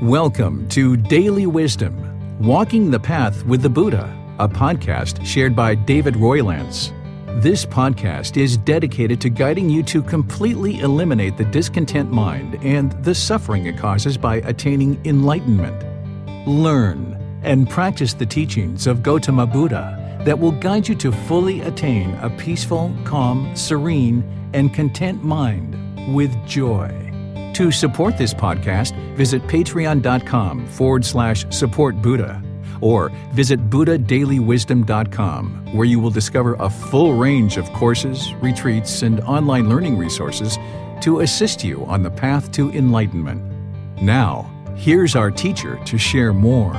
Welcome to Daily Wisdom, Walking the Path with the Buddha, a podcast shared by David Roylance. This podcast is dedicated to guiding you to completely eliminate the discontent mind and the suffering it causes by attaining enlightenment. Learn and practice the teachings of Gautama Buddha that will guide you to fully attain a peaceful, calm, serene, and content mind with joy. To support this podcast, visit patreon.com/support Buddha or visit buddhadailywisdom.com, where you will discover a full range of courses, retreats, and online learning resources to assist you on the path to enlightenment. Now, here's our teacher to share more.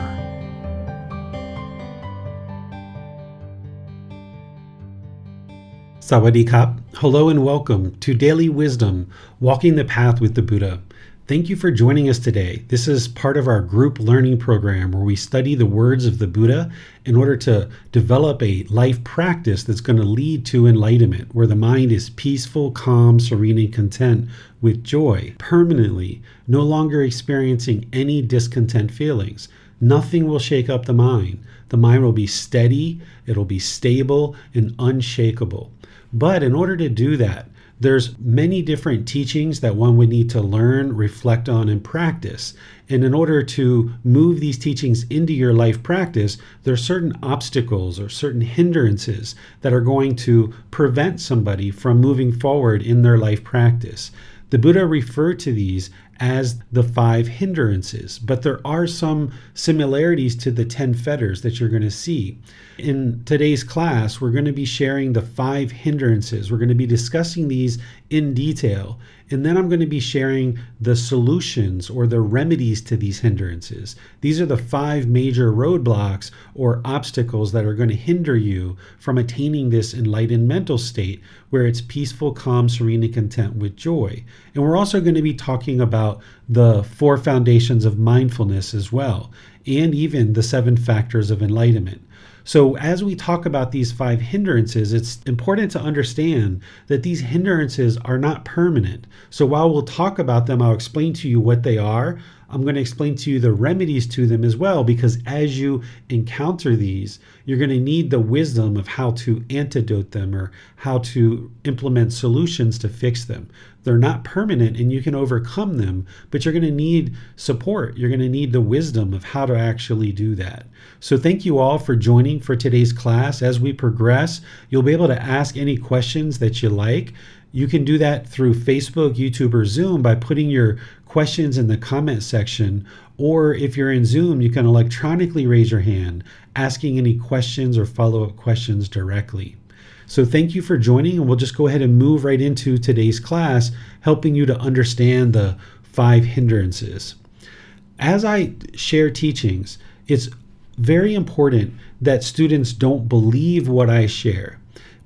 Sawadee Kap. Hello and welcome to Daily Wisdom, Walking the Path with the Buddha. Thank you for joining us today. This is part of our group learning program where we study the words of the Buddha in order to develop a life practice that's going to lead to enlightenment, where the mind is peaceful, calm, serene, and content with joy, permanently, no longer experiencing any discontent feelings. Nothing will shake up the mind. The mind will be steady, it'll be stable, and unshakable. But in order to do that, there's many different teachings that one would need to learn, reflect on, and practice. And in order to move these teachings into your life practice, there are certain obstacles or certain hindrances that are going to prevent somebody from moving forward in their life practice. The Buddha referred to these as the 5 hindrances, but there are some similarities to the 10 fetters that you're going to see. In today's class, we're going to be sharing the 5 hindrances. We're going to be discussing these in detail, and then I'm going to be sharing the solutions or the remedies to these hindrances. These are the 5 major roadblocks or obstacles that are going to hinder you from attaining this enlightened mental state where it's peaceful, calm, serene, and content with joy. And we're also going to be talking about the 4 foundations of mindfulness as well, and even the 7 factors of enlightenment. So as we talk about these 5 hindrances, it's important to understand that these hindrances are not permanent. So while we'll talk about them, I'll explain to you what they are. I'm going to explain to you the remedies to them as well, because as you encounter these, you're going to need the wisdom of how to antidote them or how to implement solutions to fix them. They're not permanent and you can overcome them, but you're going to need support. You're going to need the wisdom of how to actually do that. So thank you all for joining for today's class. As we progress, you'll be able to ask any questions that you like. You can do that through Facebook, YouTube, or Zoom by putting your questions in the comment section. Or if you're in Zoom, you can electronically raise your hand, asking any questions or follow-up questions directly. So thank you for joining, and we'll just go ahead and move right into today's class, helping you to understand the 5 hindrances. As I share teachings, it's very important that students don't believe what I share.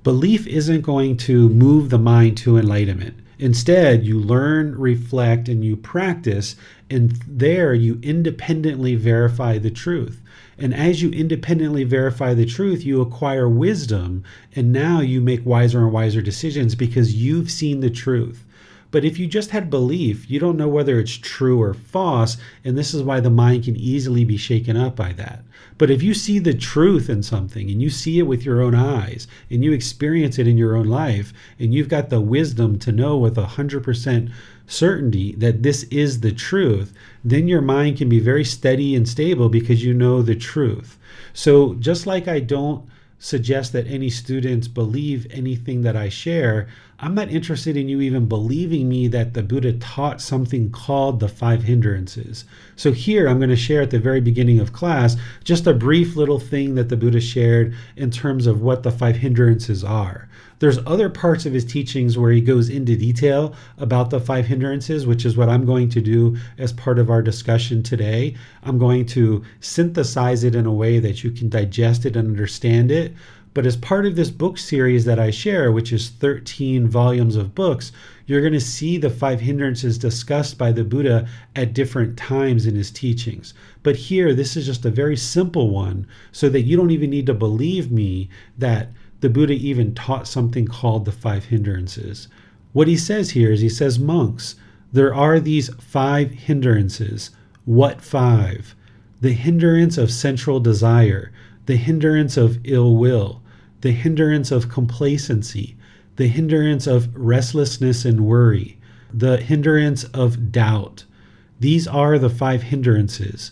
Belief isn't going to move the mind to enlightenment. Instead, you learn, reflect, and you practice, and there you independently verify the truth. And as you independently verify the truth, you acquire wisdom, and now you make wiser and wiser decisions because you've seen the truth. But if you just had belief, you don't know whether it's true or false, and this is why the mind can easily be shaken up by that. But if you see the truth in something, and you see it with your own eyes, and you experience it in your own life, and you've got the wisdom to know with 100% certainty that this is the truth, then your mind can be very steady and stable because you know the truth. So just like I don't suggest that any students believe anything that I share, I'm not interested in you even believing me that the Buddha taught something called the 5 hindrances. So here I'm going to share at the very beginning of class just a brief little thing that the Buddha shared in terms of what the 5 hindrances are. There's other parts of his teachings where he goes into detail about the 5 hindrances, which is what I'm going to do as part of our discussion today. I'm going to synthesize it in a way that you can digest it and understand it. But as part of this book series that I share, which is 13 volumes of books, you're going to see the 5 hindrances discussed by the Buddha at different times in his teachings. But here, this is just a very simple one so that you don't even need to believe me that the Buddha even taught something called the 5 hindrances. What he says here is, he says, monks, there are these 5 hindrances. What five? The hindrance of sensual desire, the hindrance of ill will, the hindrance of complacency, the hindrance of restlessness and worry, the hindrance of doubt. These are the five hindrances.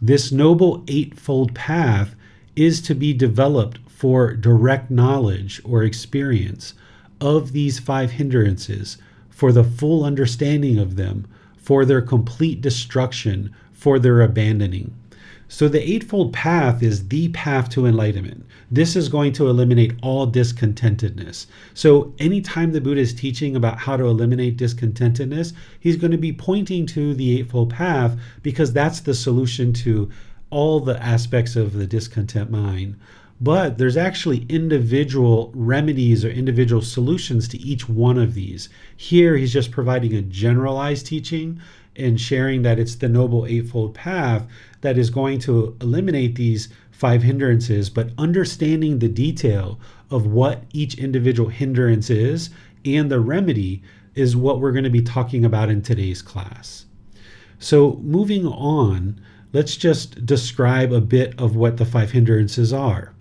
This noble eightfold path is to be developed for direct knowledge or experience of these five hindrances, for the full understanding of them, for their complete destruction, for their abandoning. So the Eightfold Path is the path to enlightenment. This is going to eliminate all discontentedness. So anytime the Buddha is teaching about how to eliminate discontentedness, he's going to be pointing to the Eightfold Path because that's the solution to all the aspects of the discontent mind. But there's actually individual remedies or individual solutions to each one of these. Here, he's just providing a generalized teaching and sharing that it's the Noble Eightfold Path that is going to eliminate these five hindrances, but understanding the detail of what each individual hindrance is and the remedy is what we're going to be talking about in today's class. So moving on, let's just describe a bit of what the five hindrances are.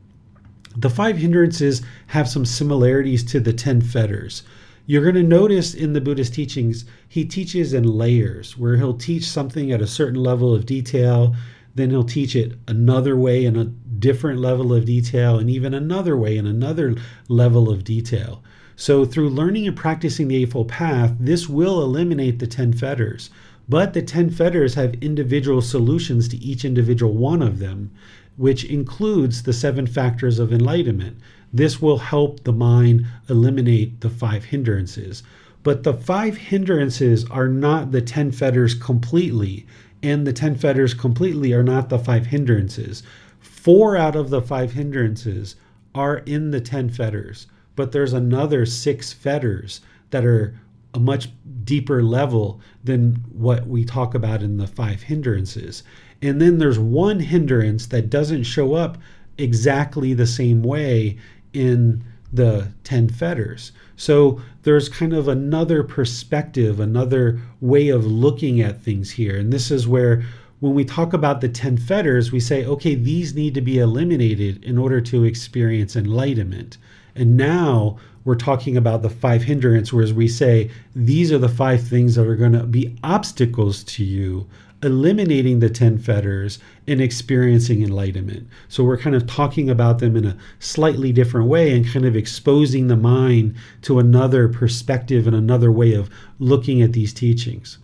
The five hindrances have some similarities to the 10 fetters. You're going to notice in the Buddhist teachings, he teaches in layers, where he'll teach something at a certain level of detail, then he'll teach it another way in a different level of detail, and even another way in another level of detail. So through learning and practicing the Eightfold Path, this will eliminate the 10 fetters. But the 10 fetters have individual solutions to each individual one of them, which includes the 7 Factors of Enlightenment. This will help the mind eliminate the 5 hindrances. But the 5 hindrances are not the 10 fetters completely, and the 10 fetters completely are not the 5 hindrances. 4 out of the 5 hindrances are in the 10 fetters, but there's another 6 fetters that are a much deeper level than what we talk about in the 5 hindrances. And then there's one hindrance that doesn't show up exactly the same way in the 10 fetters. So there's kind of another perspective, another way of looking at things here. And this is where when we talk about the 10 fetters, we say, okay, these need to be eliminated in order to experience enlightenment. And now we're talking about the 5 hindrances, whereas we say, these are the 5 things that are going to be obstacles to you eliminating the 10 fetters and experiencing enlightenment. So we're kind of talking about them in a slightly different way and kind of exposing the mind to another perspective and another way of looking at these teachings.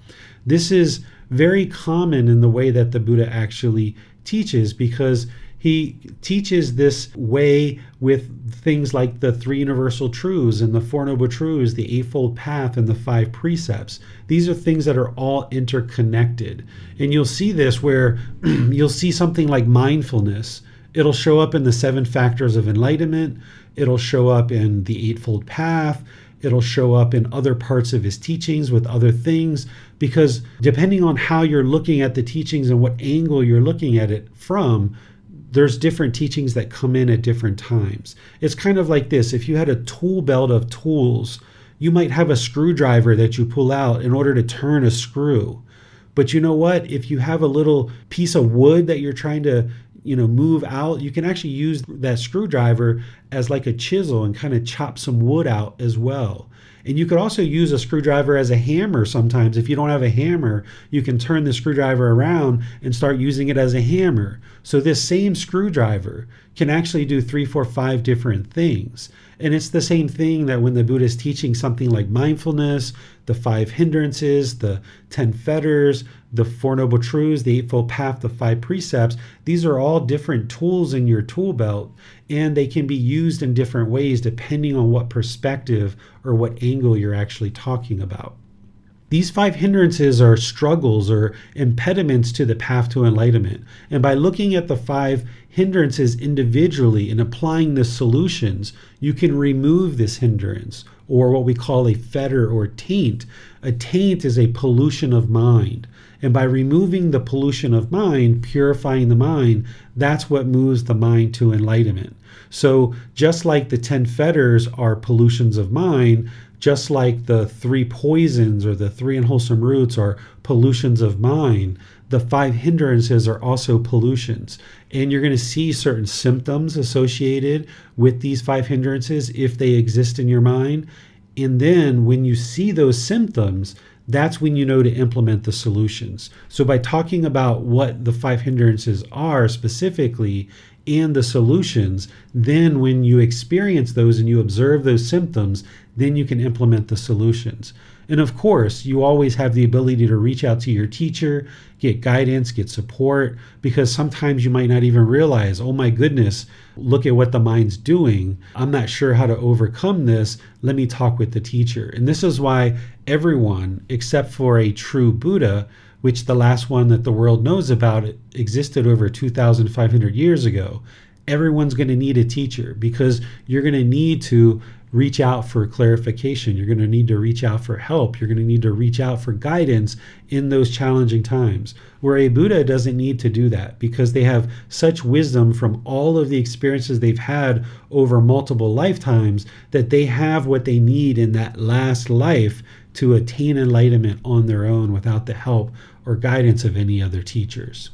This is very common in the way that the Buddha actually teaches, because he teaches this way with things like the 3 universal truths and the 4 noble truths, the Eightfold Path, and the 5 precepts. These are things that are all interconnected. And you'll see this where you'll see something like mindfulness. It'll show up in the 7 Factors of Enlightenment. It'll show up in the Eightfold Path. It'll show up in other parts of his teachings with other things, because depending on how you're looking at the teachings and what angle you're looking at it from, there's different teachings that come in at different times. It's kind of like this. If you had a tool belt of tools, you might have a screwdriver that you pull out in order to turn a screw. But you know what? If you have a little piece of wood that you're trying to, move out, you can actually use that screwdriver as like a chisel and kind of chop some wood out as well. And you could also use a screwdriver as a hammer sometimes. If you don't have a hammer, you can turn the screwdriver around and start using it as a hammer. So this same screwdriver can actually do 3, 4, 5 different things. And it's the same thing that when the Buddha is teaching something like mindfulness, the 5 hindrances, the 10 fetters, the 4 noble truths, the Eightfold Path, the 5 precepts, these are all different tools in your tool belt, and they can be used in different ways depending on what perspective or what angle you're actually talking about. These 5 hindrances are struggles or impediments to the path to enlightenment. And by looking at the 5 hindrances individually and applying the solutions, you can remove this hindrance, or what we call a fetter or taint. A taint is a pollution of mind. And by removing the pollution of mind, purifying the mind, that's what moves the mind to enlightenment. So just like the 10 fetters are pollutions of mind, just like the three poisons or the three unwholesome roots are pollutions of mind, the five hindrances are also pollutions. And you're going to see certain symptoms associated with these five hindrances if they exist in your mind. And then when you see those symptoms, that's when you know to implement the solutions. So by talking about what the five hindrances are specifically and the solutions, then when you experience those and you observe those symptoms, then you can implement the solutions. And of course, you always have the ability to reach out to your teacher, get guidance, get support, because sometimes you might not even realize, oh my goodness, look at what the mind's doing. I'm not sure how to overcome this. Let me talk with the teacher. And this is why everyone, except for a true Buddha, which the last one that the world knows about existed over 2,500 years ago, everyone's going to need a teacher, because you're going to need to reach out for clarification. You're going to need to reach out for help. You're going to need to reach out for guidance in those challenging times, where a Buddha doesn't need to do that, because they have such wisdom from all of the experiences they've had over multiple lifetimes that they have what they need in that last life to attain enlightenment on their own without the help or guidance of any other teachers.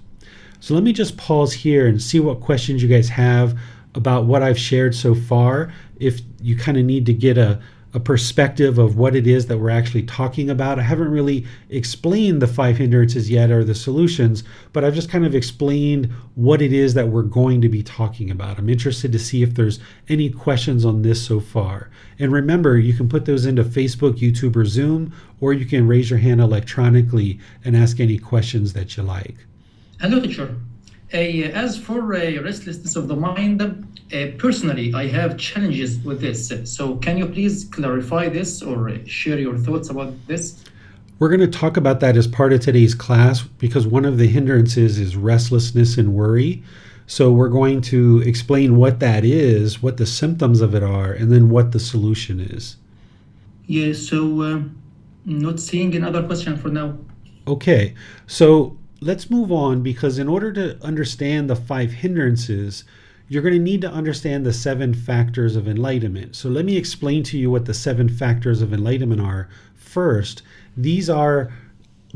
So let me just pause here and see what questions you guys have about what I've shared so far. If you kind of need to get a perspective of what it is that we're actually talking about. I haven't really explained the five hindrances yet or the solutions, but I've just kind of explained what it is that we're going to be talking about. I'm interested to see if there's any questions on this so far. And remember, you can put those into Facebook, YouTube, or Zoom, or you can raise your hand electronically and ask any questions that you like. Hello, teacher. As for restlessness of the mind, personally, I have challenges with this. So can you please clarify this or share your thoughts about this? We're going to talk about that as part of today's class, because one of the hindrances is restlessness and worry. So we're going to explain what that is, what the symptoms of it are, and then what the solution is. Yeah, so not seeing another question for now. Okay, so let's move on, because in order to understand the five hindrances, you're going to need to understand the 7 factors of enlightenment. So let me explain to you what the 7 factors of enlightenment are first. These are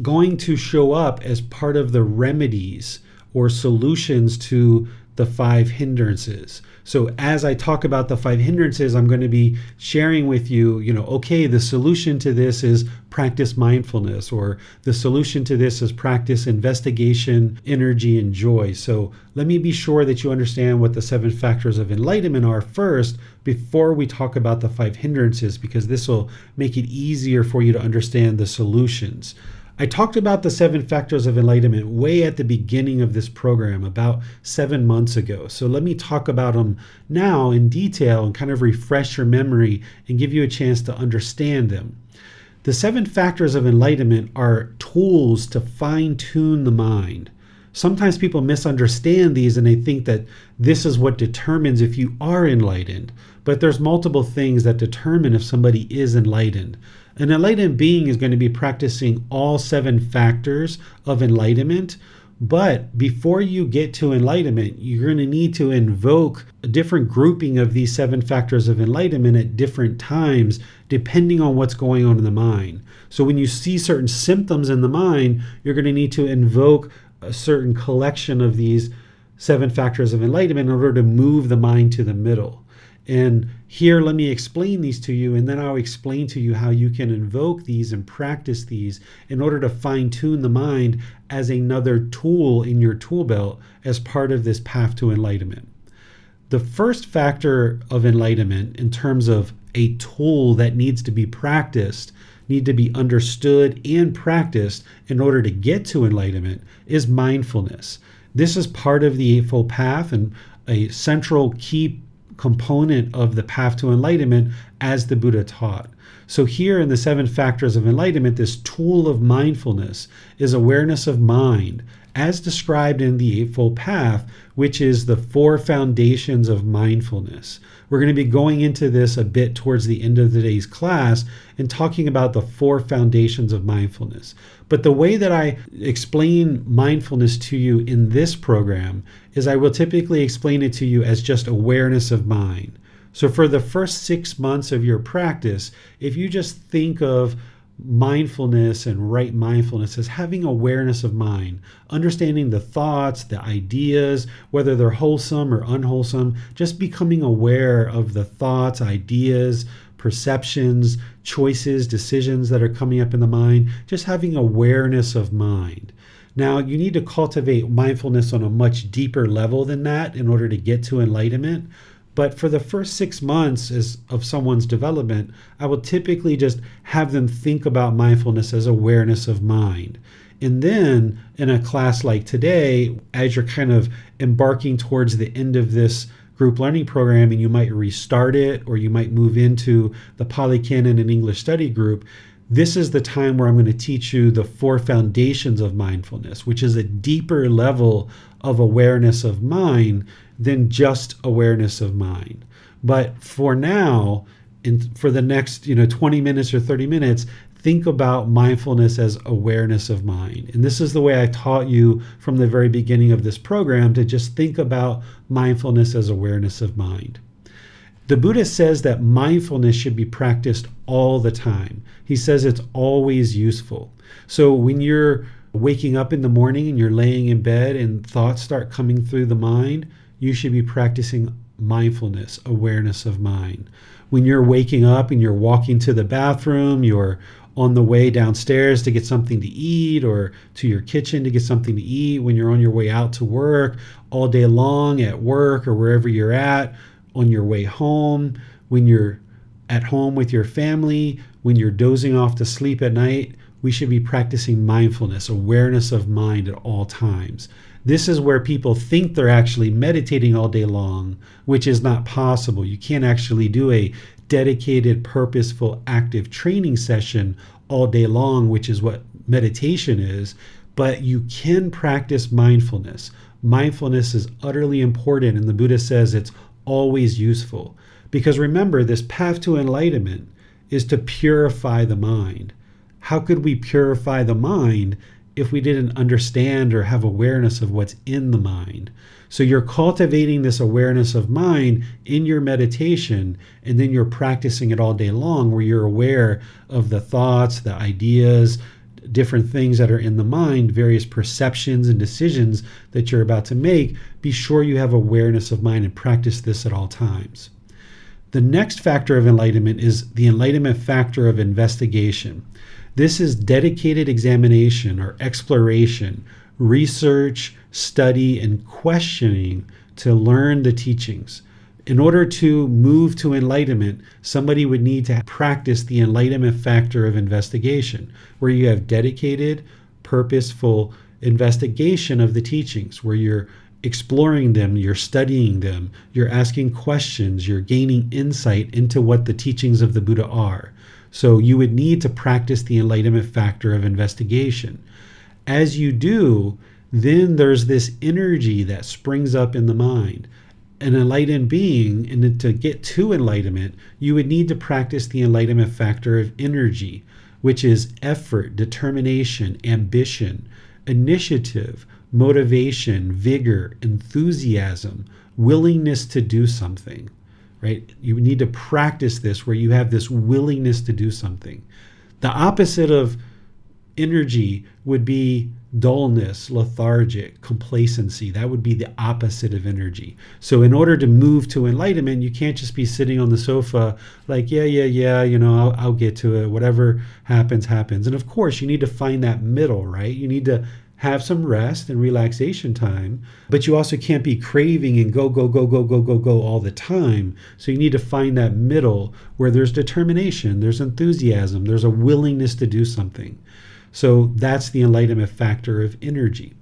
going to show up as part of the remedies or solutions to the 5 hindrances. So as I talk about the 5 hindrances, I'm going to be sharing with you, okay, the solution to this is practice mindfulness, or the solution to this is practice investigation, energy, and joy. So let me be sure that you understand what the 7 factors of enlightenment are first before we talk about the 5 hindrances, because this will make it easier for you to understand the solutions. I talked about the 7 factors of enlightenment way at the beginning of this program, about 7 months ago. So let me talk about them now in detail and kind of refresh your memory and give you a chance to understand them. The 7 factors of enlightenment are tools to fine-tune the mind. Sometimes people misunderstand these and they think that this is what determines if you are enlightened. But there's multiple things that determine if somebody is enlightened. An enlightened being is going to be practicing all 7 factors of enlightenment. But before you get to enlightenment, you're going to need to invoke a different grouping of these 7 factors of enlightenment at different times, depending on what's going on in the mind. So when you see certain symptoms in the mind, you're going to need to invoke a certain collection of these 7 factors of enlightenment in order to move the mind to the middle. And here, let me explain these to you, and then I'll explain to you how you can invoke these and practice these in order to fine-tune the mind as another tool in your tool belt as part of this path to enlightenment. The first factor of enlightenment, in terms of a tool that needs to be practiced, need to be understood and practiced in order to get to enlightenment, is mindfulness. This is part of the Eightfold Path and a central key component of the path to enlightenment as the Buddha taught. So here in the 7 factors of enlightenment, this tool of mindfulness is awareness of mind, as described in the Eightfold Path, which is the 4 foundations of mindfulness. We're going to be going into this a bit towards the end of today's class and talking about the 4 foundations of mindfulness. But the way that I explain mindfulness to you in this program is I will typically explain it to you as just awareness of mind. So for the first 6 months of your practice, if you just think of mindfulness and right mindfulness as having awareness of mind, understanding the thoughts, the ideas, whether they're wholesome or unwholesome, just becoming aware of the thoughts, ideas, perceptions, choices, decisions that are coming up in the mind, just having awareness of mind. Now, you need to cultivate mindfulness on a much deeper level than that in order to get to enlightenment. But for the first 6 months of someone's development, I will typically just have them think about mindfulness as awareness of mind. And then in a class like today, as you're kind of embarking towards the end of this group learning program, and you might restart it, or you might move into the Pali Canon and English study group, this is the time where I'm going to teach you the 4 foundations of mindfulness, which is a deeper level of awareness of mind than just awareness of mind. But for now, for the next 20 minutes or 30 minutes, think about mindfulness as awareness of mind. And this is the way I taught you from the very beginning of this program, to just think about mindfulness as awareness of mind. The Buddha says that mindfulness should be practiced all the time. He says it's always useful. So when you're waking up in the morning and you're laying in bed and thoughts start coming through the mind, you should be practicing mindfulness, awareness of mind. When you're waking up and you're walking to the bathroom, you're on the way downstairs to get something to eat, or to your kitchen to get something to eat, when you're on your way out to work, all day long at work or wherever you're at, on your way home, when you're at home with your family, when you're dozing off to sleep at night, we should be practicing mindfulness, awareness of mind at all times. This is where people think they're actually meditating all day long, which is not possible. You can't actually do a dedicated, purposeful, active training session all day long, which is what meditation is, but you can practice mindfulness. Mindfulness is utterly important, and the Buddha says it's always useful. Because remember, this path to enlightenment is to purify the mind. How could we purify the mind if we didn't understand or have awareness of what's in the mind? So you're cultivating this awareness of mind in your meditation, and then you're practicing it all day long, where you're aware of the thoughts, the ideas, different things that are in the mind, various perceptions and decisions that you're about to make. Be sure you have awareness of mind and practice this at all times. The next factor of enlightenment is the enlightenment factor of investigation. This is dedicated examination or exploration, research, study, and questioning to learn the teachings. In order to move to enlightenment, somebody would need to practice the enlightenment factor of investigation, where you have dedicated, purposeful investigation of the teachings, where you're exploring them, you're studying them, you're asking questions, you're gaining insight into what the teachings of the Buddha are. So you would need to practice the enlightenment factor of investigation. As you do, then there's this energy that springs up in the mind. An enlightened being, and to get to enlightenment, you would need to practice the enlightenment factor of energy, which is effort, determination, ambition, initiative, motivation, vigor, enthusiasm, willingness to do something, right? You need to practice this where you have this willingness to do something. The opposite of energy would be dullness, lethargic, complacency. That would be the opposite of energy. So in order to move to enlightenment, you can't just be sitting on the sofa like, yeah, I'll get to it. Whatever happens, happens. And of course, you need to find that middle, right? You need to have some rest and relaxation time, but you also can't be craving and go all the time. So you need to find that middle where there's determination, there's enthusiasm, there's a willingness to do something. So that's the enlightenment factor of energy.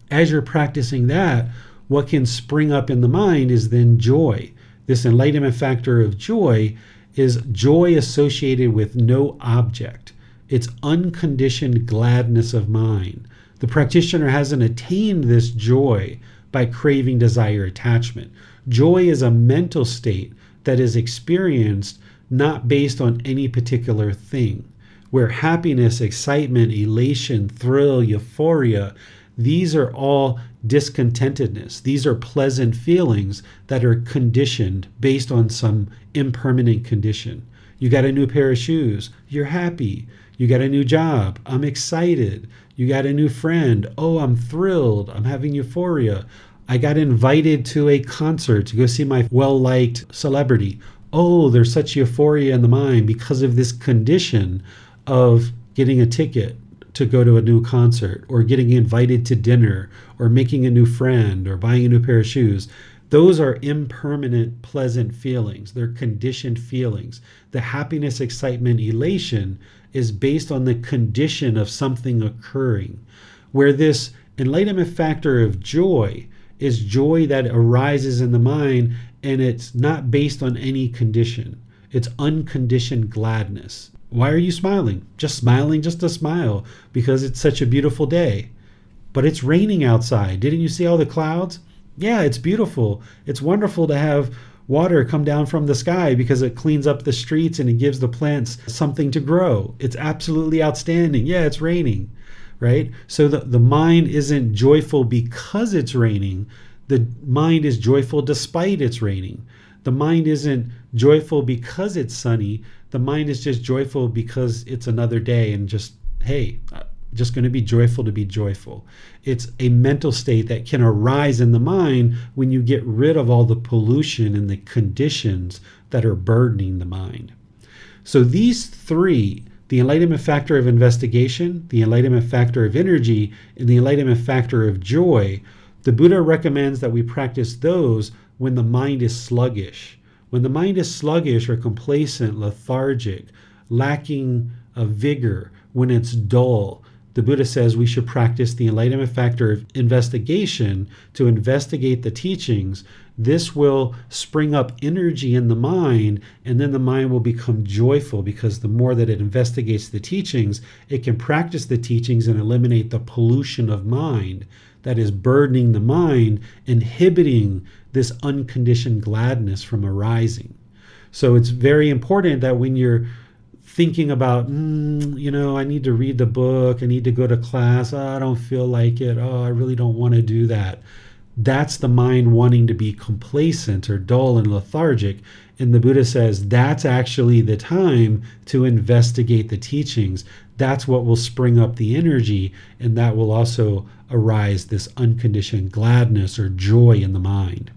As you're practicing that, what can spring up in the mind is then joy. This enlightenment factor of joy is joy associated with no object. It's unconditioned gladness of mind. The practitioner hasn't attained this joy by craving, desire, attachment. Joy is a mental state that is experienced not based on any particular thing, where happiness, excitement, elation, thrill, euphoria, These are all discontentedness. These are pleasant feelings that are conditioned based on some impermanent condition. You got a new pair of shoes, you're happy. You got a new job, I'm excited. You got a new friend, oh, I'm thrilled, I'm having euphoria. I got invited to a concert to go see my well-liked celebrity. Oh, there's such euphoria in the mind because of this condition of getting a ticket to go to a new concert, or getting invited to dinner, or making a new friend, or buying a new pair of shoes. Those are impermanent, pleasant feelings. They're conditioned feelings. The happiness, excitement, elation is based on the condition of something occurring, where this enlightenment factor of joy is joy that arises in the mind, and it's not based on any condition. It's unconditioned gladness. Why are you smiling? Just smiling just to smile because it's such a beautiful day. But it's raining outside. Didn't you see all the clouds? Yeah, it's beautiful. It's wonderful to have water come down from the sky because it cleans up the streets and it gives the plants something to grow. It's absolutely outstanding. Yeah, it's raining, right? So the mind isn't joyful because it's raining. The mind is joyful despite it's raining. The mind isn't joyful because it's sunny. The mind is just joyful because it's another day and just, hey, just going to be joyful to be joyful. It's a mental state that can arise in the mind when you get rid of all the pollution and the conditions that are burdening the mind. So these three, the enlightenment factor of investigation, the enlightenment factor of energy, and the enlightenment factor of joy, the Buddha recommends that we practice those when the mind is sluggish. When the mind is sluggish or complacent, lethargic, lacking of vigor, when it's dull, the Buddha says we should practice the enlightenment factor of investigation to investigate the teachings. This will spring up energy in the mind, and then the mind will become joyful because the more that it investigates the teachings, it can practice the teachings and eliminate the pollution of mind that is burdening the mind, inhibiting this unconditioned gladness from arising. So it's very important that when you're thinking about, I need to read the book, I need to go to class, I don't feel like it, I really don't want to do that. That's the mind wanting to be complacent or dull and lethargic. And the Buddha says that's actually the time to investigate the teachings. That's what will spring up the energy, and that will also arise this unconditioned gladness or joy in the mind.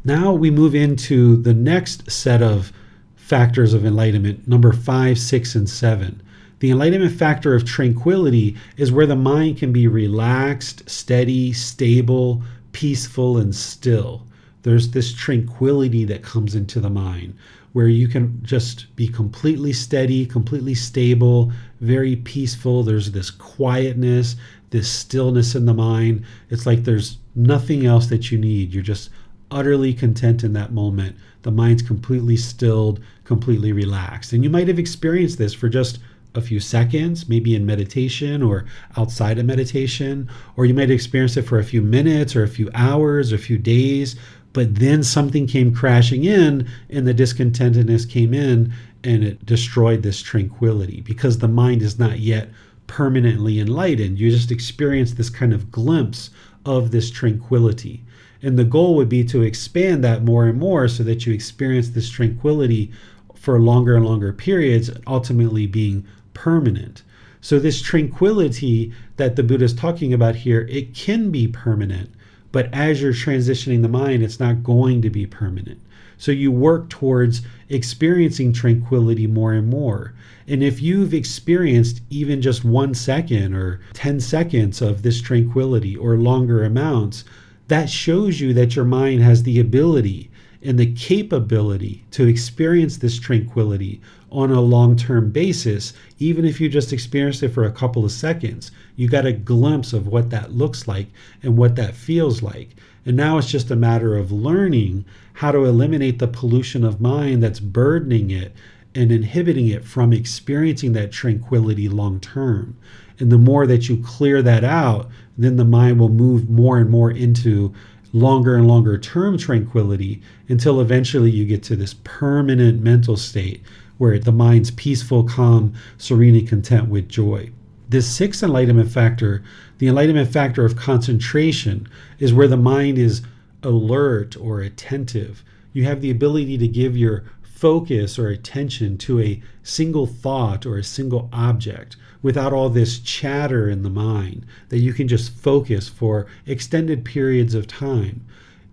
Now we move into the next set of factors of enlightenment, number 5, 6, and 7. The enlightenment factor of tranquility is where the mind can be relaxed, steady, stable, peaceful, and still. There's this tranquility that comes into the mind where you can just be completely steady, completely stable, very peaceful. There's this quietness, this stillness in the mind. It's like there's nothing else that you need. You're just utterly content in that moment. The mind's completely stilled, completely relaxed. And you might have experienced this for just a few seconds, maybe in meditation or outside of meditation, or you might experience it for a few minutes or a few hours or a few days, but then something came crashing in and the discontentedness came in and it destroyed this tranquility because the mind is not yet permanently enlightened. You just experience this kind of glimpse of this tranquility. And the goal would be to expand that more and more so that you experience this tranquility for longer and longer periods, ultimately being permanent. So this tranquility that the Buddha is talking about here, it can be permanent, but as you're transitioning the mind, it's not going to be permanent. So you work towards experiencing tranquility more and more. And if you've experienced even just 1 second or 10 seconds of this tranquility or longer amounts, that shows you that your mind has the ability and the capability to experience this tranquility on a long-term basis. Even if you just experienced it for a couple of seconds, you got a glimpse of what that looks like and what that feels like. And now it's just a matter of learning how to eliminate the pollution of mind that's burdening it and inhibiting it from experiencing that tranquility long-term. And the more that you clear that out, then the mind will move more and more into longer and longer term tranquility until eventually you get to this permanent mental state where the mind's peaceful, calm, serene, and content with joy. This sixth enlightenment factor, the enlightenment factor of concentration, is where the mind is alert or attentive. You have the ability to give your focus or attention to a single thought or a single object without all this chatter in the mind, that you can just focus for extended periods of time.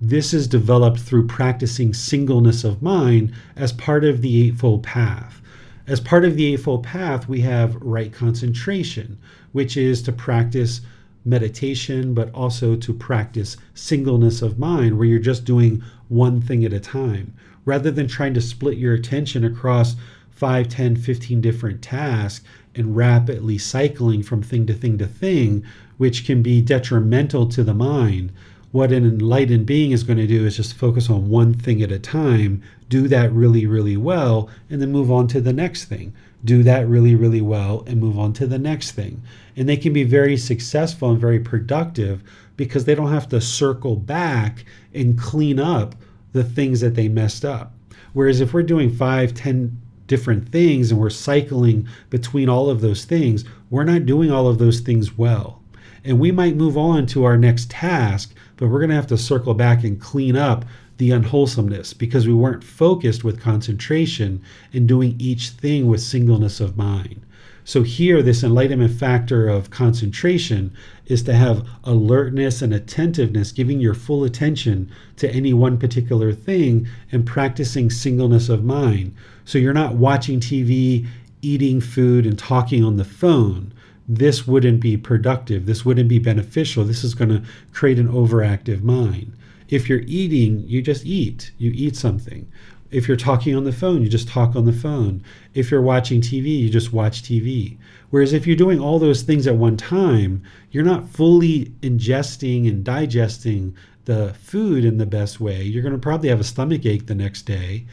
This is developed through practicing singleness of mind as part of the Eightfold Path. As part of the Eightfold Path, we have right concentration, which is to practice meditation, but also to practice singleness of mind, where you're just doing one thing at a time, rather than trying to split your attention across 5, 10, 15 different tasks and rapidly cycling from thing to thing to thing, which can be detrimental to the mind. What an enlightened being is going to do is just focus on one thing at a time, do that really, really well, and then move on to the next thing. Do that really, really well, and move on to the next thing. And they can be very successful and very productive because they don't have to circle back and clean up the things that they messed up. Whereas if we're doing 5, 10 different things and we're cycling between all of those things, we're not doing all of those things well. And we might move on to our next task, but we're going to have to circle back and clean up the unwholesomeness because we weren't focused with concentration and doing each thing with singleness of mind. So here, this enlightenment factor of concentration is to have alertness and attentiveness, giving your full attention to any one particular thing and practicing singleness of mind. So you're not watching TV, eating food, and talking on the phone. This wouldn't be productive. This wouldn't be beneficial. This is going to create an overactive mind. If you're eating, you just eat. You eat something. If you're talking on the phone, you just talk on the phone. If you're watching TV, you just watch TV. Whereas if you're doing all those things at one time, you're not fully ingesting and digesting the food in the best way. You're going to probably have a stomach ache the next day.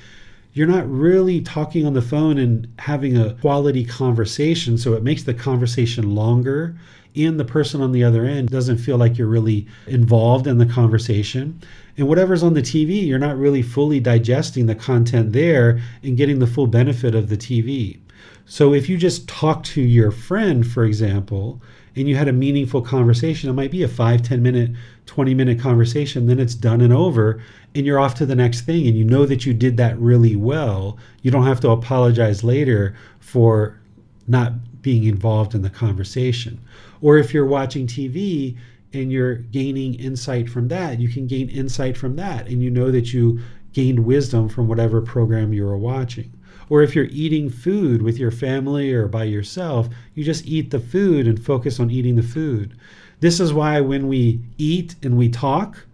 You're not really talking on the phone and having a quality conversation, so it makes the conversation longer, and the person on the other end doesn't feel like you're really involved in the conversation. And whatever's on the TV, you're not really fully digesting the content there and getting the full benefit of the TV. So if you just talk to your friend, for example, and you had a meaningful conversation, it might be a 5, 10 minute, 20 minute conversation, then it's done and over, and you're off to the next thing, and you know that you did that really well. You don't have to apologize later for not being involved in the conversation. Or if you're watching TV and you're gaining insight from that, you can gain insight from that, and you know that you gained wisdom from whatever program you were watching. Or if you're eating food with your family or by yourself, you just eat the food and focus on eating the food. This is why when we eat and we talk,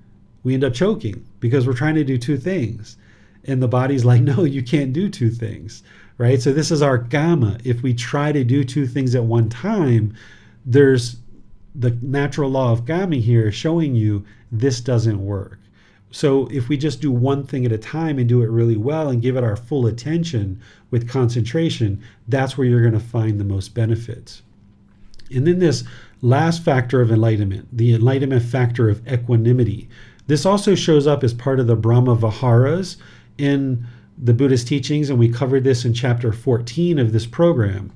we end up choking, because we're trying to do two things. And the body's like, no, you can't do two things, right? So this is our gamma. If we try to do two things at one time, there's the natural law of gamma here showing you this doesn't work. So if we just do one thing at a time and do it really well and give it our full attention with concentration, that's where you're going to find the most benefits. And then this last factor of enlightenment, the enlightenment factor of equanimity. This also shows up as part of the Brahma Viharas in the Buddhist teachings, and we covered this in chapter 14 of this program.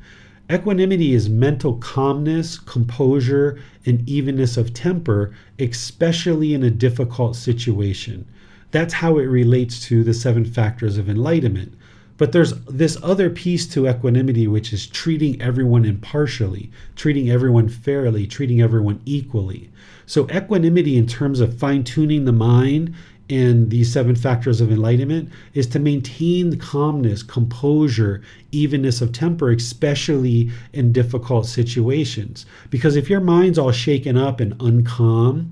Equanimity is mental calmness, composure, and evenness of temper, especially in a difficult situation. That's how it relates to the 7 factors of enlightenment. But there's this other piece to equanimity, which is treating everyone impartially, treating everyone fairly, treating everyone equally. So equanimity in terms of fine-tuning the mind and these 7 factors of enlightenment is to maintain calmness, composure, evenness of temper, especially in difficult situations. Because if your mind's all shaken up and uncalm,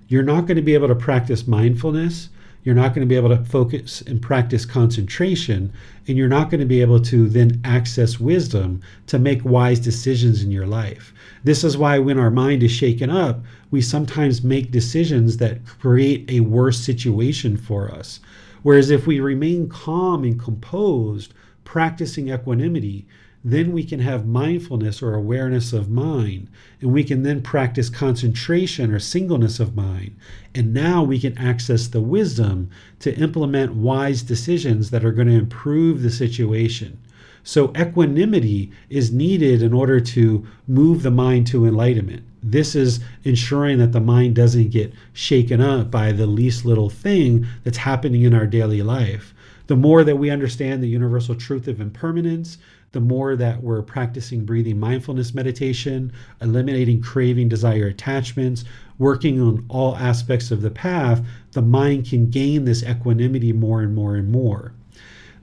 you're not going to be able to practice mindfulness. You're not going to be able to focus and practice concentration, and you're not going to be able to then access wisdom to make wise decisions in your life. This is why when our mind is shaken up, we sometimes make decisions that create a worse situation for us. Whereas if we remain calm and composed, practicing equanimity, then we can have mindfulness or awareness of mind, and we can then practice concentration or singleness of mind. And now we can access the wisdom to implement wise decisions that are going to improve the situation. So equanimity is needed in order to move the mind to enlightenment. This is ensuring that the mind doesn't get shaken up by the least little thing that's happening in our daily life. The more that we understand the universal truth of impermanence, the more that we're practicing breathing mindfulness meditation, eliminating craving, desire, attachments, working on all aspects of the path, the mind can gain this equanimity more and more and more.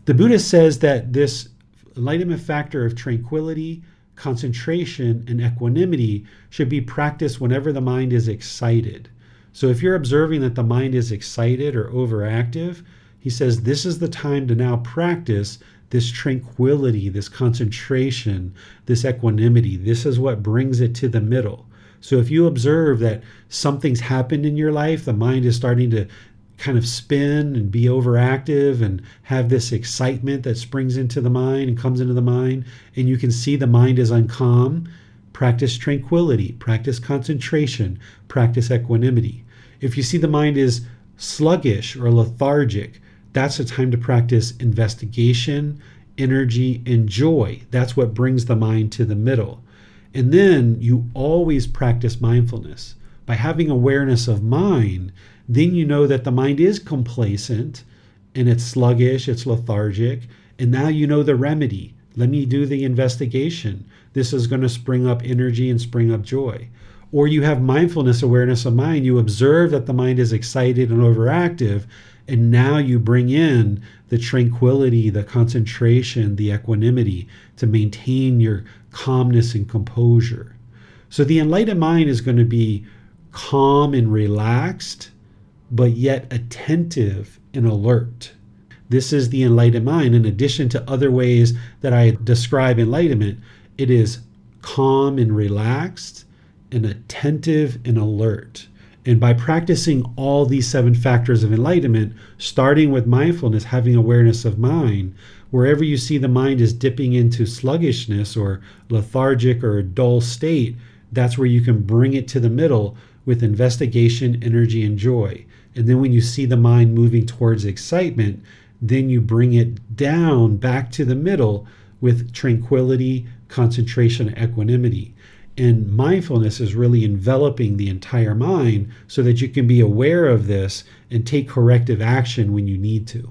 The Buddha says that this enlightenment factor of tranquility, concentration, and equanimity should be practiced whenever the mind is excited. So if you're observing that the mind is excited or overactive, he says this is the time to now practice this tranquility, this concentration, this equanimity. This is what brings it to the middle. So if you observe that something's happened in your life, the mind is starting to kind of spin and be overactive and have this excitement that springs into the mind and comes into the mind, and you can see the mind is uncalm, practice tranquility, practice concentration, practice equanimity. If you see the mind is sluggish or lethargic, that's a time to practice investigation, energy, and joy. That's what brings the mind to the middle. And then you always practice mindfulness. By having awareness of mind, then you know that the mind is complacent and it's sluggish, it's lethargic, and now you know the remedy. Let me do the investigation. This is going to spring up energy and spring up joy. Or you have mindfulness, awareness of mind. You observe that the mind is excited and overactive, and now you bring in the tranquility, the concentration, the equanimity to maintain your calmness and composure. So the enlightened mind is going to be calm and relaxed, but yet attentive and alert. This is the enlightened mind. In addition to other ways that I describe enlightenment, it is calm and relaxed and attentive and alert. And by practicing all these 7 factors of enlightenment, starting with mindfulness, having awareness of mind, wherever you see the mind is dipping into sluggishness or lethargic or a dull state, that's where you can bring it to the middle with investigation, energy, and joy. And then when you see the mind moving towards excitement, then you bring it down back to the middle with tranquility, concentration, and equanimity. And mindfulness is really enveloping the entire mind so that you can be aware of this and take corrective action when you need to.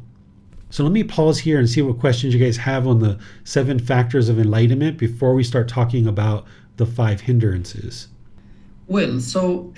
So let me pause here and see what questions you guys have on the 7 factors of enlightenment before we start talking about the 5 hindrances. Well, so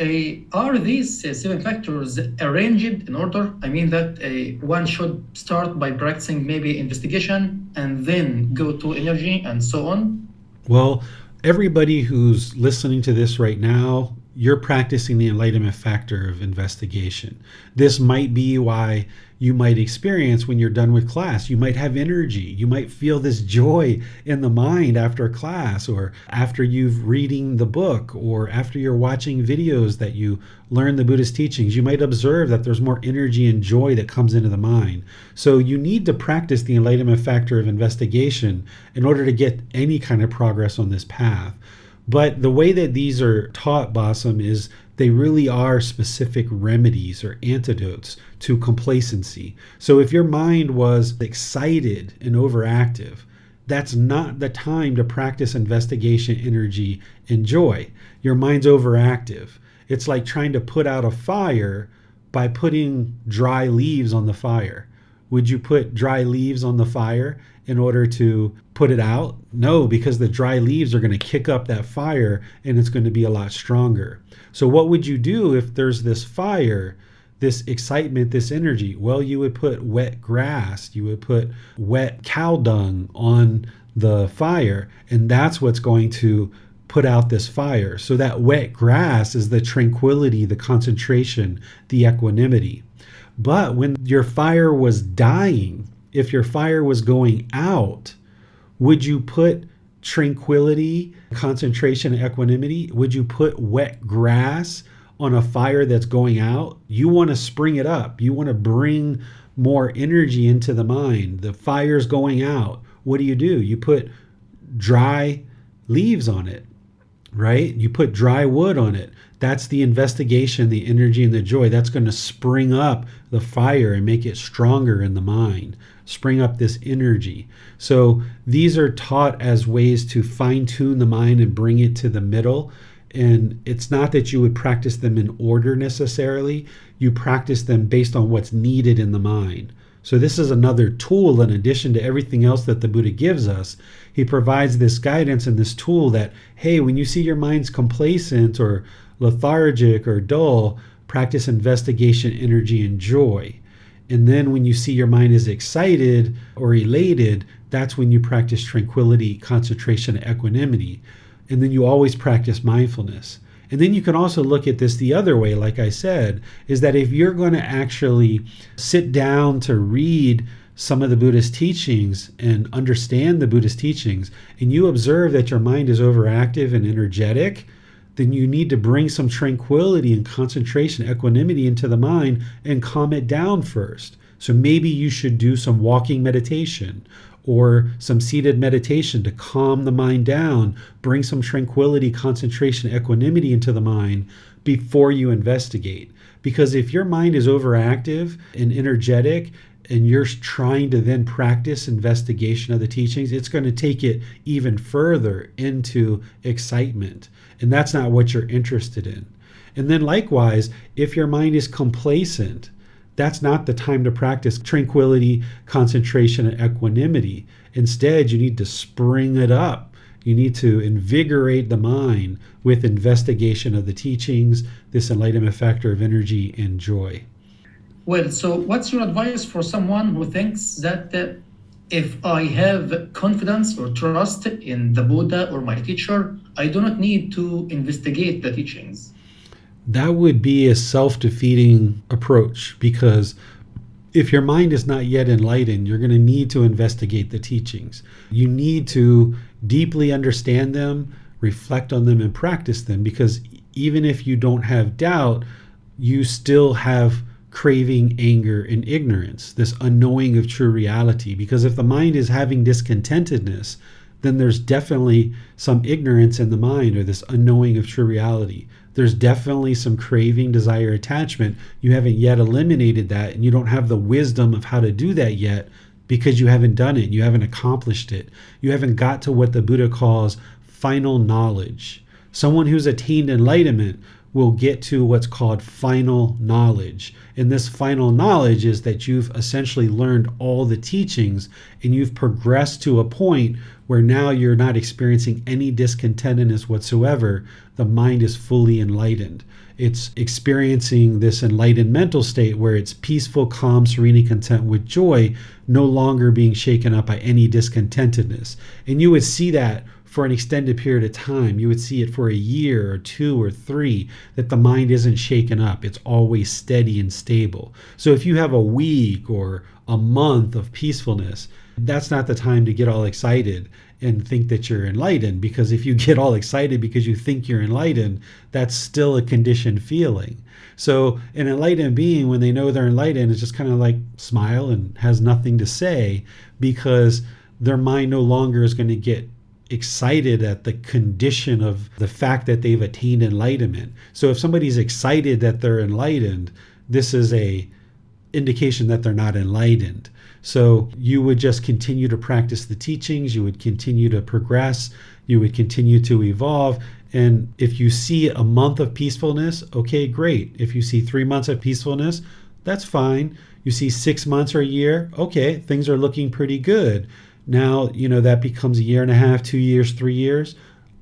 are these 7 factors arranged in order? I mean that one should start by practicing maybe investigation and then go to energy and so on? Well, everybody who's listening to this right now, you're practicing the enlightenment factor of investigation. This might be why you might experience when you're done with class. You might have energy. You might feel this joy in the mind after class, or after you've reading the book, or after you're watching videos that you learn the Buddhist teachings. You might observe that there's more energy and joy that comes into the mind. So you need to practice the enlightenment factor of investigation in order to get any kind of progress on this path. But the way that these are taught, Bassam, is they really are specific remedies or antidotes to complacency. So if your mind was excited and overactive, that's not the time to practice investigation, energy, and joy. Your mind's overactive. It's like trying to put out a fire by putting dry leaves on the fire. Would you put dry leaves on the fire in order to put it out? No, because the dry leaves are going to kick up that fire and it's going to be a lot stronger. So what would you do if there's this fire, this excitement, this energy? Well, you would put wet grass, you would put wet cow dung on the fire, and that's what's going to put out this fire. So that wet grass is the tranquility, the concentration, the equanimity. But when your fire was dying, if your fire was going out, would you put tranquility, concentration, and equanimity? Would you put wet grass on a fire that's going out? You want to spring it up. You want to bring more energy into the mind. The fire's going out. What do? You put dry leaves on it, right? You put dry wood on it. That's the investigation, the energy, and the joy. That's going to spring up the fire and make it stronger in the mind, spring up this energy. So these are taught as ways to fine-tune the mind and bring it to the middle. And it's not that you would practice them in order necessarily. You practice them based on what's needed in the mind. So this is another tool in addition to everything else that the Buddha gives us. He provides this guidance and this tool that, hey, when you see your mind's complacent or lethargic or dull, practice investigation, energy, and joy. And then when you see your mind is excited or elated, that's when you practice tranquility, concentration, and equanimity. And then you always practice mindfulness. And then you can also look at this the other way, like I said, is that if you're going to actually sit down to read some of the Buddhist teachings and understand the Buddhist teachings, and you observe that your mind is overactive and energetic, then you need to bring some tranquility and concentration, equanimity into the mind and calm it down first. So maybe you should do some walking meditation or some seated meditation to calm the mind down, bring some tranquility, concentration, equanimity into the mind before you investigate. Because if your mind is overactive and energetic and you're trying to then practice investigation of the teachings, it's going to take it even further into excitement. And that's not what you're interested in. And then likewise, if your mind is complacent, that's not the time to practice tranquility, concentration, and equanimity. Instead, you need to spring it up. You need to invigorate the mind with investigation of the teachings, this enlightenment factor of energy and joy. Well, so what's your advice for someone who thinks that if I have confidence or trust in the Buddha or my teacher, I do not need to investigate the teachings? That would be a self-defeating approach, because if your mind is not yet enlightened, you're going to need to investigate the teachings. You need to deeply understand them, reflect on them, and practice them, because even if you don't have doubt, you still have craving, anger, and ignorance, this unknowing of true reality. Because if the mind is having discontentedness, then there's definitely some ignorance in the mind, or this unknowing of true reality. There's definitely some craving, desire, attachment. You haven't yet eliminated that, and you don't have the wisdom of how to do that yet because you haven't done it. You haven't accomplished it. You haven't got to what the Buddha calls final knowledge. Someone who's attained enlightenment will get to what's called final knowledge. And this final knowledge is that you've essentially learned all the teachings and you've progressed to a point where now you're not experiencing any discontentedness whatsoever. The mind is fully enlightened. It's experiencing this enlightened mental state where it's peaceful, calm, serene, and content with joy, no longer being shaken up by any discontentedness. And you would see that for an extended period of time. You would see it for a year or 2 or 3, that the mind isn't shaken up. It's always steady and stable. So if you have a week or a month of peacefulness, that's not the time to get all excited and think that you're enlightened, because if you get all excited because you think you're enlightened, that's still a conditioned feeling. So an enlightened being, when they know they're enlightened, is just kind of like smile and has nothing to say, because their mind no longer is going to get excited at the condition of the fact that they've attained enlightenment. So if somebody's excited that they're enlightened, this is a indication that they're not enlightened. So you would just continue to practice the teachings, you would continue to progress, you would continue to evolve. And if you see a month of peacefulness, okay, great. If you see 3 months of peacefulness, that's fine. You see 6 months or a year, okay, things are looking pretty good. Now, that becomes a year and a half, 2 years, 3 years.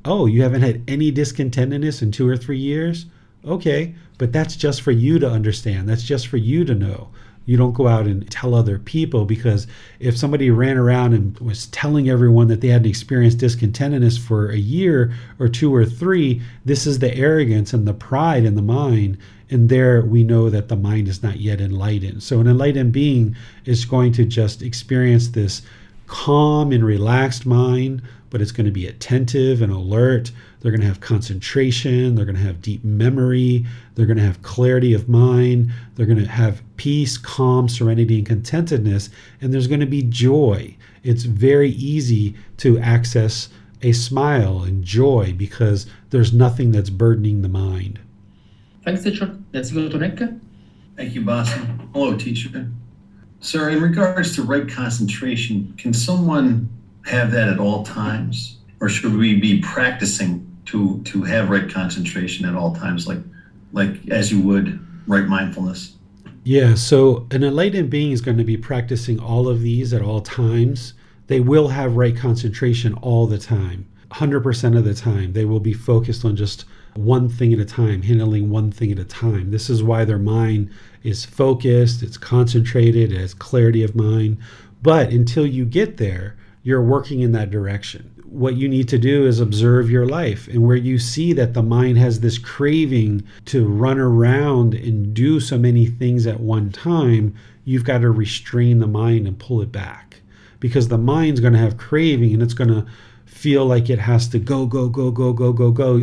Oh, you haven't had any discontentedness in 2 or 3 years? Okay, but that's just for you to understand. That's just for you to know. You don't go out and tell other people, because if somebody ran around and was telling everyone that they hadn't experienced discontentedness for a year or 2 or 3, this is the arrogance and the pride in the mind. And there we know that the mind is not yet enlightened. So an enlightened being is going to just experience this calm and relaxed mind, but it's going to be attentive and alert. They're going to have concentration. They're going to have deep memory. They're going to have clarity of mind. They're going to have peace, calm, serenity, and contentedness. And there's going to be joy. It's very easy to access a smile and joy because there's nothing that's burdening the mind. Thanks, teacher. Let's go to Nick. Thank you, Basim. Hello, teacher. Sir, in regards to right concentration, can someone have that at all times? Or should we be practicing to have right concentration at all times, like as you would right mindfulness? Yeah, so an enlightened being is going to be practicing all of these at all times. They will have right concentration all the time. 100% of the time, they will be focused on just one thing at a time, handling one thing at a time. This is why their mind is focused, it's concentrated, it has clarity of mind. But until you get there, you're working in that direction. What you need to do is observe your life, and where you see that the mind has this craving to run around and do so many things at one time, you've got to restrain the mind and pull it back, because the mind's going to have craving and it's going to feel like it has to go,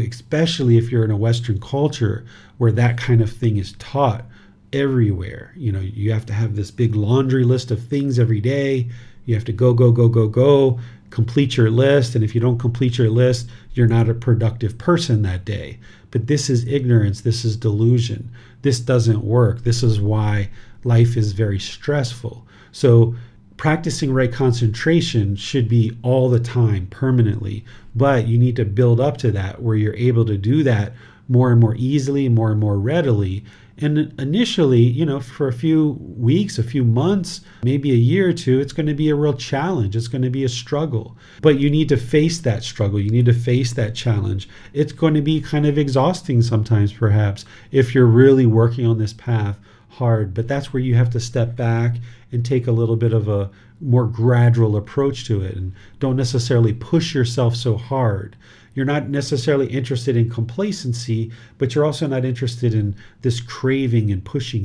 especially if you're in a Western culture where that kind of thing is taught everywhere. You know, you have to have this big laundry list of things every day. You have to go, complete your list. And if you don't complete your list, you're not a productive person that day. But this is ignorance. This is delusion. This doesn't work. This is why life is very stressful. So practicing right concentration should be all the time, permanently, but you need to build up to that where you're able to do that more and more easily, more and more readily. And initially, you know, for a few weeks, a few months, maybe a year or two, it's going to be a real challenge. It's going to be a struggle, but you need to face that struggle. You need to face that challenge. It's going to be kind of exhausting sometimes, perhaps, if you're really working on this path hard, but that's where you have to step back and take a little bit of a more gradual approach to it, and don't necessarily push yourself so hard. You're not necessarily interested in complacency, but you're also not interested in this craving and pushing.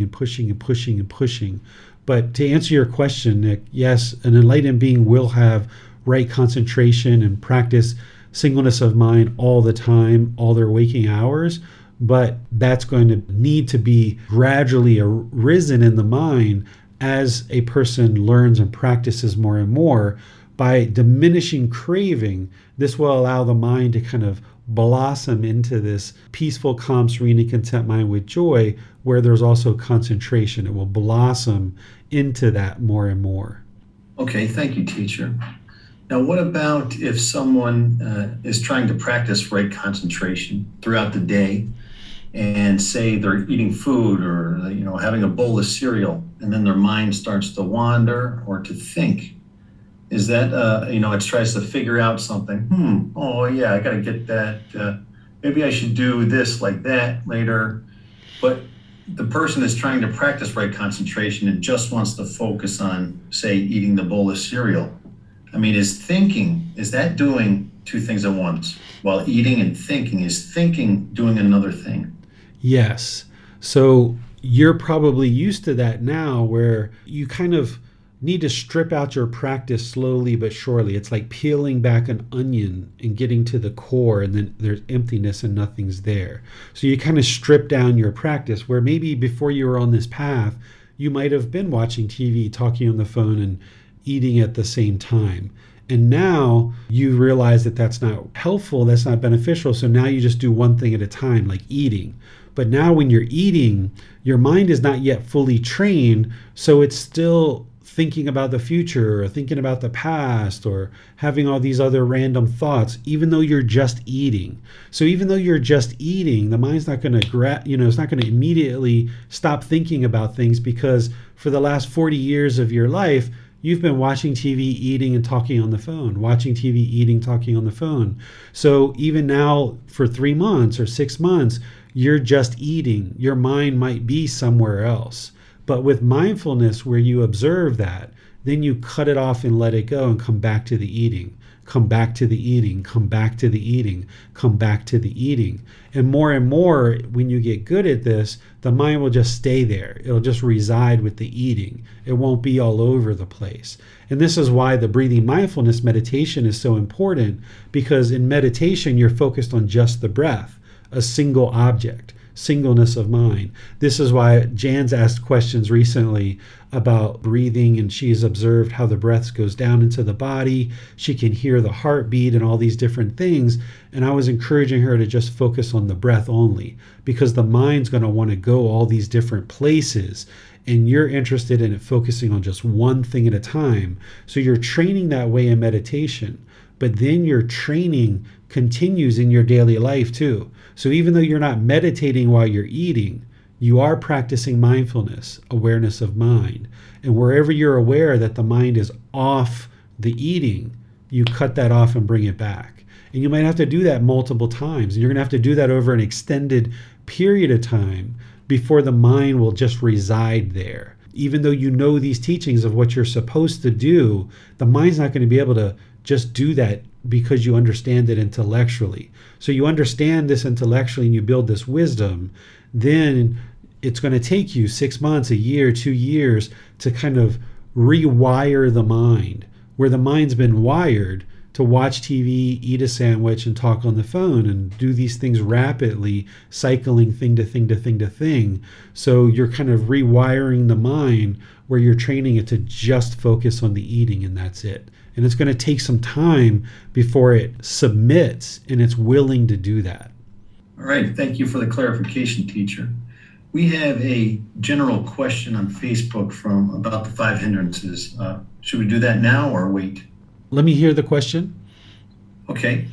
But to answer your question, Nick, yes, an enlightened being will have right concentration and practice singleness of mind all the time, all their waking hours. But that's going to need to be gradually arisen in the mind as a person learns and practices more and more. By diminishing craving, this will allow the mind to kind of blossom into this peaceful, calm, serene, and content mind with joy, where there's also concentration. It will blossom into that more and more. Okay, thank you, teacher. Now, what about if someone is trying to practice right concentration throughout the day, and say they're eating food or, you know, having a bowl of cereal, and then their mind starts to wander or to think? Is that, you know, it tries to figure out something. Oh yeah, I got to get that. Maybe I should do this like that later. But the person is trying to practice right concentration and just wants to focus on, say, eating the bowl of cereal. I mean, is that doing two things at once? While eating and thinking, is thinking doing another thing? Yes. So you're probably used to that now, where you kind of need to strip out your practice slowly but surely. It's like peeling back an onion and getting to the core, and then there's emptiness and nothing's there. So you kind of strip down your practice, where maybe before you were on this path, you might have been watching TV, talking on the phone, and eating at the same time. And now you realize that that's not helpful, that's not beneficial. So now you just do one thing at a time, like eating. But now when you're eating, your mind is not yet fully trained, so it's still thinking about the future or thinking about the past or having all these other random thoughts, even though you're just eating. So even though you're just eating, the mind's not going to, it's not going to immediately stop thinking about things, because for the last 40 years of your life, you've been watching TV, eating, and talking on the phone, watching TV, eating, talking on the phone. So even now for 3 months or 6 months, you're just eating. Your mind might be somewhere else. But with mindfulness, where you observe that, then you cut it off and let it go and come back to the eating, come back to the eating, come back to the eating, come back to the eating. And more, when you get good at this, the mind will just stay there. It'll just reside with the eating. It won't be all over the place. And this is why the breathing mindfulness meditation is so important, because in meditation, you're focused on just the breath, a single object. singleness of mind. This is why Jan's asked questions recently about breathing, and she's observed how the breath goes down into the body. She can hear the heartbeat and all these different things. And I was encouraging her to just focus on the breath only, because the mind's going to want to go all these different places, and you're interested in it focusing on just one thing at a time. So you're training that way in meditation, but then your training continues in your daily life too. So even though you're not meditating while you're eating, you are practicing mindfulness, awareness of mind. And wherever you're aware that the mind is off the eating, you cut that off and bring it back. And you might have to do that multiple times. And you're going to have to do that over an extended period of time before the mind will just reside there. Even though you know these teachings of what you're supposed to do, the mind's not going to be able to just do that because you understand it intellectually. So you understand this intellectually and you build this wisdom, then it's going to take you 6 months, a year, 2 years to kind of rewire the mind, where the mind's been wired to watch TV, eat a sandwich, and talk on the phone and do these things rapidly, cycling thing to thing to thing to thing. So you're kind of rewiring the mind where you're training it to just focus on the eating, and that's it. And it's going to take some time before it submits and it's willing to do that. All right. Thank you for the clarification, teacher. We have a general question on Facebook about the five hindrances. Should we do that now or wait? Let me hear the question. Okay.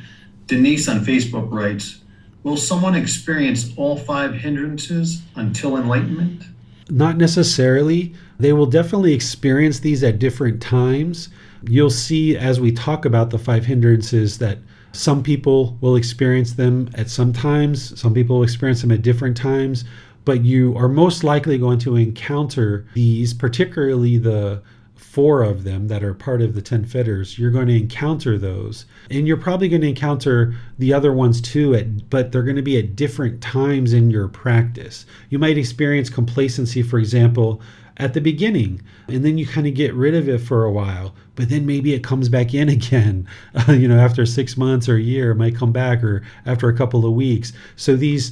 Denise on Facebook writes, will someone experience all five hindrances until enlightenment? Not necessarily. They will definitely experience these at different times. You'll see as we talk about the five hindrances that some people will experience them at some times, some people will experience them at different times, but you are most likely going to encounter these, particularly the 4 of them that are part of the 10 fetters. You're going to encounter those, and you're probably going to encounter the other ones too, but they're going to be at different times in your practice. You might experience complacency, for example, at the beginning, and then you kind of get rid of it for a while, but then maybe it comes back in again. After 6 months or a year, it might come back, or after a couple of weeks. So these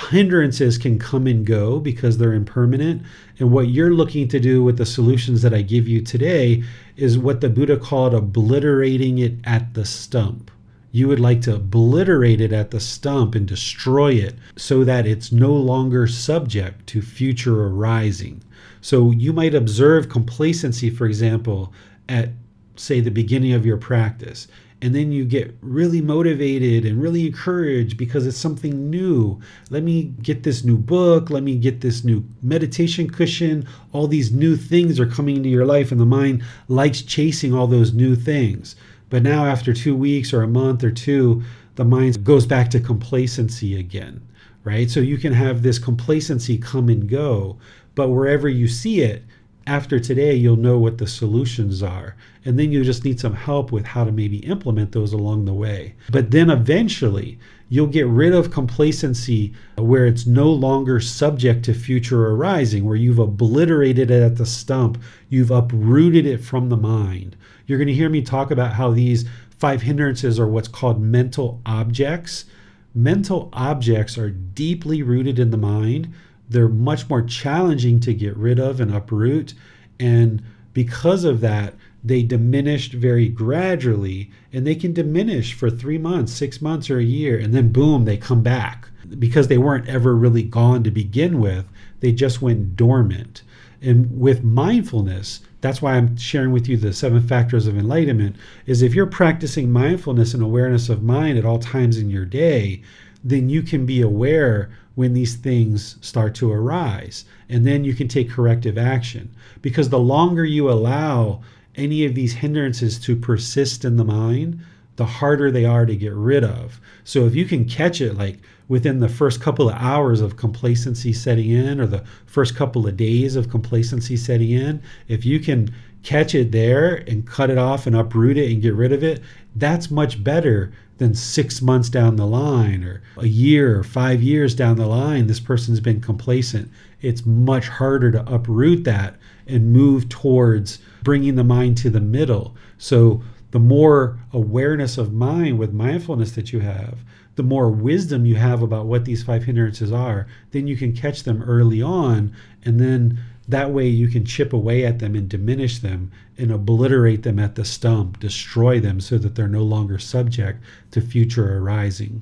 hindrances can come and go because they're impermanent. And what you're looking to do with the solutions that I give you today is what the Buddha called obliterating it at the stump. You would like to obliterate it at the stump and destroy it so that it's no longer subject to future arising. So you might observe complacency, for example, at, say, the beginning of your practice. And then you get really motivated and really encouraged because it's something new. Let me get this new book. Let me get this new meditation cushion. All these new things are coming into your life, and the mind likes chasing all those new things. But now after 2 weeks or a month or two, the mind goes back to complacency again, right? So you can have this complacency come and go, but wherever you see it, after today, you'll know what the solutions are. And then you just need some help with how to maybe implement those along the way. But then eventually, you'll get rid of complacency where it's no longer subject to future arising, where you've obliterated it at the stump. You've uprooted it from the mind. You're going to hear me talk about how these 5 hindrances are what's called mental objects. Mental objects are deeply rooted in the mind. They're much more challenging to get rid of and uproot. And because of that, they diminished very gradually, and they can diminish for 3 months, 6 months, or a year, and then boom, they come back because they weren't ever really gone to begin with. They just went dormant. And with mindfulness, that's why I'm sharing with you the 7 Factors of Enlightenment, is if you're practicing mindfulness and awareness of mind at all times in your day, then you can be aware when these things start to arise, and then you can take corrective action. Because the longer you allow any of these hindrances to persist in the mind, the harder they are to get rid of. So if you can catch it like within the first couple of hours of complacency setting in, or the first couple of days of complacency setting in, if you can catch it there and cut it off and uproot it and get rid of it, that's much better than 6 months down the line, or a year or 5 years down the line, this person's been complacent. It's much harder to uproot that and move towards bringing the mind to the middle. So the more awareness of mind with mindfulness that you have, the more wisdom you have about what these five hindrances are, then you can catch them early on, and then that way you can chip away at them and diminish them and obliterate them at the stump, destroy them so that they're no longer subject to future arising.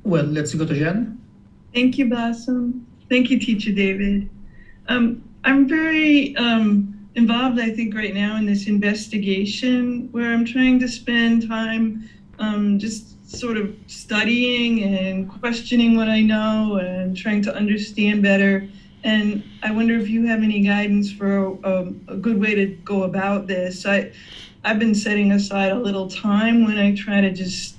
Well, let's go to Jen. Thank you, Bassem. Thank you, Teacher David. I'm very involved, I think, right now in this investigation where I'm trying to spend time just sort of studying and questioning what I know and trying to understand better. And I wonder if you have any guidance for a good way to go about this. I've been setting aside a little time when I try to just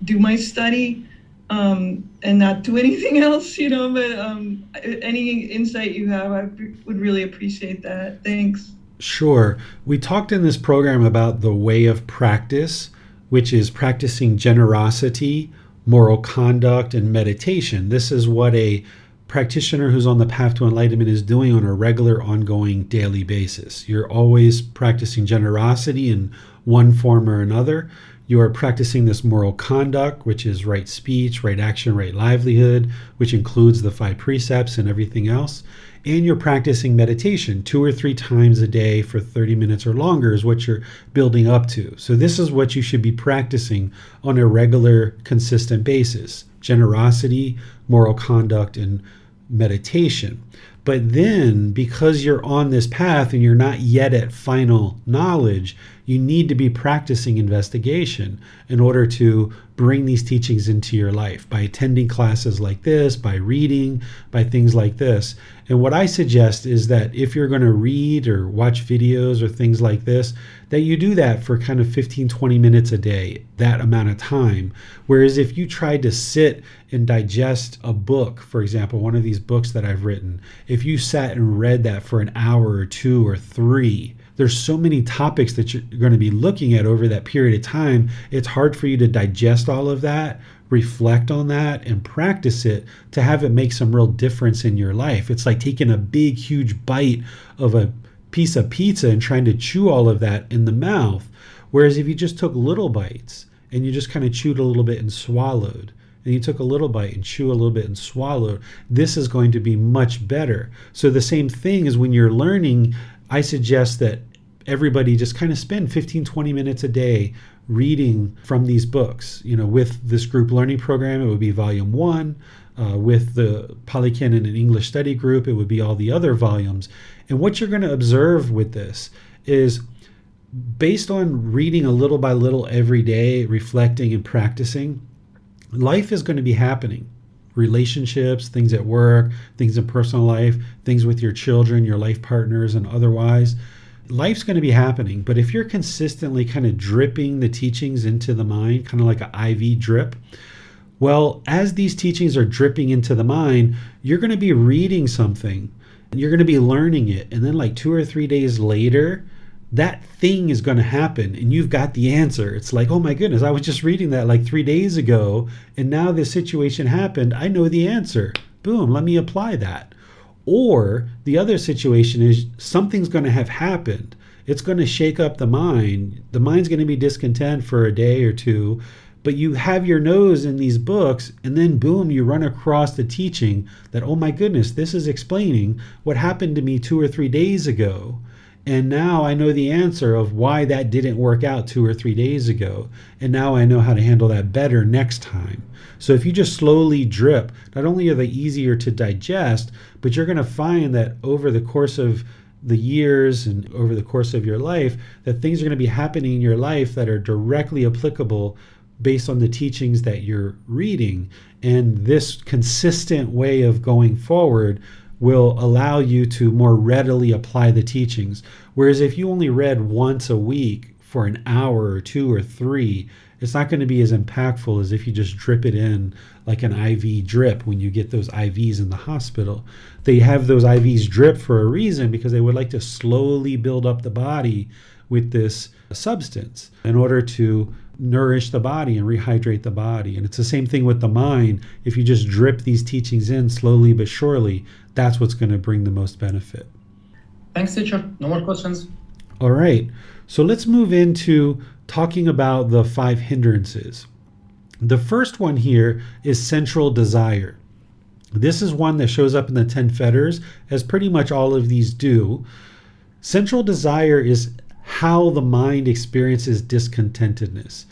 do my study and not do anything else, but any insight you have, I would really appreciate that. Thanks. Sure. We talked in this program about the way of practice, which is practicing generosity, moral conduct, and meditation. This is what a practitioner who's on the path to enlightenment is doing on a regular, ongoing, daily basis. You're always practicing generosity in one form or another. You are practicing this moral conduct, which is right speech, right action, right livelihood, which includes the 5 precepts and everything else. And you're practicing meditation 2 or 3 times a day for 30 minutes or longer is what you're building up to. So this is what you should be practicing on a regular, consistent basis: generosity, moral conduct, and meditation. But then, because you're on this path and you're not yet at final knowledge, you need to be practicing investigation in order to bring these teachings into your life by attending classes like this, by reading, by things like this. And what I suggest is that if you're going to read or watch videos or things like this, that you do that for kind of 15-20 minutes a day, that amount of time. Whereas if you tried to sit and digest a book, for example, one of these books that I've written, if you sat and read that for an hour or 2 or 3, there's so many topics that you're going to be looking at over that period of time. It's hard for you to digest all of that, reflect on that, and practice it to have it make some real difference in your life. It's like taking a big, huge bite of a piece of pizza and trying to chew all of that in the mouth. Whereas if you just took little bites and you just kind of chewed a little bit and swallowed, and you took a little bite and chew a little bit and swallowed, this is going to be much better. So the same thing is when you're learning, I suggest that everybody just kind of spend 15-20 minutes a day reading from these books. With this group learning program, it would be volume 1. With the Pali Canon and English study group, it would be all the other volumes. And what you're going to observe with this is, based on reading a little by little every day, reflecting and practicing, life is going to be happening. Relationships, things at work, things in personal life, things with your children, your life partners, and otherwise. Life's going to be happening. But if you're consistently kind of dripping the teachings into the mind, kind of like an IV drip, well, as these teachings are dripping into the mind, you're going to be reading something, and you're going to be learning it. And then like 2 or 3 days later, that thing is going to happen and you've got the answer. It's like, oh my goodness, I was just reading that like 3 days ago, and now this situation happened. I know the answer. Boom, let me apply that. Or the other situation is something's going to have happened. It's going to shake up the mind. The mind's going to be discontent for a day or 2, but you have your nose in these books, and then boom, you run across the teaching that, oh my goodness, this is explaining what happened to me 2 or 3 days ago. And now I know the answer of why that didn't work out 2 or 3 days ago. And now I know how to handle that better next time. So if you just slowly drip, not only are they easier to digest, but you're going to find that over the course of the years and over the course of your life, that things are going to be happening in your life that are directly applicable based on the teachings that you're reading. And this consistent way of going forward will allow you to more readily apply the teachings. Whereas if you only read once a week for an hour or 2 or 3, it's not going to be as impactful as if you just drip it in like an IV drip when you get those IVs in the hospital. They have those IVs drip for a reason, because they would like to slowly build up the body with this substance in order to nourish the body and rehydrate the body. And it's the same thing with the mind. If you just drip these teachings in slowly but surely, that's what's going to bring the most benefit. Thanks, teacher. No more questions. All right. So let's move into talking about the 5 hindrances. The first one here is central desire. This is one that shows up in the 10 fetters, as pretty much all of these do. Central desire is how the mind experiences discontentedness.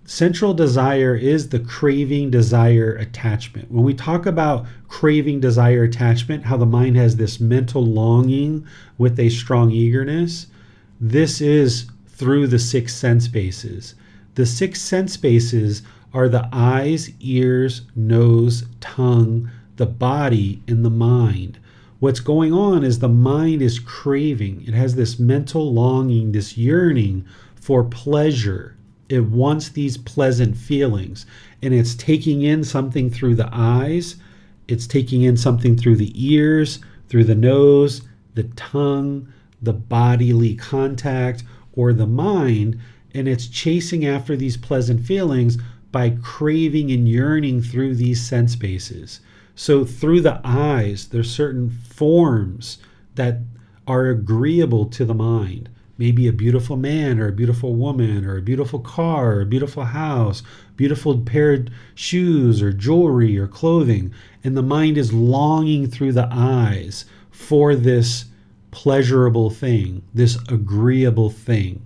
Central desire is the craving, desire, attachment. When we talk about craving, desire, attachment, how the mind has this mental longing with a strong eagerness, this is through the 6 sense bases. The 6 sense bases are the eyes, ears, nose, tongue, the body, and the mind. What's going on is the mind is craving. It has this mental longing, this yearning for pleasure. It wants these pleasant feelings, and it's taking in something through the eyes, it's taking in something through the ears, through the nose, the tongue, the bodily contact, or the mind, and it's chasing after these pleasant feelings by craving and yearning through these sense bases. So through the eyes, there's certain forms that are agreeable to the mind. Maybe a beautiful man or a beautiful woman or a beautiful car or a beautiful house, beautiful pair of shoes or jewelry or clothing. And the mind is longing through the eyes for this pleasurable thing, this agreeable thing.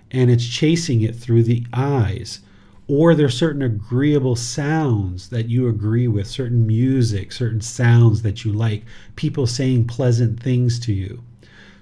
And it's chasing it through the eyes. Or there's certain agreeable sounds that you agree with, certain music, certain sounds that you like, people saying pleasant things to you.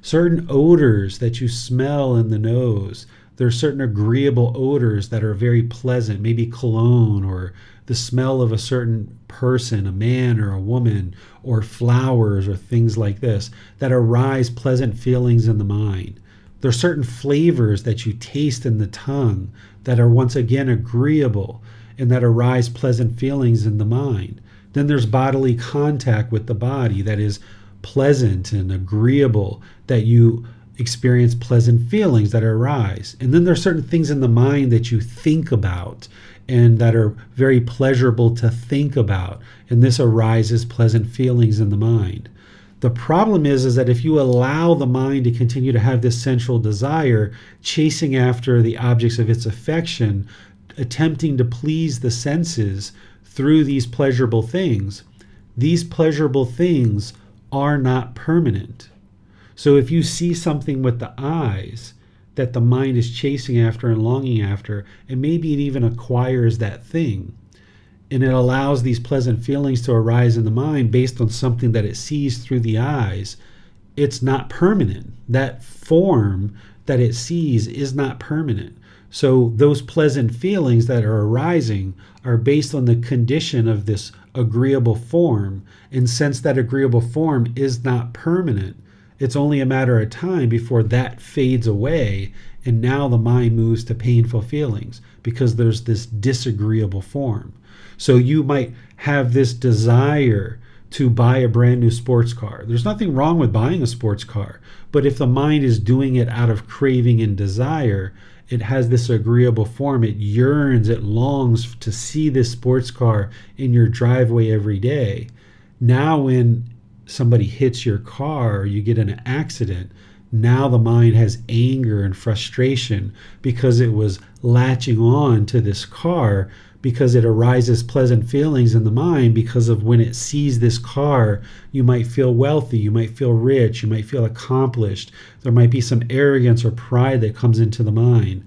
Certain odors that you smell in the nose. There are certain agreeable odors that are very pleasant, maybe cologne or the smell of a certain person, a man or a woman, or flowers or things like this that arise pleasant feelings in the mind. There are certain flavors that you taste in the tongue that are once again agreeable and that arise pleasant feelings in the mind. Then there's bodily contact with the body that is pleasant and agreeable, that you experience pleasant feelings that arise. And then there's certain things in the mind that you think about and that are very pleasurable to think about. And this arises pleasant feelings in the mind. The problem is that if you allow the mind to continue to have this central desire, chasing after the objects of its affection, attempting to please the senses through these pleasurable things are not permanent. So if you see something with the eyes that the mind is chasing after and longing after, and maybe it even acquires that thing, and it allows these pleasant feelings to arise in the mind based on something that it sees through the eyes, it's not permanent. That form that it sees is not permanent. So those pleasant feelings that are arising are based on the condition of this agreeable form. And since that agreeable form is not permanent, it's only a matter of time before that fades away. And now the mind moves to painful feelings because there's this disagreeable form. So you might have this desire to buy a brand new sports car. There's nothing wrong with buying a sports car, but if the mind is doing it out of craving and desire, it has this agreeable form. It yearns, it longs to see this sports car in your driveway every day. Now when somebody hits your car or you get in an accident, now the mind has anger and frustration because it was latching on to this car, because it arises pleasant feelings in the mind because of when it sees this car, you might feel wealthy, you might feel rich, you might feel accomplished. There might be some arrogance or pride that comes into the mind.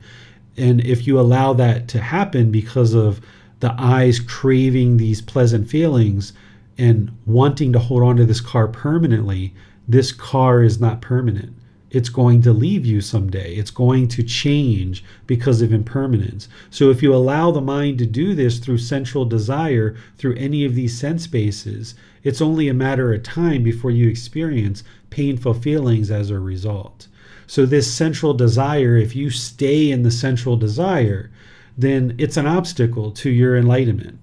And if you allow that to happen because of the eyes craving these pleasant feelings and wanting to hold on to this car permanently, this car is not permanent. It's going to leave you someday. It's going to change because of impermanence. So if you allow the mind to do this through central desire, through any of these sense bases, it's only a matter of time before you experience painful feelings as a result. So this central desire, if you stay in the central desire, then it's an obstacle to your enlightenment.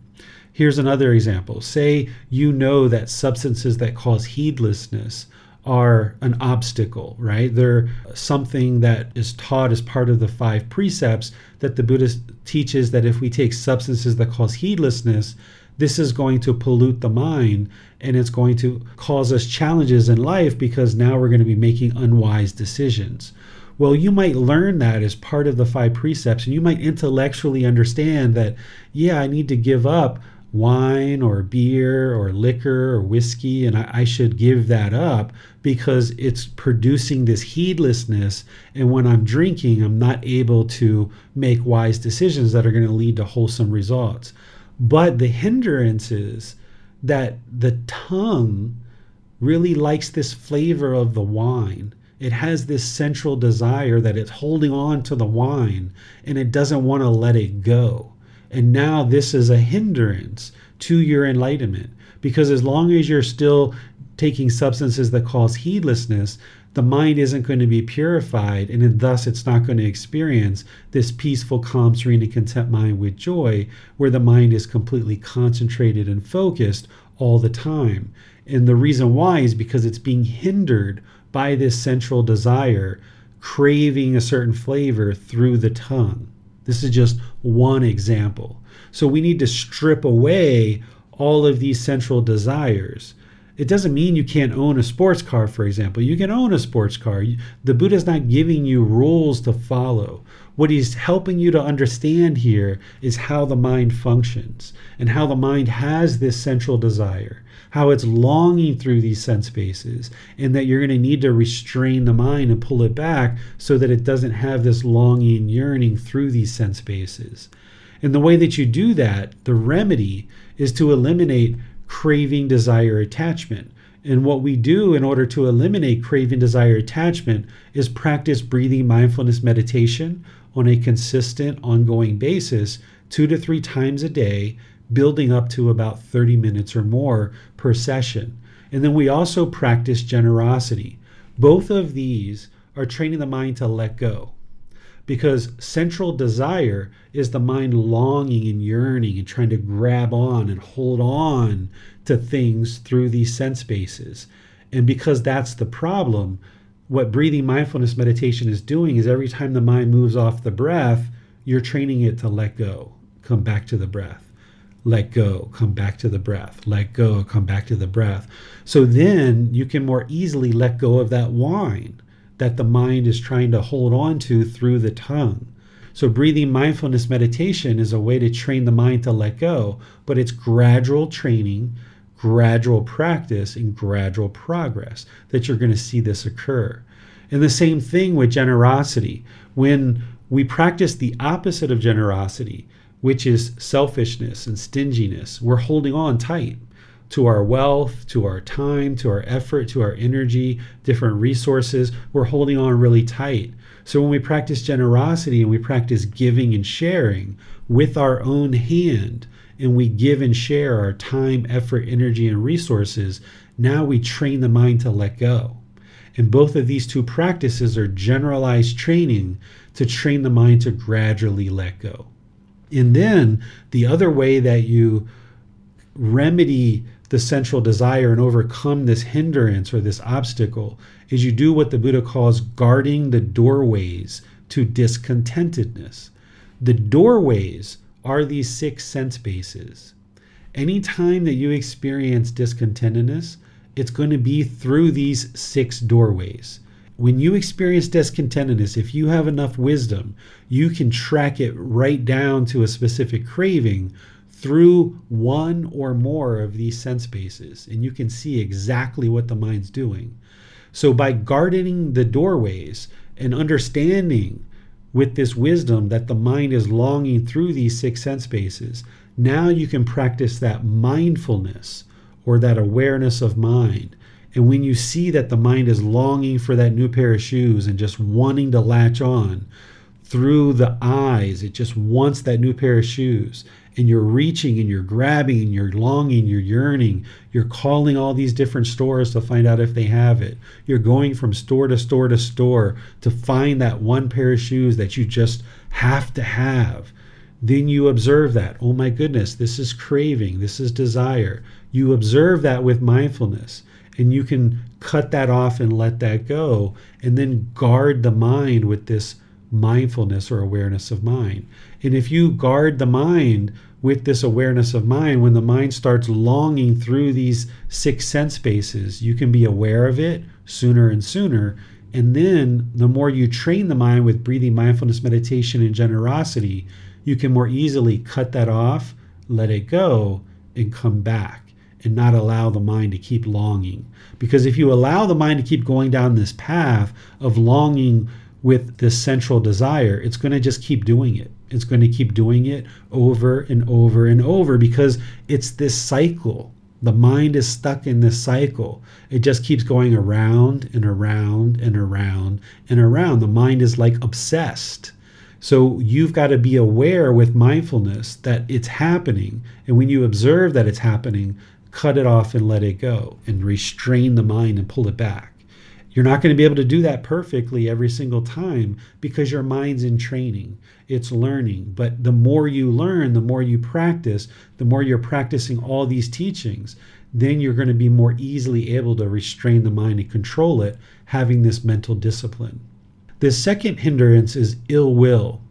Here's another example. Say you know that substances that cause heedlessness are an obstacle, right? They're something that is taught as part of the 5 precepts that the Buddha teaches, that if we take substances that cause heedlessness, this is going to pollute the mind and it's going to cause us challenges in life because now we're going to be making unwise decisions. Well, you might learn that as part of the 5 precepts, and you might intellectually understand that, yeah, I need to give up wine or beer or liquor or whiskey, and I should give that up because it's producing this heedlessness. And when I'm drinking, I'm not able to make wise decisions that are going to lead to wholesome results. But the hindrances, that the tongue really likes this flavor of the wine. It has this central desire that it's holding on to the wine and it doesn't want to let it go. And now this is a hindrance to your enlightenment, because as long as you're still taking substances that cause heedlessness, the mind isn't going to be purified, and thus it's not going to experience this peaceful, calm, serene, and content mind with joy, where the mind is completely concentrated and focused all the time. And the reason why is because it's being hindered by this central desire, craving a certain flavor through the tongue. This is just one example. So we need to strip away all of these central desires. It doesn't mean you can't own a sports car, for example. You can own a sports car. The Buddha's not giving you rules to follow. What he's helping you to understand here is how the mind functions and how the mind has this central desire, how it's longing through these sense spaces, and that you're going to need to restrain the mind and pull it back so that it doesn't have this longing, yearning through these sense spaces. And the way that you do that, the remedy, is to eliminate craving, desire, attachment. And what we do in order to eliminate craving, desire, attachment is practice breathing mindfulness meditation on a consistent, ongoing basis, 2 to 3 times a day, building up to about 30 minutes or more per session. And then we also practice generosity. Both of these are training the mind to let go, because central desire is the mind longing and yearning and trying to grab on and hold on to things through these sense bases. And because that's the problem, what breathing mindfulness meditation is doing is every time the mind moves off the breath, you're training it to let go, come back to the breath. Let go, come back to the breath. Let go, come back to the breath. So then you can more easily let go of that wine that the mind is trying to hold on to through the tongue. So breathing mindfulness meditation is a way to train the mind to let go, but it's gradual training, gradual practice, and gradual progress that you're going to see this occur. And the same thing with generosity. When we practice the opposite of generosity, which is selfishness and stinginess, we're holding on tight to our wealth, to our time, to our effort, to our energy, different resources. We're holding on really tight. So when we practice generosity and we practice giving and sharing with our own hand, and we give and share our time, effort, energy, and resources, now we train the mind to let go. And both of these 2 practices are generalized training to train the mind to gradually let go. And then the other way that you remedy the central desire and overcome this hindrance or this obstacle is you do what the Buddha calls guarding the doorways to discontentedness. The doorways are these 6 sense bases. Anytime that you experience discontentedness, it's going to be through these 6 doorways. When you experience discontentedness, if you have enough wisdom, you can track it right down to a specific craving through one or more of these sense bases, and you can see exactly what the mind's doing. So by guarding the doorways and understanding with this wisdom that the mind is longing through these 6 sense bases, now you can practice that mindfulness or that awareness of mind. And when you see that the mind is longing for that new pair of shoes and just wanting to latch on through the eyes, it just wants that new pair of shoes, and you're reaching and you're grabbing and you're longing, you're yearning, you're calling all these different stores to find out if they have it. You're going from store to store to store to find that one pair of shoes that you just have to have. Then you observe that, oh my goodness, this is craving, this is desire. You observe that with mindfulness, and you can cut that off and let that go, and then guard the mind with this mindfulness or awareness of mind. And if you guard the mind with this awareness of mind, when the mind starts longing through these 6 sense bases, you can be aware of it sooner and sooner, And then the more you train the mind with breathing, mindfulness, meditation, and generosity, you can more easily cut that off, let it go, and come back and not allow the mind to keep longing. Because if you allow the mind to keep going down this path of longing with this central desire, it's going to just keep doing it. It's going to keep doing it over and over and over because it's this cycle. The mind is stuck in this cycle. It just keeps going around and around and around and around. The mind is like obsessed. So you've got to be aware with mindfulness that it's happening. And when you observe that it's happening, cut it off and let it go and restrain the mind and pull it back. You're not going to be able to do that perfectly every single time because your mind's in training. It's learning. But the more you learn, the more you practice, the more you're practicing all these teachings, then you're going to be more easily able to restrain the mind and control it, having this mental discipline. The second hindrance is ill will.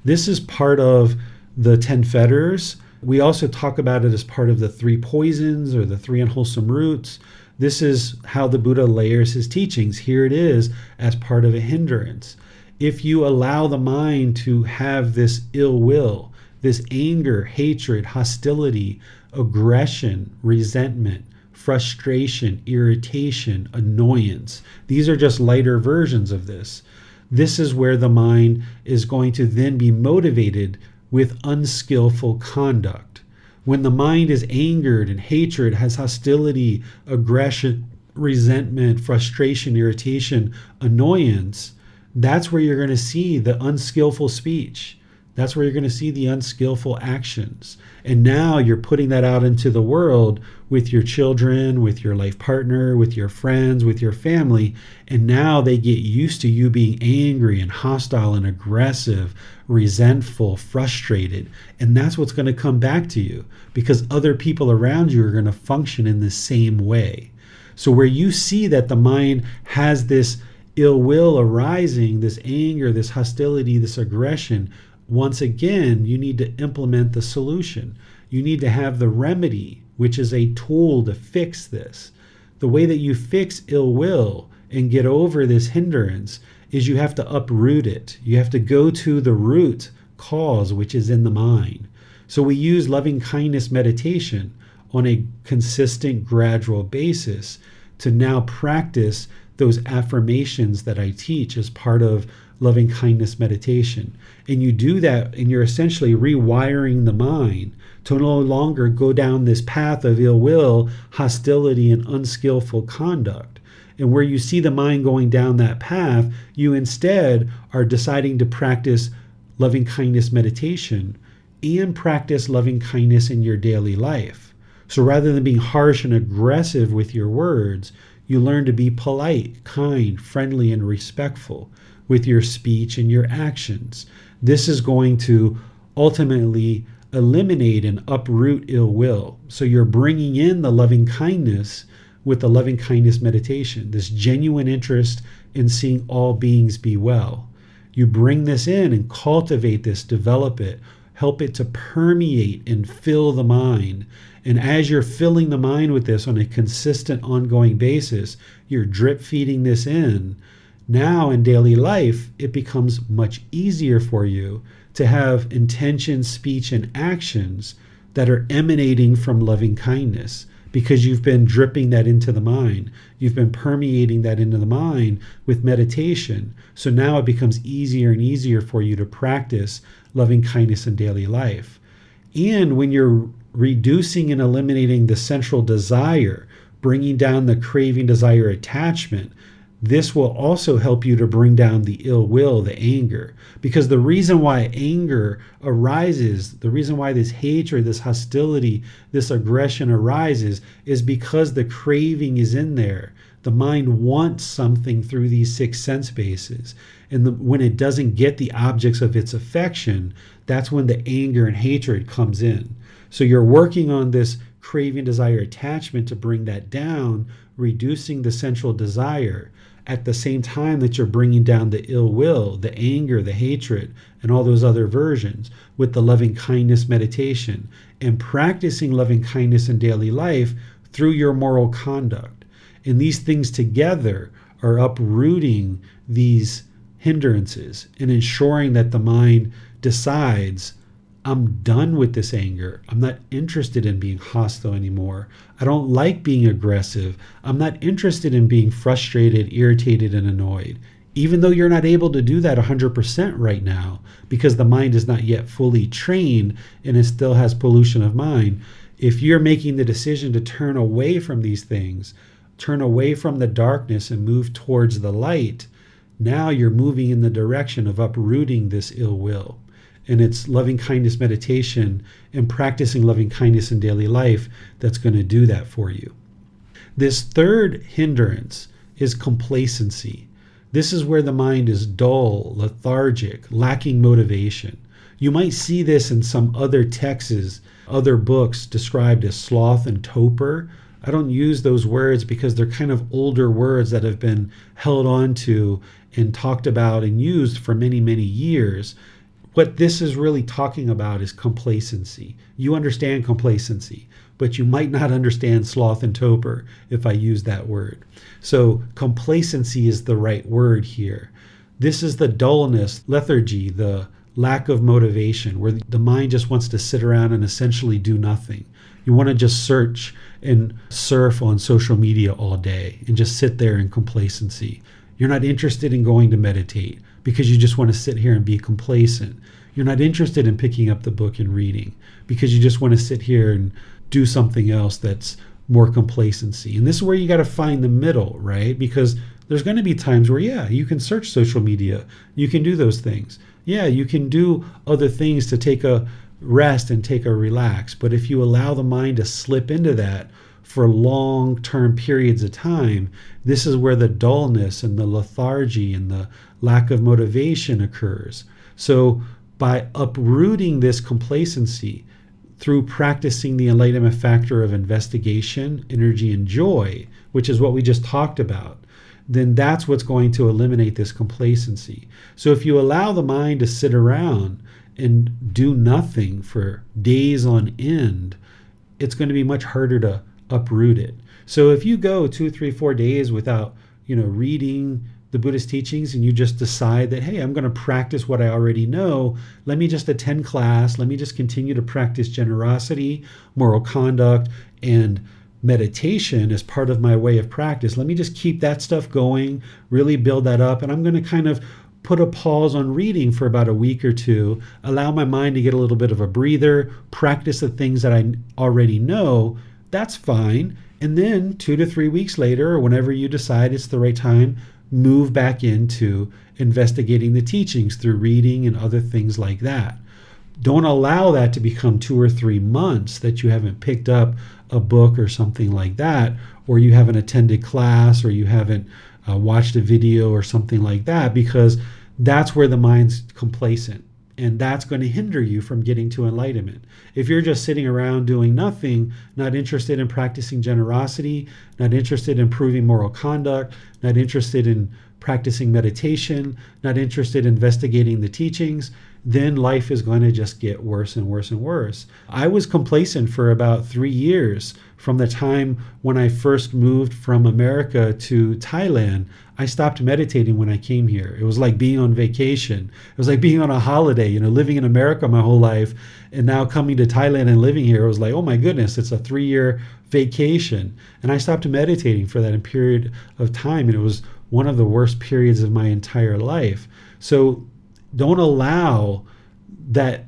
This is part of the 10 fetters. We also talk about it as part of the 3 poisons or the 3 unwholesome roots. This is how the Buddha layers his teachings. Here it is as part of a hindrance. If you allow the mind to have this ill will, this anger, hatred, hostility, aggression, resentment, frustration, irritation, annoyance, these are just lighter versions of this. This is where the mind is going to then be motivated with unskillful conduct. When the mind is angered and hatred, has hostility, aggression, resentment, frustration, irritation, annoyance, that's where you're going to see the unskillful speech. That's where you're going to see the unskillful actions. And now you're putting that out into the world with your children, with your life partner, with your friends, with your family. And now they get used to you being angry and hostile and aggressive, resentful, frustrated. And that's what's going to come back to you because other people around you are going to function in the same way. So where you see that the mind has this ill will arising, this anger, this hostility, this aggression, once again, you need to implement the solution. You need to have the remedy, which is a tool to fix this. The way that you fix ill will and get over this hindrance is you have to uproot it. You have to go to the root cause, which is in the mind. So we use loving kindness meditation on a consistent, gradual basis to now practice those affirmations that I teach as part of loving kindness meditation. And you do that and you're essentially rewiring the mind to no longer go down this path of ill will, hostility, and unskillful conduct. And where you see the mind going down that path, you instead are deciding to practice loving kindness meditation and practice loving kindness in your daily life. So rather than being harsh and aggressive with your words, you learn to be polite, kind, friendly, and respectful with your speech and your actions. This is going to ultimately eliminate and uproot ill will. So you're bringing in the loving kindness with the loving kindness meditation, this genuine interest in seeing all beings be well. You bring this in and cultivate this, develop it, help it to permeate and fill the mind. And as you're filling the mind with this on a consistent, ongoing basis, you're drip feeding this in. Now in daily life, it becomes much easier for you to have intention, speech, and actions that are emanating from loving kindness because you've been dripping that into the mind. You've been permeating that into the mind with meditation. So now it becomes easier and easier for you to practice loving kindness in daily life. And when you're reducing and eliminating the central desire, bringing down the craving, desire, attachment, this will also help you to bring down the ill will, the anger. Because the reason why anger arises, the reason why this hatred, this hostility, this aggression arises is because the craving is in there. The mind wants something through these 6 sense bases. And when it doesn't get the objects of its affection, that's when the anger and hatred comes in. So you're working on this craving, desire, attachment to bring that down, reducing the central desire at the same time that you're bringing down the ill will, the anger, the hatred, and all those other versions with the loving kindness meditation and practicing loving kindness in daily life through your moral conduct. And these things together are uprooting these hindrances and ensuring that the mind decides, I'm done with this anger. I'm not interested in being hostile anymore. I don't like being aggressive. I'm not interested in being frustrated, irritated, and annoyed. Even though you're not able to do that 100% right now because the mind is not yet fully trained and it still has pollution of mind, if you're making the decision to turn away from these things, turn away from the darkness and move towards the light, now you're moving in the direction of uprooting this ill will. And it's loving kindness meditation and practicing loving kindness in daily life that's going to do that for you. This third hindrance is complacency. This is where the mind is dull, lethargic, lacking motivation. You might see this in some other texts, other books described as sloth and torpor. I don't use those words because they're kind of older words that have been held on to and talked about and used for many, many years. What this is really talking about is complacency. You understand complacency, but you might not understand sloth and torpor if I use that word. So complacency is the right word here. This is the dullness, lethargy, the lack of motivation, where the mind just wants to sit around and essentially do nothing. You want to just search and surf on social media all day and just sit there in complacency. You're not interested in going to meditate because you just want to sit here and be complacent. You're not interested in picking up the book and reading because you just want to sit here and do something else that's more complacency. And this is where you got to find the middle, right? Because there's going to be times where, yeah, you can search social media. You can do those things. Yeah, you can do other things to take a rest and take a relax. But if you allow the mind to slip into that for long-term periods of time, this is where the dullness and the lethargy and the lack of motivation occurs. So by uprooting this complacency through practicing the enlightenment factor of investigation, energy, and joy, which is what we just talked about, then that's what's going to eliminate this complacency. So if you allow the mind to sit around and do nothing for days on end, it's going to be much harder to uproot it. So if you go 2, 3, 4 days without, reading the Buddhist teachings, and you just decide that, hey, I'm going to practice what I already know. Let me just attend class. Let me just continue to practice generosity, moral conduct, and meditation as part of my way of practice. Let me just keep that stuff going, really build that up. And I'm going to kind of put a pause on reading for about a week or two, allow my mind to get a little bit of a breather, practice the things that I already know. That's fine. And then 2 to 3 weeks later, or whenever you decide it's the right time, move back into investigating the teachings through reading and other things like that. Don't allow that to become 2 or 3 months that you haven't picked up a book or something like that, or you haven't attended class, or you haven't watched a video or something like that, because that's where the mind's complacent. And that's going to hinder you from getting to enlightenment. If you're just sitting around doing nothing, not interested in practicing generosity, not interested in improving moral conduct, not interested in practicing meditation, not interested in investigating the teachings, then life is going to just get worse and worse and worse. I was complacent for about 3 years from the time when I first moved from America to Thailand. I stopped meditating when I came here. It was like being on vacation. It was like being on a holiday, living in America my whole life, and now coming to Thailand and living here. It was like, oh my goodness, it's a 3-year vacation. And I stopped meditating for that period of time, and it was one of the worst periods of my entire life. So don't allow that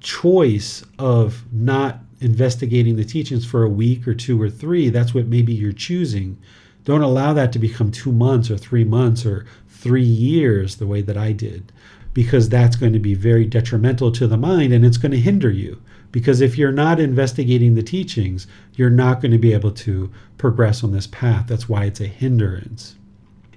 choice of not investigating the teachings for a week or 2 or 3. That's what maybe you're choosing. Don't allow that to become 2 months or 3 months or 3 years the way that I did, because that's going to be very detrimental to the mind, and it's going to hinder you. Because if you're not investigating the teachings, you're not going to be able to progress on this path. That's why it's a hindrance.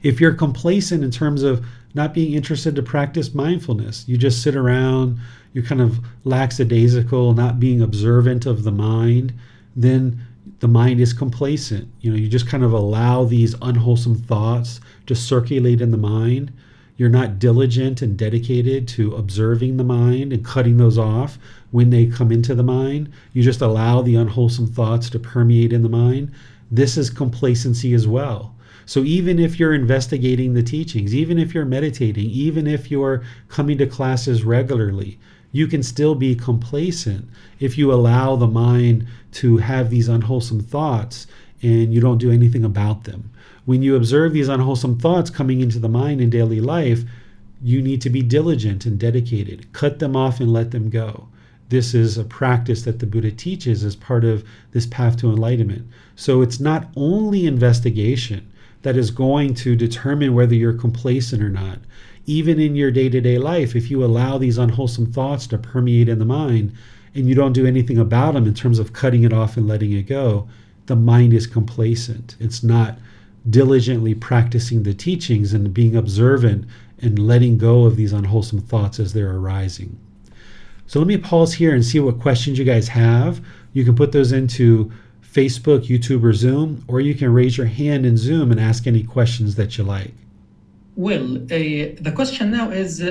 If you're complacent in terms of not being interested to practice mindfulness, you just sit around, you're kind of lackadaisical, not being observant of the mind, then the mind is complacent. You just kind of allow these unwholesome thoughts to circulate in the mind. You're not diligent and dedicated to observing the mind and cutting those off when they come into the mind. You just allow the unwholesome thoughts to permeate in the mind. This is complacency as well. So even if you're investigating the teachings, even if you're meditating, even if you're coming to classes regularly, you can still be complacent if you allow the mind to have these unwholesome thoughts and you don't do anything about them. When you observe these unwholesome thoughts coming into the mind in daily life, you need to be diligent and dedicated. Cut them off and let them go. This is a practice that the Buddha teaches as part of this path to enlightenment. So it's not only investigation that is going to determine whether you're complacent or not. Even in your day-to-day life, if you allow these unwholesome thoughts to permeate in the mind and you don't do anything about them in terms of cutting it off and letting it go, the mind is complacent. It's not diligently practicing the teachings and being observant and letting go of these unwholesome thoughts as they're arising. So let me pause here and see what questions you guys have. You can put those into Facebook, YouTube, or Zoom, or you can raise your hand in Zoom and ask any questions that you like. Well, the question now is,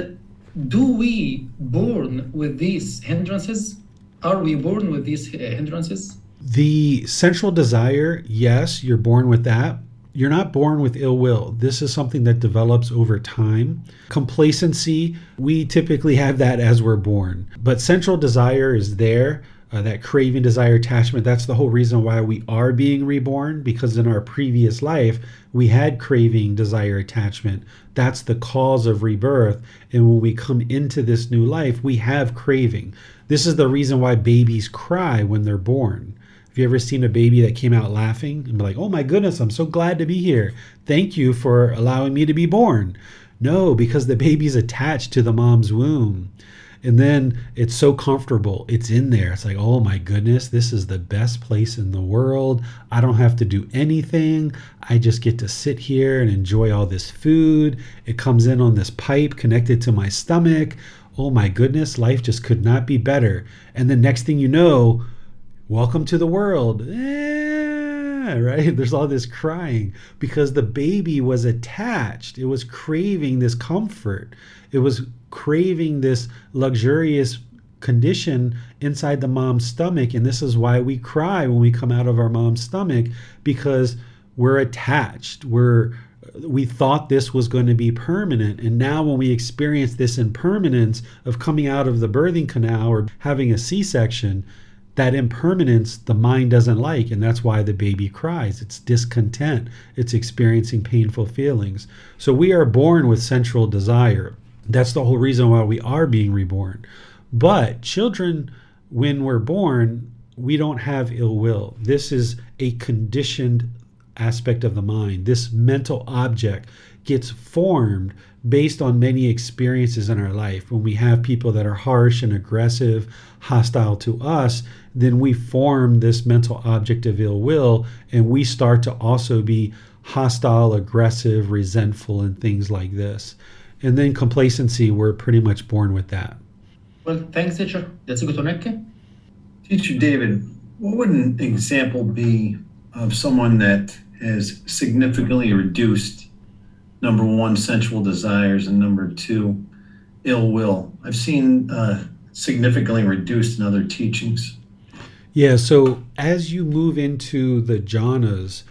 do we born with these hindrances? Are we born with these hindrances? The sensual desire, yes, you're born with that. You're not born with ill will. This is something that develops over time. Complacency, we typically have that as we're born. But sensual desire is there, that craving, desire, attachment. That's the whole reason why we are being reborn, because in our previous life, we had craving, desire, attachment. That's the cause of rebirth. And when we come into this new life, we have craving. This is the reason why babies cry when they're born. Have you ever seen a baby that came out laughing and be like, oh my goodness, I'm so glad to be here. Thank you for allowing me to be born. No, because the baby's attached to the mom's womb. And then it's so comfortable. It's in there. It's like, oh my goodness, this is the best place in the world. I don't have to do anything. I just get to sit here and enjoy all this food. It comes in on this pipe connected to my stomach. Oh my goodness, life just could not be better. And the next thing you know, welcome to the world. Right? There's all this crying because the baby was attached. It was craving this comfort. It was craving this luxurious condition inside the mom's stomach. And this is why we cry when we come out of our mom's stomach, because we're attached. We thought this was going to be permanent. And now when we experience this impermanence of coming out of the birthing canal or having a C-section, that impermanence the mind doesn't like, and that's why the baby cries. It's discontent. It's experiencing painful feelings. So we are born with sensual desire. That's the whole reason why we are being reborn. But children, when we're born, we don't have ill will. This is a conditioned aspect of the mind. This mental object gets formed based on many experiences in our life. When we have people that are harsh and aggressive, hostile to us, then we form this mental object of ill will, and we start to also be hostile, aggressive, resentful, and things like this. And then complacency, we're pretty much born with that. Well, thanks, teacher. Teacher David, what would an example be of someone that has significantly reduced, number one, sensual desires, and number two, ill will? I've seen significantly reduced in other teachings. Yeah, so as you move into the jhanas,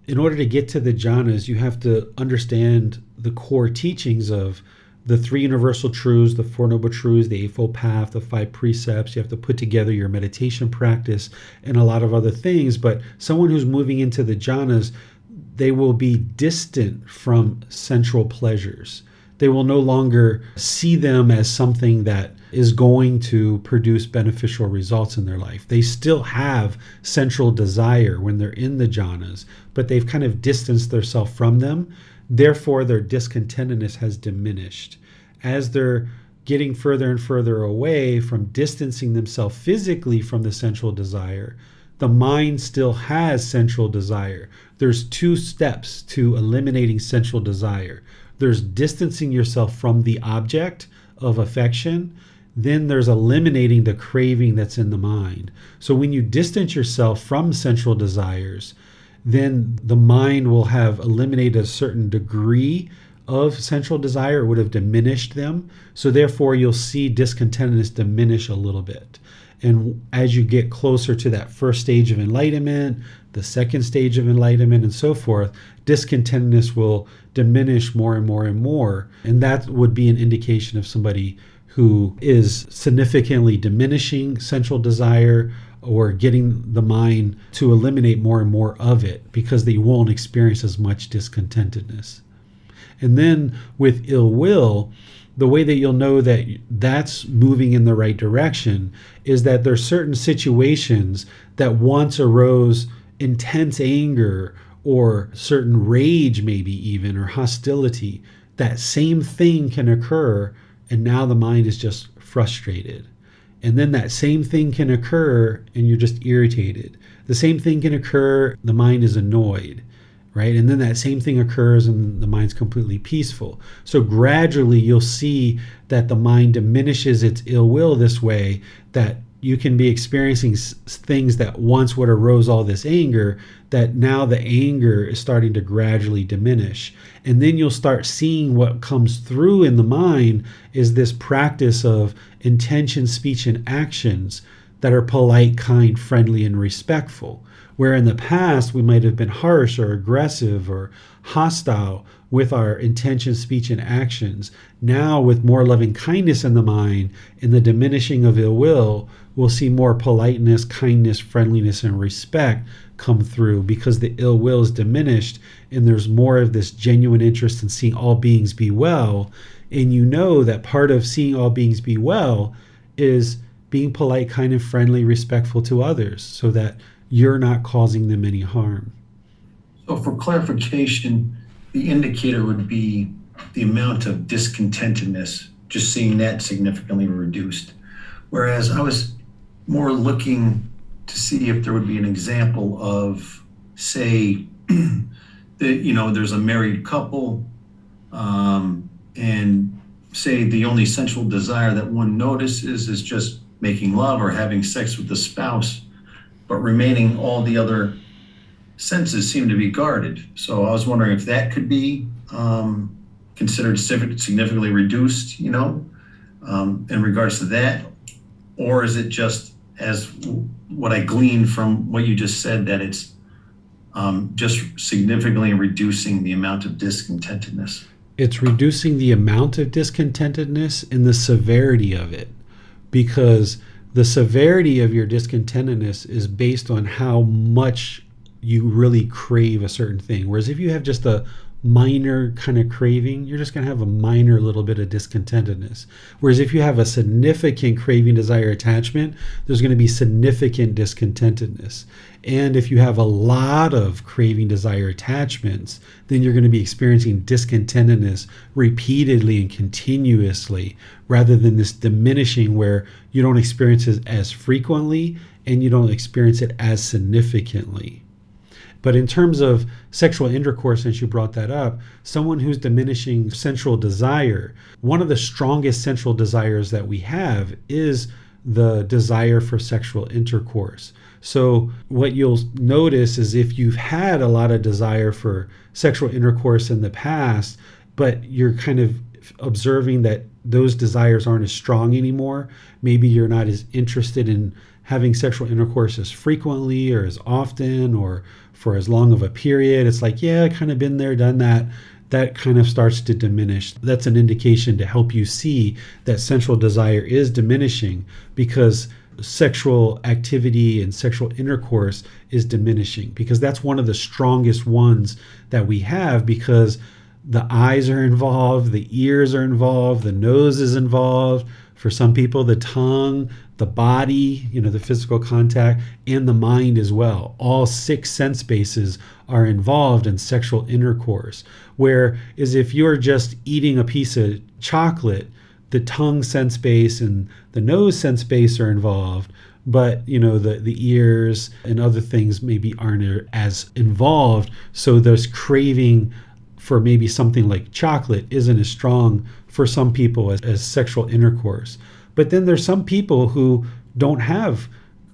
in order to get to the jhanas, you have to understand the core teachings of the three universal truths, the Four Noble Truths, the Eightfold Path, the five precepts. You have to put together your meditation practice and a lot of other things. But someone who's moving into the jhanas, they will be distant from sensual pleasures. They will no longer see them as something that is going to produce beneficial results in their life. They still have sensual desire when they're in the jhanas, but they've kind of distanced themselves from them. Therefore, their discontentedness has diminished. As they're getting further and further away from distancing themselves physically from the sensual desire, the mind still has sensual desire. There's two steps to eliminating sensual desire. There's distancing yourself from the object of affection. Then there's eliminating the craving that's in the mind. So when you distance yourself from sensual desires, then the mind will have eliminated a certain degree of sensual desire. It would have diminished them. So therefore, you'll see discontentedness diminish a little bit. And as you get closer to that first stage of enlightenment, the second stage of enlightenment, and so forth, discontentedness will diminish more and more and more. And that would be an indication of somebody who is significantly diminishing sensual desire, or getting the mind to eliminate more and more of it, because they won't experience as much discontentedness. And then with ill will, the way that you'll know that that's moving in the right direction is that there's certain situations that once arose intense anger or certain rage, maybe even, or hostility. That same thing can occur, and now the mind is just frustrated. And then that same thing can occur and you're just irritated. The same thing can occur, the mind is annoyed, right? And then that same thing occurs and the mind's completely peaceful. So gradually you'll see that the mind diminishes its ill will this way, that you can be experiencing things that once would arose all this anger, that now the anger is starting to gradually diminish. And then you'll start seeing what comes through in the mind is this practice of intention, speech, and actions that are polite, kind, friendly, and respectful. Where in the past we might have been harsh or aggressive or hostile with our intention, speech, and actions. Now, with more loving kindness in the mind and the diminishing of ill will, we'll see more politeness, kindness, friendliness, and respect come through, because the ill will is diminished and there's more of this genuine interest in seeing all beings be well. And you know that part of seeing all beings be well is being polite, kind, and friendly, respectful to others, so that you're not causing them any harm. So for clarification, the indicator would be the amount of discontentedness, just seeing that significantly reduced. Whereas I was more looking to see if there would be an example of, say, there's a married couple, and say the only sensual desire that one notices is just making love or having sex with the spouse, but remaining all the other senses seem to be guarded. So I was wondering if that could be considered significantly reduced, in regards to that, or is it just as what I gleaned from what you just said, that it's just significantly reducing the amount of discontentedness? It's reducing the amount of discontentedness and the severity of it, because the severity of your discontentedness is based on how much you really crave a certain thing. Whereas if you have just a minor kind of craving, you're just going to have a minor little bit of discontentedness. Whereas if you have a significant craving, desire, attachment, there's going to be significant discontentedness. And if you have a lot of craving, desire, attachments, then you're going to be experiencing discontentedness repeatedly and continuously, rather than this diminishing where you don't experience it as frequently and you don't experience it as significantly. But in terms of sexual intercourse, since you brought that up, someone who's diminishing sensual desire, one of the strongest sensual desires that we have is the desire for sexual intercourse. So what you'll notice is if you've had a lot of desire for sexual intercourse in the past, but you're kind of observing that those desires aren't as strong anymore, maybe you're not as interested in having sexual intercourse as frequently or as often or for as long of a period. It's like, yeah, I kind of been there, done that. That kind of starts to diminish. That's an indication to help you see that sensual desire is diminishing, because sexual activity and sexual intercourse is diminishing, because that's one of the strongest ones that we have, because the eyes are involved, the ears are involved, the nose is involved. For some people, the tongue, the body, the physical contact, and the mind as well. All 6 sense bases are involved in sexual intercourse. Whereas if you're just eating a piece of chocolate, the tongue sense base and the nose sense base are involved, but the ears and other things maybe aren't as involved. So there's craving for maybe something like chocolate isn't as strong for some people as sexual intercourse. But then there's some people who don't have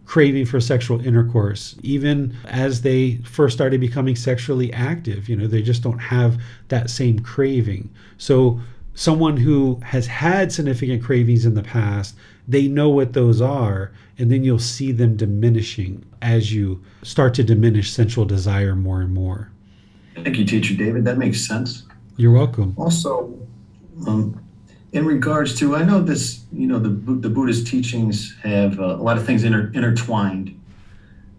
craving for sexual intercourse, even as they first started becoming sexually active. They just don't have that same craving. So someone who has had significant cravings in the past, they know what those are, and then you'll see them diminishing as you start to diminish sensual desire more and more. Thank you, Teacher David. That makes sense. You're welcome. Also, in regards to, I know this, the Buddha's teachings have a lot of things intertwined.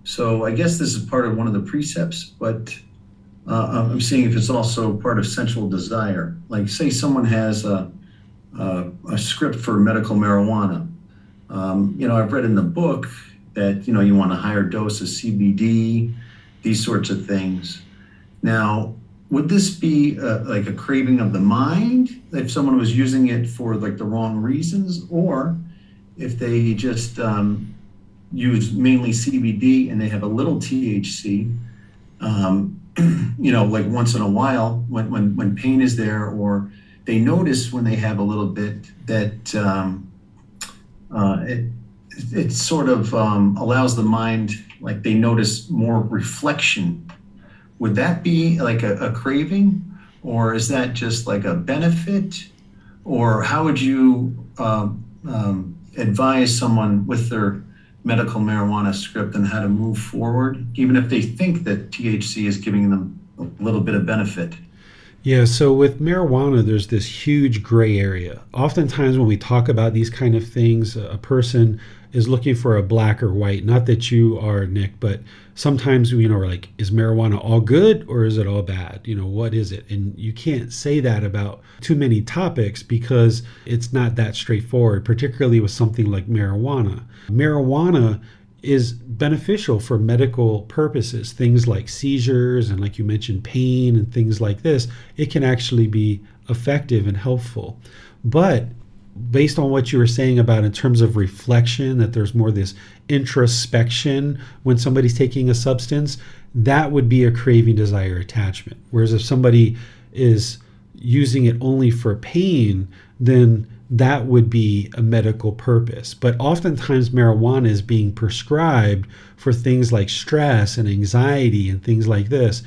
So I guess this is part of one of the precepts, but I'm seeing if it's also part of sensual desire. Like, say someone has a script for medical marijuana. I've read in the book that, you want a higher dose of CBD, these sorts of things. Now, would this be like a craving of the mind if someone was using it for like the wrong reasons, or if they just use mainly CBD and they have a little THC, like once in a while when pain is there, or they notice when they have a little bit that it sort of allows the mind, like they notice more reflection. Would that be like a craving, or is that just like a benefit? Or how would you advise someone with their medical marijuana script and how to move forward, even if they think that THC is giving them a little bit of benefit? Yeah, so with marijuana, there's this huge gray area. Oftentimes when we talk about these kind of things, a person is looking for a black or white. Not that you are, Nick, but sometimes, we're like, is marijuana all good or is it all bad? What is it? And you can't say that about too many topics because it's not that straightforward, particularly with something like marijuana. Marijuana is beneficial for medical purposes, things like seizures and, like you mentioned, pain and things like this. It can actually be effective and helpful. But based on what you were saying about in terms of reflection, that there's more this introspection when somebody's taking a substance, that would be a craving, desire, attachment. Whereas if somebody is using it only for pain, then that would be a medical purpose. But oftentimes marijuana is being prescribed for things like stress and anxiety and things like this.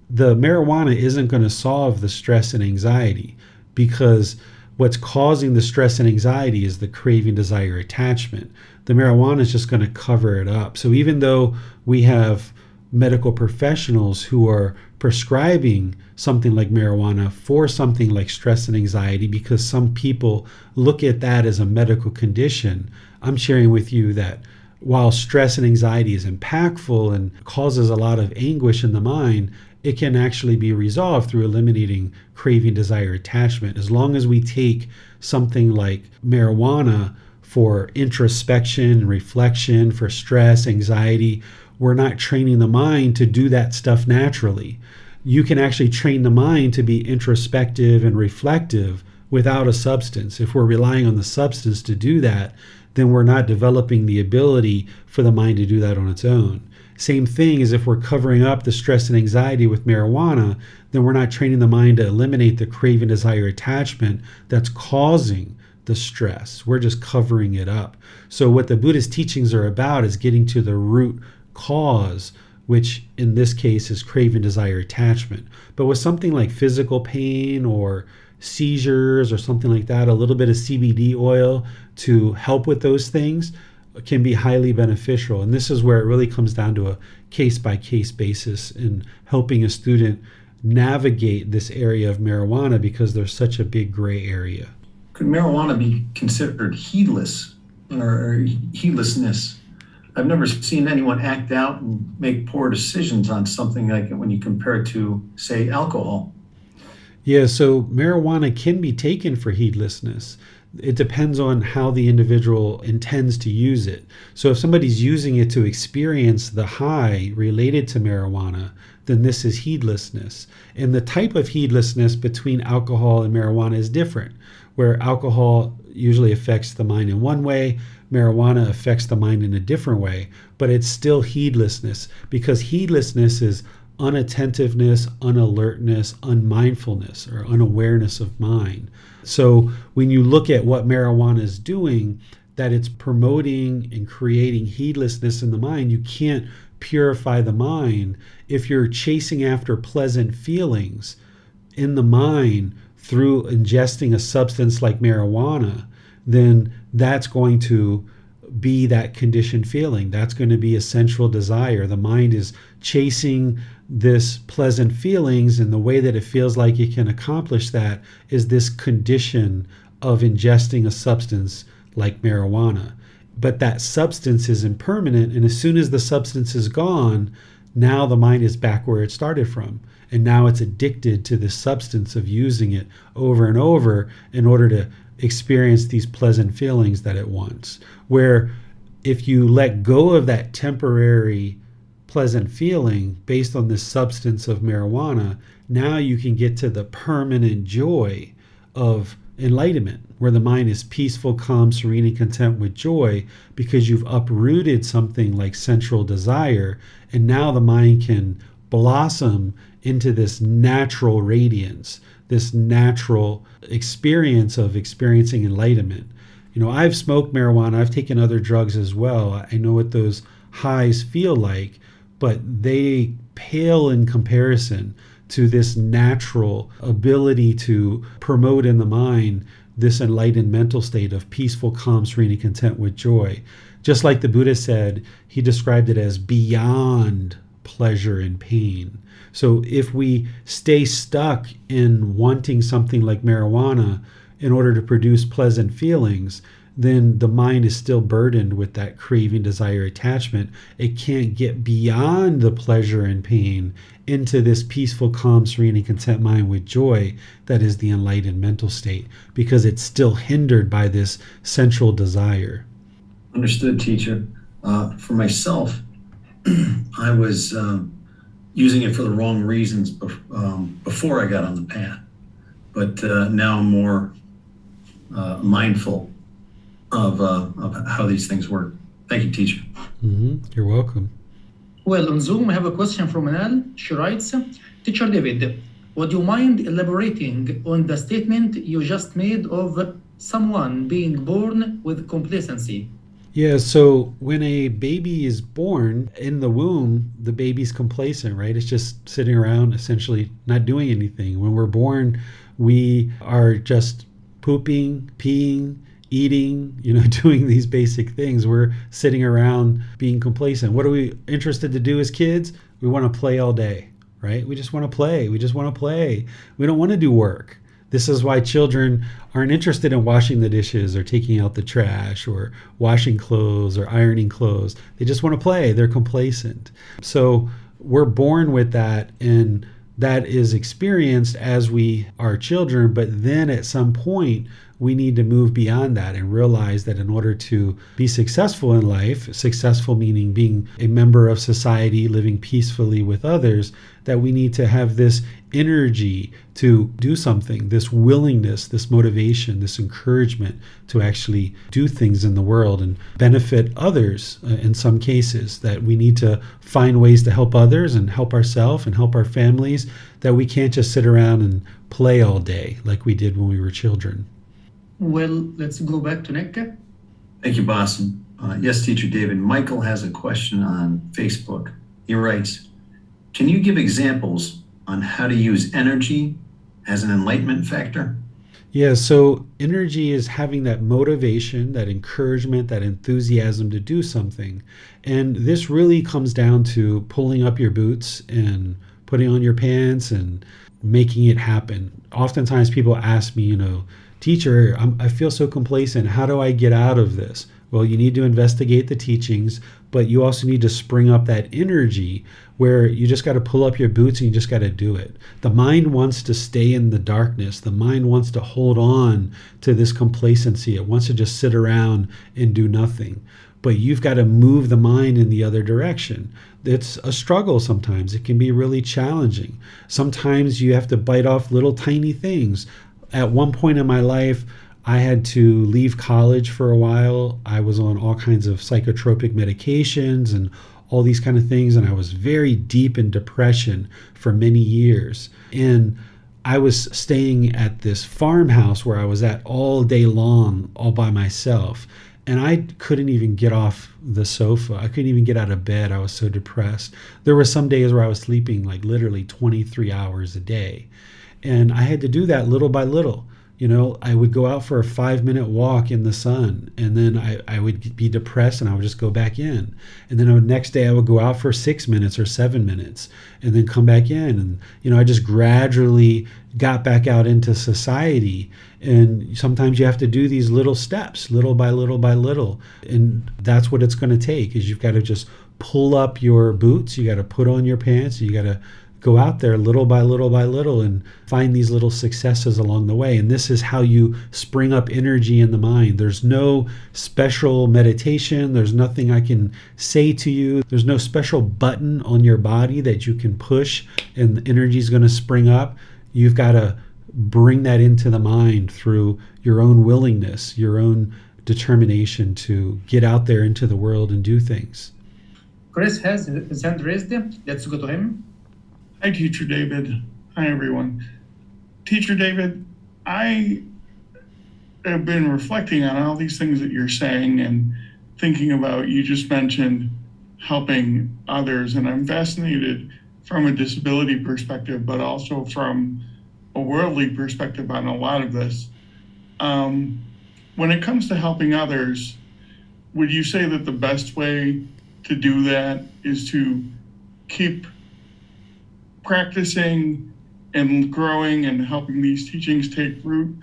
The marijuana isn't going to solve the stress and anxiety, because what's causing the stress and anxiety is the craving, desire, attachment. The marijuana is just going to cover it up. So even though we have medical professionals who are prescribing something like marijuana for something like stress and anxiety, because some people look at that as a medical condition, I'm sharing with you that while stress and anxiety is impactful and causes a lot of anguish in the mind, it can actually be resolved through eliminating craving, desire, attachment. As long as we take something like marijuana for introspection, reflection, for stress, anxiety, we're not training the mind to do that stuff naturally. You can actually train the mind to be introspective and reflective without a substance. If we're relying on the substance to do that, then we're not developing the ability for the mind to do that on its own. Same thing as if we're covering up the stress and anxiety with marijuana, then we're not training the mind to eliminate the craving, desire, attachment that's causing the stress. We're just covering it up. So what the Buddhist teachings are about is getting to the root cause, which in this case is craving, desire, attachment. But with something like physical pain or seizures or something like that, a little bit of CBD oil to help with those things can be highly beneficial. And this is where it really comes down to a case-by-case basis in helping a student navigate this area of marijuana, because there's such a big gray area. Could marijuana be considered heedless or heedlessness? I've never seen anyone act out and make poor decisions on something like it when you compare it to, say, alcohol. Yeah, so marijuana can be taken for heedlessness. It depends on how the individual intends to use it. So if somebody's using it to experience the high related to marijuana, then this is heedlessness. And the type of heedlessness between alcohol and marijuana is different, where alcohol usually affects the mind in one way, marijuana affects the mind in a different way, but it's still heedlessness, because heedlessness is unattentiveness, unalertness, unmindfulness, or unawareness of mind. So when you look at what marijuana is doing, that it's promoting and creating heedlessness in the mind, you can't purify the mind if you're chasing after pleasant feelings in the mind through ingesting a substance like marijuana, then that's going to be that conditioned feeling. That's going to be a central desire. The mind is chasing this pleasant feelings, and the way that it feels like it can accomplish that is this condition of ingesting a substance like marijuana. But that substance is impermanent, and as soon as the substance is gone, now the mind is back where it started from. And now it's addicted to the substance of using it over and over in order to experience these pleasant feelings that it wants. Where if you let go of that temporary pleasant feeling based on this substance of marijuana, now you can get to the permanent joy of enlightenment, where the mind is peaceful, calm, serene, and content with joy, because you've uprooted something like central desire, and now the mind can blossom into this natural radiance, this natural experience of experiencing enlightenment. You know, I've smoked marijuana, I've taken other drugs as well. I know what those highs feel like, but they pale in comparison to this natural ability to promote in the mind this enlightened mental state of peaceful, calm, serene, and content with joy. Just like the Buddha said, he described it as beyond pleasure and pain. So if we stay stuck in wanting something like marijuana in order to produce pleasant feelings, then the mind is still burdened with that craving, desire, attachment. It can't get beyond the pleasure and pain into this peaceful, calm, serene, and content mind with joy that is the enlightened mental state, because it's still hindered by this central desire. Understood, teacher. For myself, I was using it for the wrong reasons before I got on the path, but now I'm more mindful of how these things work. Thank you, teacher. You're welcome. Well, on Zoom, I have a question from Manal. She writes, Teacher David, would you mind elaborating on the statement you just made of someone being born with complacency? Yeah, so when a baby is born in the womb, the baby's complacent, right? It's just sitting around, essentially not doing anything. When we're born, we are just pooping, peeing, eating, doing these basic things. We're sitting around being complacent. What are we interested to do as kids? We want to play all day, right? We just want to play. We just want to play. We don't want to do work. This is why children aren't interested in washing the dishes or taking out the trash or washing clothes or ironing clothes. They just want to play. They're complacent. So we're born with that, and that is experienced as we are children. But then at some point, we need to move beyond that and realize that in order to be successful in life, successful meaning being a member of society, living peacefully with others, that we need to have this energy to do something, this willingness, this motivation, this encouragement to actually do things in the world and benefit others in some cases, that we need to find ways to help others and help ourselves and help our families, that we can't just sit around and play all day like we did when we were children. Well, let's go back to Nekka. Thank you, Boston. Yes, Teacher David. Michael has a question on Facebook. He writes, can you give examples on how to use energy as an enlightenment factor? Yeah, so energy is having that motivation, that encouragement, that enthusiasm to do something. And this really comes down to pulling up your boots and putting on your pants and making it happen. Oftentimes people ask me, Teacher, I feel so complacent. How do I get out of this? Well, you need to investigate the teachings, but you also need to spring up that energy where you just got to pull up your boots and you just got to do it. The mind wants to stay in the darkness. The mind wants to hold on to this complacency. It wants to just sit around and do nothing. But you've got to move the mind in the other direction. It's a struggle sometimes. It can be really challenging. Sometimes you have to bite off little tiny things. At one point in my life, I had to leave college for a while. I was on all kinds of psychotropic medications and all these kind of things, and I was very deep in depression for many years. And I was staying at this farmhouse where I was at all day long, all by myself. And I couldn't even get off the sofa. I couldn't even get out of bed. I was so depressed. There were some days where I was sleeping like literally 23 hours a day. And I had to do that little by little. I would go out for a 5-minute walk in the sun, and then I would be depressed and I would just go back in. And then the next day I would go out for 6 minutes or 7 minutes and then come back in. And, I just gradually got back out into society. And sometimes you have to do these little steps, little by little by little. And that's what it's going to take, is you've got to just pull up your boots. You got to put on your pants. You got to go out there little by little by little and find these little successes along the way. And this is how you spring up energy in the mind. There's no special meditation. There's nothing I can say to you. There's no special button on your body that you can push and the energy is going to spring up. You've got to bring that into the mind through your own willingness, your own determination to get out there into the world and do things. Chris has his hand raised. Let's go to him. Hi, Teacher David. Hi, everyone. Teacher David, I have been reflecting on all these things that you're saying and thinking about, you just mentioned helping others, and I'm fascinated from a disability perspective, but also from a worldly perspective on a lot of this. When it comes to helping others, would you say that the best way to do that is to keep practicing and growing and helping these teachings take root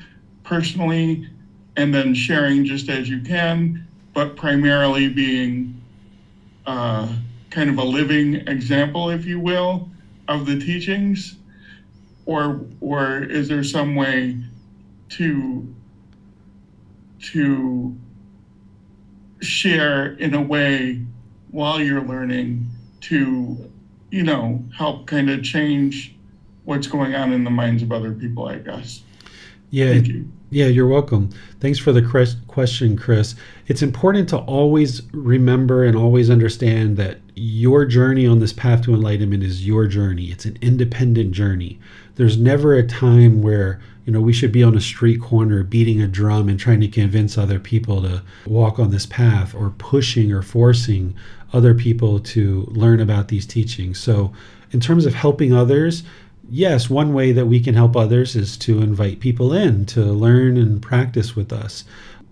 personally, and then sharing just as you can, but primarily being kind of a living example, if you will, of the teachings? Or is there some way to share in a way while you're learning to help kind of change what's going on in the minds of other people, I guess? Yeah. Thank you. Yeah, you're welcome. Thanks for the question, Chris. It's important to always remember and always understand that your journey on this path to enlightenment is your journey. It's an independent journey. There's never a time where, we should be on a street corner beating a drum and trying to convince other people to walk on this path, or pushing or forcing other people to learn about these teachings. So in terms of helping others, yes, one way that we can help others is to invite people in to learn and practice with us,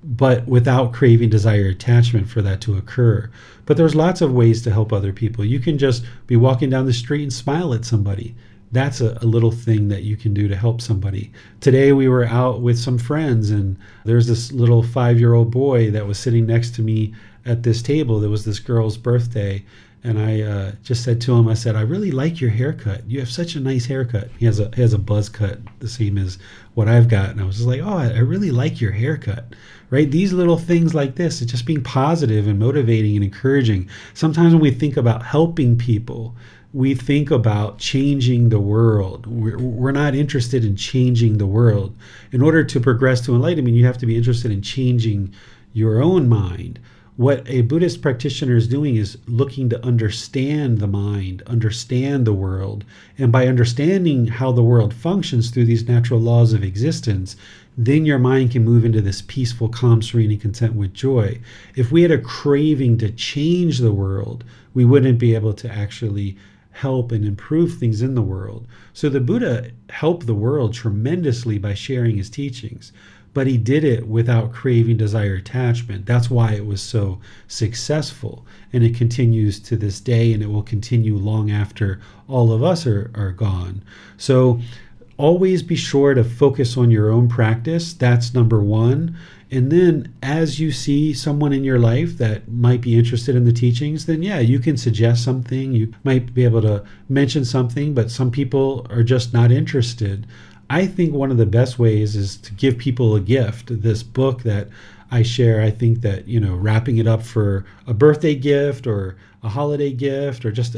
but without craving, desire, attachment for that to occur. But there's lots of ways to help other people. You can just be walking down the street and smile at somebody. That's a little thing that you can do to help somebody. Today we were out with some friends, and there's this little 5-year-old boy that was sitting next to me at this table. There was this girl's birthday, and I just said to him, I said, I really like your haircut. You have such a nice haircut. He has a buzz cut, the same as what I've got. And I was just like, oh, I really like your haircut, right? These little things like this, it's just being positive and motivating and encouraging. Sometimes when we think about helping people, we think about changing the world. We're not interested in changing the world. In order to progress to enlightenment, you have to be interested in changing your own mind. What a Buddhist practitioner is doing is looking to understand the mind, understand the world. And by understanding how the world functions through these natural laws of existence, then your mind can move into this peaceful, calm, serene, and content with joy. If we had a craving to change the world, we wouldn't be able to actually help and improve things in the world. So the Buddha helped the world tremendously by sharing his teachings, but he did it without craving, desire, attachment. That's why it was so successful, and it continues to this day, and it will continue long after all of us are gone. So always be sure to focus on your own practice. That's number one. And then as you see someone in your life that might be interested in the teachings, then yeah, you can suggest something. You might be able to mention something, but some people are just not interested. I think one of the best ways is to give people a gift. This book that I share, I think that, wrapping it up for a birthday gift or a holiday gift or just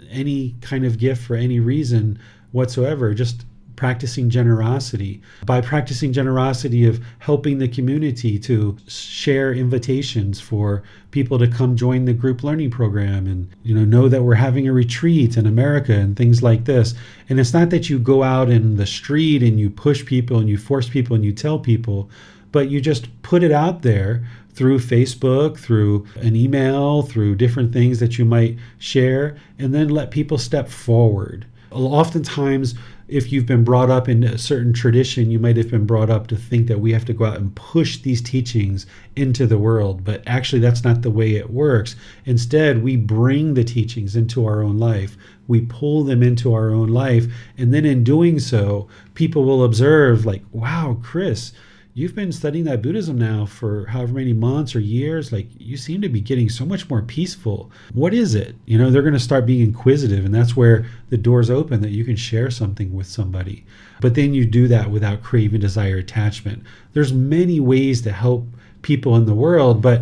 any kind of gift for any reason whatsoever, just practicing generosity. By practicing generosity of helping the community to share invitations for people to come join the group learning program and know that we're having a retreat in America and things like this. And it's not that you go out in the street and you push people and you force people and you tell people, but you just put it out there through Facebook, through an email, through different things that you might share, and then let people step forward. Oftentimes, if you've been brought up in a certain tradition, you might have been brought up to think that we have to go out and push these teachings into the world. But actually, that's not the way it works. Instead, we bring the teachings into our own life. We pull them into our own life. And then in doing so, people will observe like, wow, Chris, you've been studying that Buddhism now for however many months or years. Like, you seem to be getting so much more peaceful. What is it? They're going to start being inquisitive, and that's where the doors open that you can share something with somebody. But then you do that without craving, desire, attachment. There's many ways to help people in the world, but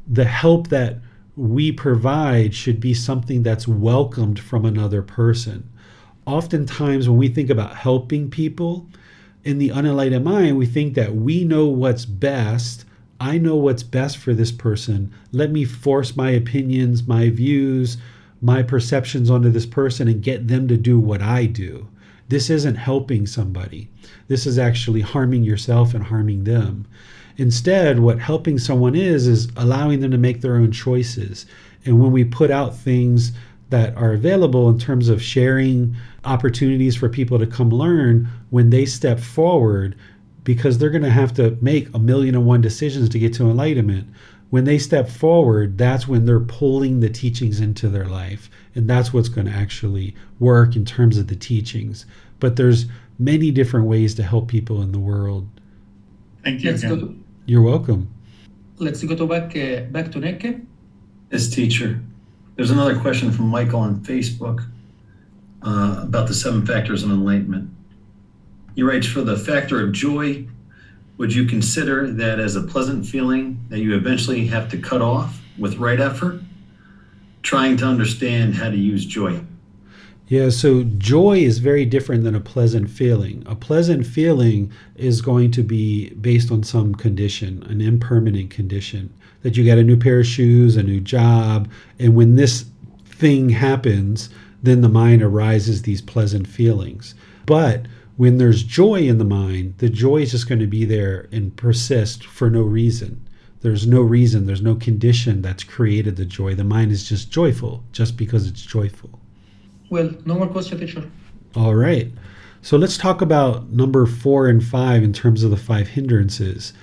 the help that we provide should be something that's welcomed from another person. Oftentimes, when we think about helping people, in the unenlightened mind, we think that we know what's best. I know what's best for this person. Let me force my opinions, my views, my perceptions onto this person and get them to do what I do. This isn't helping somebody. This is actually harming yourself and harming them. Instead, what helping someone is allowing them to make their own choices. And when we put out things that are available in terms of sharing opportunities for people to come learn, when they step forward, because they're going to have to make 1,000,001 decisions to get to enlightenment. When they step forward, that's when they're pulling the teachings into their life. And that's what's going to actually work in terms of the teachings. But there's many different ways to help people in the world. Thank you. You're welcome. Let's go back to Nick. Yes, teacher. There's another question from Michael on Facebook about the 7 Factors of Enlightenment. He writes, for the factor of joy, would you consider that as a pleasant feeling that you eventually have to cut off with right effort? Trying to understand how to use joy. Yeah, so joy is very different than a pleasant feeling. A pleasant feeling is going to be based on some condition, an impermanent condition, that you get a new pair of shoes, a new job, and when this thing happens, then the mind arises these pleasant feelings. But when there's joy in the mind, the joy is just going to be there and persist for no reason. There's no reason, there's no condition that's created the joy. The mind is just joyful, just because it's joyful. Well, no more question, teacher. All right. So let's talk about number 4 and 5 in terms of the 5 hindrances.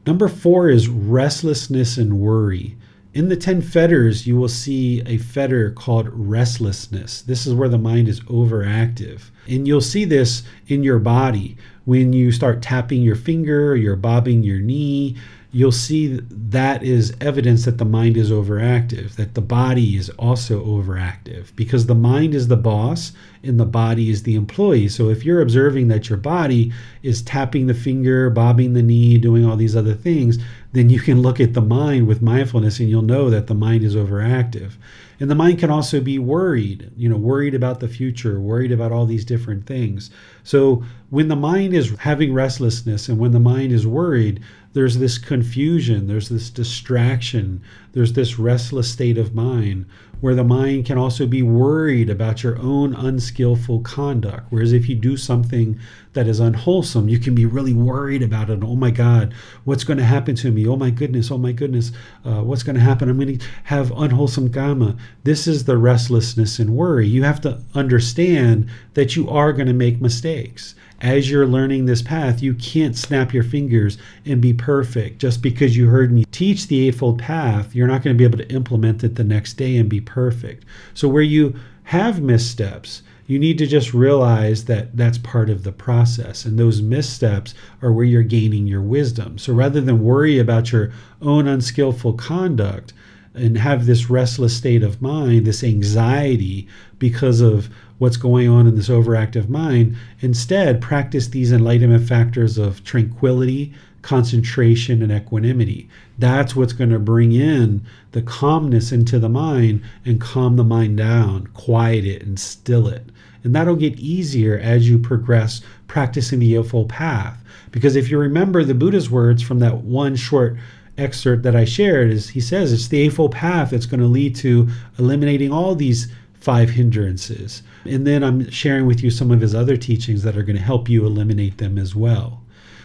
Number 4 is restlessness and worry. In the 10 fetters, you will see a fetter called restlessness. This is where the mind is overactive. And you'll see this in your body. When you start tapping your finger, or you're bobbing your knee, you'll see that is evidence that the mind is overactive, that the body is also overactive, because the mind is the boss and the body is the employee. So if you're observing that your body is tapping the finger, bobbing the knee, doing all these other things, then you can look at the mind with mindfulness and you'll know that the mind is overactive. And the mind can also be worried, worried about the future, worried about all these different things. So when the mind is having restlessness and when the mind is worried, there's this confusion, there's this distraction, there's this restless state of mind where the mind can also be worried about your own unskillful conduct. Whereas if you do something that is unwholesome, you can be really worried about it. Oh my God, what's going to happen to me? Oh my goodness, what's going to happen? I'm going to have unwholesome karma. This is the restlessness and worry. You have to understand that you are going to make mistakes. As you're learning this path, you can't snap your fingers and be perfect. Just because you heard me teach the Eightfold Path, you're not going to be able to implement it the next day and be perfect. So where you have missteps, you need to just realize that that's part of the process. And those missteps are where you're gaining your wisdom. So rather than worry about your own unskillful conduct and have this restless state of mind, this anxiety because of what's going on in this overactive mind, instead practice these enlightenment factors of tranquility, concentration, and equanimity. That's what's going to bring in the calmness into the mind and calm the mind down, quiet it and still it. And that'll get easier as you progress practicing the Eightfold Path. Because if you remember the Buddha's words from that one short excerpt that I shared, is he says it's the Eightfold Path that's going to lead to eliminating all these 5 hindrances. And then I'm sharing with you some of his other teachings that are going to help you eliminate them as well.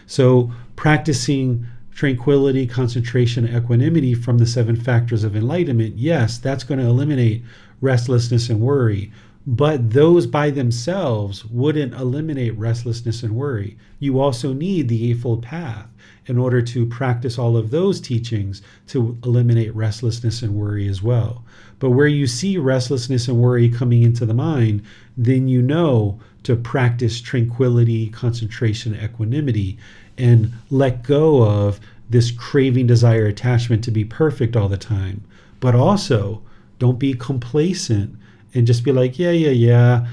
So practicing tranquility, concentration, equanimity from the 7 factors of enlightenment, yes, that's going to eliminate restlessness and worry. But those by themselves wouldn't eliminate restlessness and worry. You also need the Eightfold Path in order to practice all of those teachings to eliminate restlessness and worry as well. But where you see restlessness and worry coming into the mind, then you know to practice tranquility, concentration, equanimity, and let go of this craving, desire, attachment to be perfect all the time. But also, don't be complacent and just be like, yeah,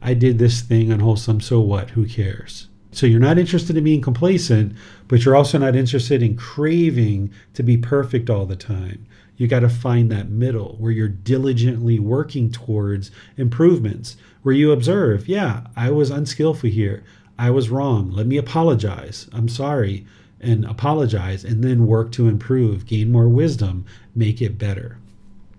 I did this thing unwholesome, so what? Who cares? So you're not interested in being complacent, but you're also not interested in craving to be perfect all the time. You got to find that middle where you're diligently working towards improvements, where you observe, yeah, I was unskillful here. I was wrong. Let me apologize. I'm sorry. And apologize, and then work to improve, gain more wisdom, make it better.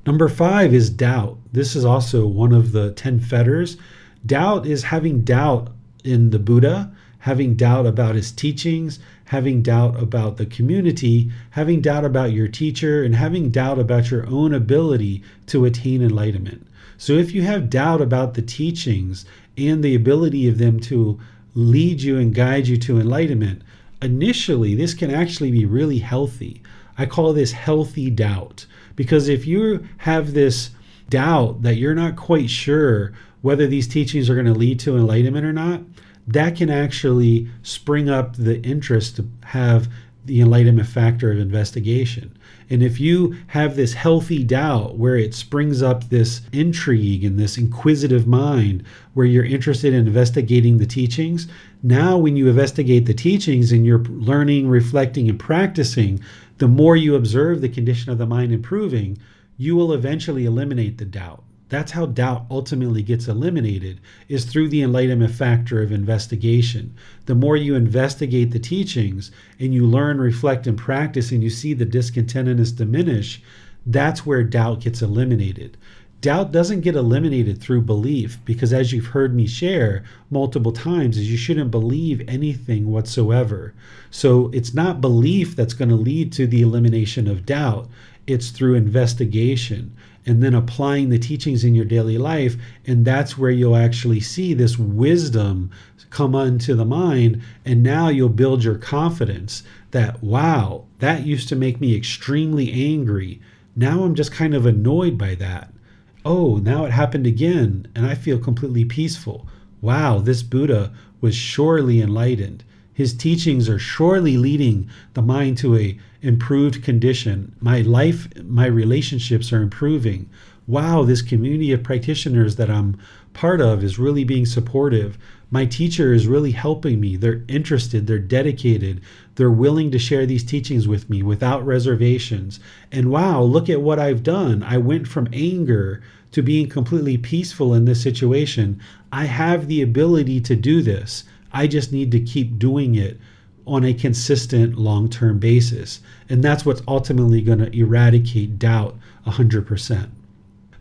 Number 5 is doubt. This is also one of the 10 fetters. Doubt is having doubt in the Buddha, having doubt about his teachings, having doubt about the community, having doubt about your teacher, and having doubt about your own ability to attain enlightenment. So if you have doubt about the teachings and the ability of them to lead you and guide you to enlightenment, initially this can actually be really healthy. I call this healthy doubt, because if you have this doubt that you're not quite sure whether these teachings are going to lead to enlightenment or not, that can actually spring up the interest to have the enlightenment factor of investigation. And if you have this healthy doubt where it springs up this intrigue and this inquisitive mind where you're interested in investigating the teachings, now when you investigate the teachings and you're learning, reflecting, and practicing, the more you observe the condition of the mind improving, you will eventually eliminate the doubt. That's how doubt ultimately gets eliminated, is through the enlightenment factor of investigation. The more you investigate the teachings and you learn, reflect, and practice, and you see the discontentedness diminish, that's where doubt gets eliminated. Doubt doesn't get eliminated through belief, because as you've heard me share multiple times, is you shouldn't believe anything whatsoever. So it's not belief that's going to lead to the elimination of doubt. It's through investigation and then applying the teachings in your daily life. And that's where you'll actually see this wisdom come onto the mind. And now you'll build your confidence that, wow, that used to make me extremely angry. Now I'm just kind of annoyed by that. Oh, now it happened again, and I feel completely peaceful. Wow, this Buddha was surely enlightened. His teachings are surely leading the mind to a improved condition. My life, my relationships are improving. Wow, this community of practitioners that I'm part of is really being supportive. My teacher is really helping me. They're interested, they're dedicated, they're willing to share these teachings with me without reservations. And wow, look at what I've done. I went from anger to being completely peaceful in this situation. I have the ability to do this. I just need to keep doing it on a consistent long-term basis. And that's what's ultimately going to eradicate doubt 100%.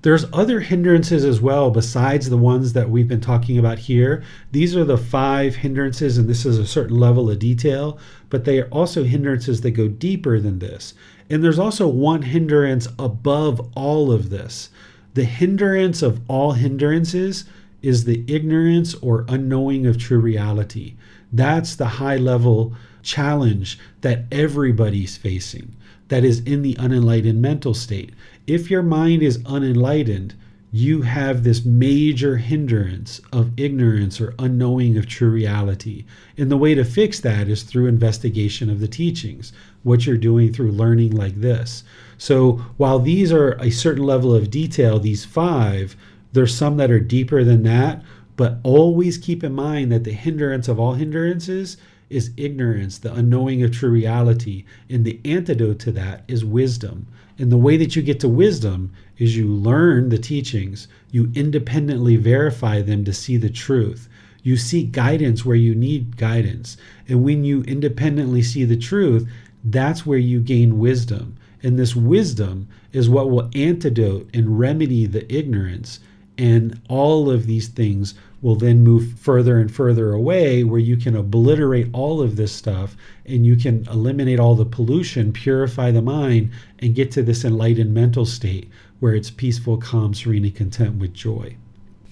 There's other hindrances as well besides the ones that we've been talking about here. These are the 5 hindrances, and this is a certain level of detail, but they are also hindrances that go deeper than this. And there's also one hindrance above all of this. The hindrance of all hindrances is the ignorance or unknowing of true reality. That's the high level challenge that everybody's facing, that is in the unenlightened mental state. If your mind is unenlightened, you have this major hindrance of ignorance or unknowing of true reality. And the way to fix that is through investigation of the teachings, what you're doing through learning like this. So while these are a certain level of detail, these 5, there's some that are deeper than that, but always keep in mind that the hindrance of all hindrances is ignorance, the unknowing of true reality. And the antidote to that is wisdom. And the way that you get to wisdom is you learn the teachings, you independently verify them to see the truth. You seek guidance where you need guidance. And when you independently see the truth, that's where you gain wisdom. And this wisdom is what will antidote and remedy the ignorance. And all of these things will then move further and further away, where you can obliterate all of this stuff and you can eliminate all the pollution, purify the mind, and get to this enlightened mental state where it's peaceful, calm, serene, and content with joy.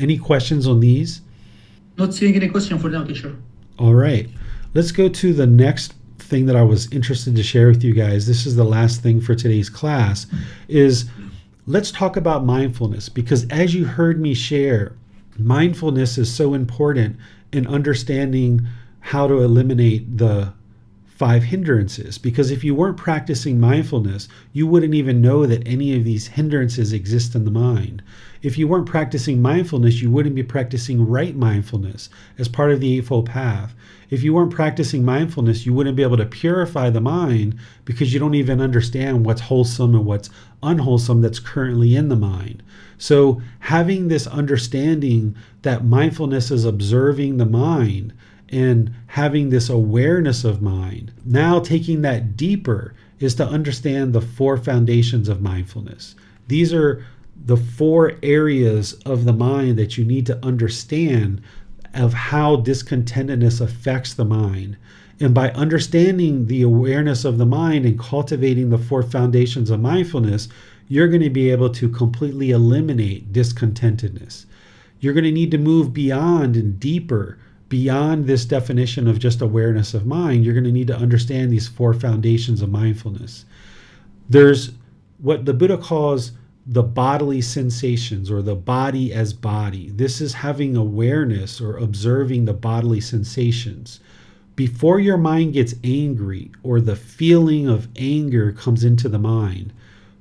Any questions on these? Not seeing any question for now, teacher. All right. Let's go to the next thing that I was interested to share with you guys. This is the last thing for today's class, is let's talk about mindfulness, because as you heard me share, mindfulness is so important in understanding how to eliminate the five hindrances. Because if you weren't practicing mindfulness, you wouldn't even know that any of these hindrances exist in the mind. If you weren't practicing mindfulness, you wouldn't be practicing right mindfulness as part of the Eightfold Path. If you weren't practicing mindfulness, you wouldn't be able to purify the mind, because you don't even understand what's wholesome and what's unwholesome that's currently in the mind. So having this understanding that mindfulness is observing the mind and having this awareness of mind, now taking that deeper is to understand the four foundations of mindfulness. These are the four areas of the mind that you need to understand of how discontentedness affects the mind. And by understanding the awareness of the mind and cultivating the four foundations of mindfulness, you're going to be able to completely eliminate discontentedness. You're going to need to move beyond and deeper beyond this definition of just awareness of mind. You're going to need to understand these four foundations of mindfulness. There's what the Buddha calls the bodily sensations, or the body as body. This is having awareness or observing the bodily sensations. Before your mind gets angry or the feeling of anger comes into the mind,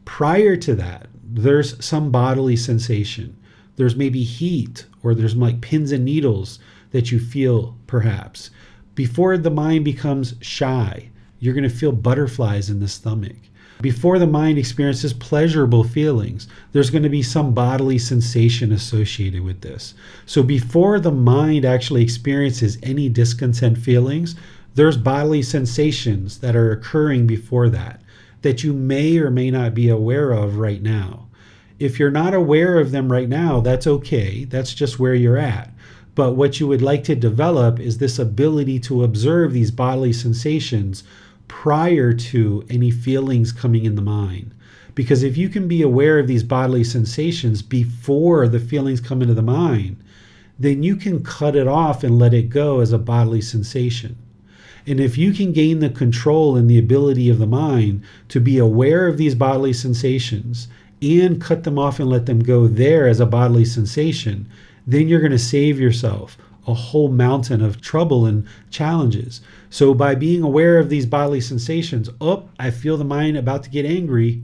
prior to that, there's some bodily sensation. There's maybe heat, or there's like pins and needles that you feel perhaps. Before the mind becomes shy, you're going to feel butterflies in the stomach. Before the mind experiences pleasurable feelings, there's going to be some bodily sensation associated with this. So before the mind actually experiences any discontent feelings, there's bodily sensations that are occurring before that you may or may not be aware of right now. If you're not aware of them right now, that's okay. That's just where you're at. But what you would like to develop is this ability to observe these bodily sensations prior to any feelings coming in the mind. Because if you can be aware of these bodily sensations before the feelings come into the mind, then you can cut it off and let it go as a bodily sensation. And if you can gain the control and the ability of the mind to be aware of these bodily sensations and cut them off and let them go there as a bodily sensation, then you're going to save yourself a whole mountain of trouble and challenges. So by being aware of these bodily sensations, I feel the mind about to get angry,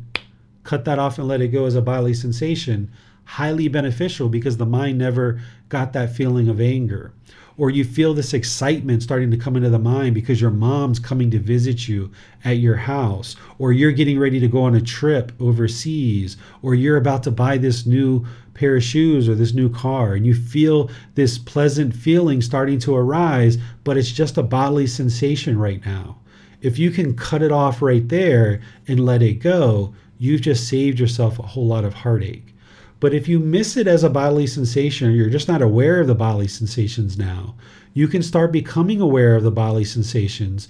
cut that off and let it go as a bodily sensation, highly beneficial, because the mind never got that feeling of anger. Or you feel this excitement starting to come into the mind because your mom's coming to visit you at your house, or you're getting ready to go on a trip overseas, or you're about to buy this new pair of shoes or this new car, and you feel this pleasant feeling starting to arise, but it's just a bodily sensation right now. If you can cut it off right there and let it go, you've just saved yourself a whole lot of heartache. But if you miss it as a bodily sensation, or you're just not aware of the bodily sensations now, you can start becoming aware of the bodily sensations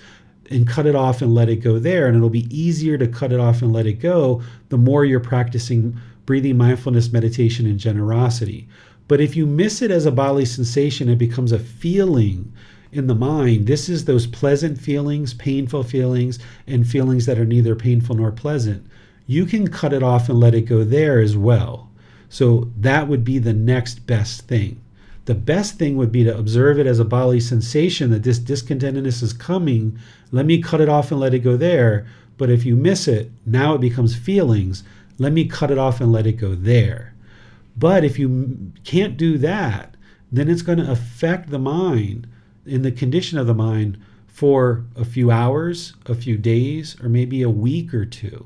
and cut it off and let it go there. And it'll be easier to cut it off and let it go the more you're practicing breathing mindfulness, meditation, and generosity. But if you miss it as a bodily sensation, it becomes a feeling in the mind. This is those pleasant feelings, painful feelings, and feelings that are neither painful nor pleasant. You can cut it off and let it go there as well. So that would be the next best thing. The best thing would be to observe it as a bodily sensation that this discontentedness is coming. Let me cut it off and let it go there. But if you miss it, now it becomes feelings. Let me cut it off and let it go there. But if you can't do that, then it's going to affect the mind in the condition of the mind for a few hours, a few days, or maybe a week or two.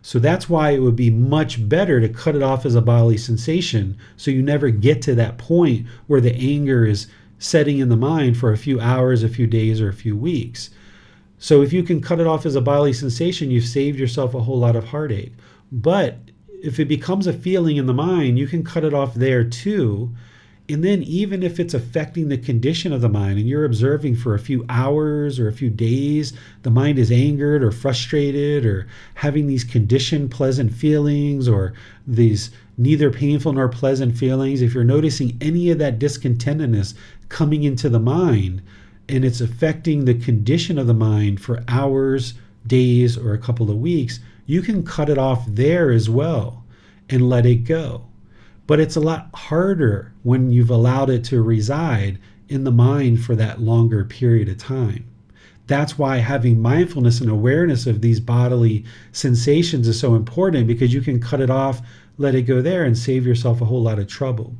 So that's why it would be much better to cut it off as a bodily sensation, so you never get to that point where the anger is setting in the mind for a few hours, a few days, or a few weeks. So if you can cut it off as a bodily sensation, you've saved yourself a whole lot of heartache. But if it becomes a feeling in the mind, you can cut it off there too. And then even if it's affecting the condition of the mind and you're observing for a few hours or a few days, the mind is angered or frustrated or having these conditioned pleasant feelings or these neither painful nor pleasant feelings, if you're noticing any of that discontentedness coming into the mind and it's affecting the condition of the mind for hours, days, or a couple of weeks, you can cut it off there as well and let it go. But it's a lot harder when you've allowed it to reside in the mind for that longer period of time. That's why having mindfulness and awareness of these bodily sensations is so important, because you can cut it off, let it go there, and save yourself a whole lot of trouble.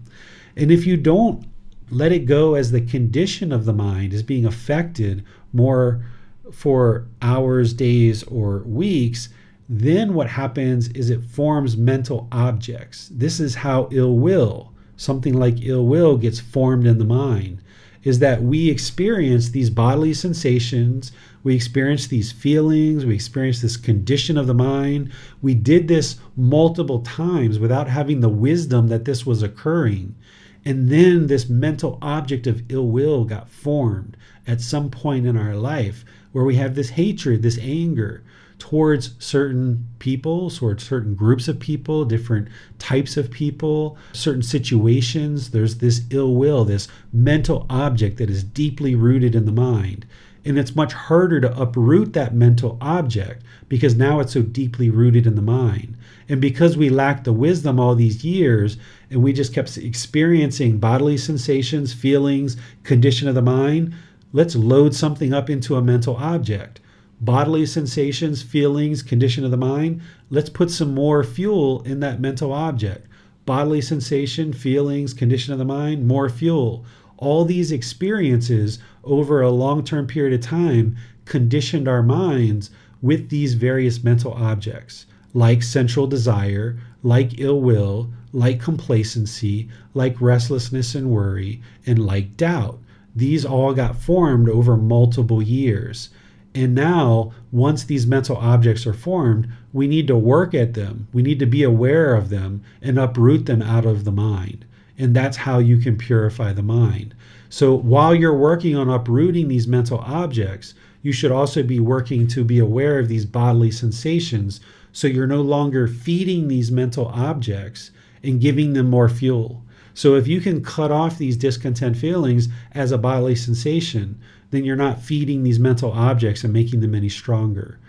And if you don't let it go as the condition of the mind is being affected more for hours, days, or weeks, then what happens is it forms mental objects. This is how ill will, something like ill will, gets formed in the mind, is that we experience these bodily sensations, we experience these feelings, we experience this condition of the mind. We did this multiple times without having the wisdom that this was occurring. And then this mental object of ill will got formed at some point in our life, where we have this hatred, this anger towards certain people, towards certain groups of people, different types of people, certain situations. There's this ill will, this mental object that is deeply rooted in the mind. And it's much harder to uproot that mental object because now it's so deeply rooted in the mind. And because we lacked the wisdom all these years, and we just kept experiencing bodily sensations, feelings, condition of the mind, let's load something up into a mental object. Bodily sensations, feelings, condition of the mind, let's put some more fuel in that mental object. Bodily sensation, feelings, condition of the mind, more fuel. All these experiences over a long-term period of time conditioned our minds with these various mental objects, like sensual desire, like ill will, like complacency, like restlessness and worry, and like doubt. These all got formed over multiple years. And now, once these mental objects are formed, we need to work at them. We need to be aware of them and uproot them out of the mind. And that's how you can purify the mind. So while you're working on uprooting these mental objects, you should also be working to be aware of these bodily sensations, so you're no longer feeding these mental objects and giving them more fuel. So if you can cut off these discontent feelings as a bodily sensation, then you're not feeding these mental objects and making them any stronger.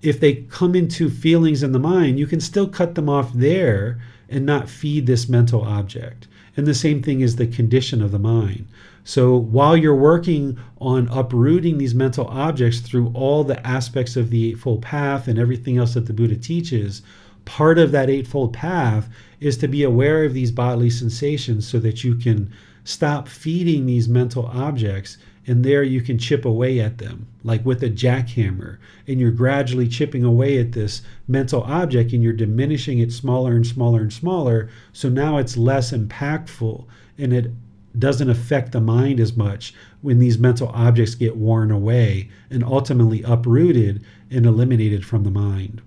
If they come into feelings in the mind, you can still cut them off there and not feed this mental object. And the same thing is the condition of the mind. So while you're working on uprooting these mental objects through all the aspects of the Eightfold Path and everything else that the Buddha teaches, part of that Eightfold Path is to be aware of these bodily sensations so that you can stop feeding these mental objects, and there you can chip away at them, like with a jackhammer, and you're gradually chipping away at this mental object, and you're diminishing it smaller and smaller and smaller, so now it's less impactful, and it doesn't affect the mind as much when these mental objects get worn away and ultimately uprooted and eliminated from the mind.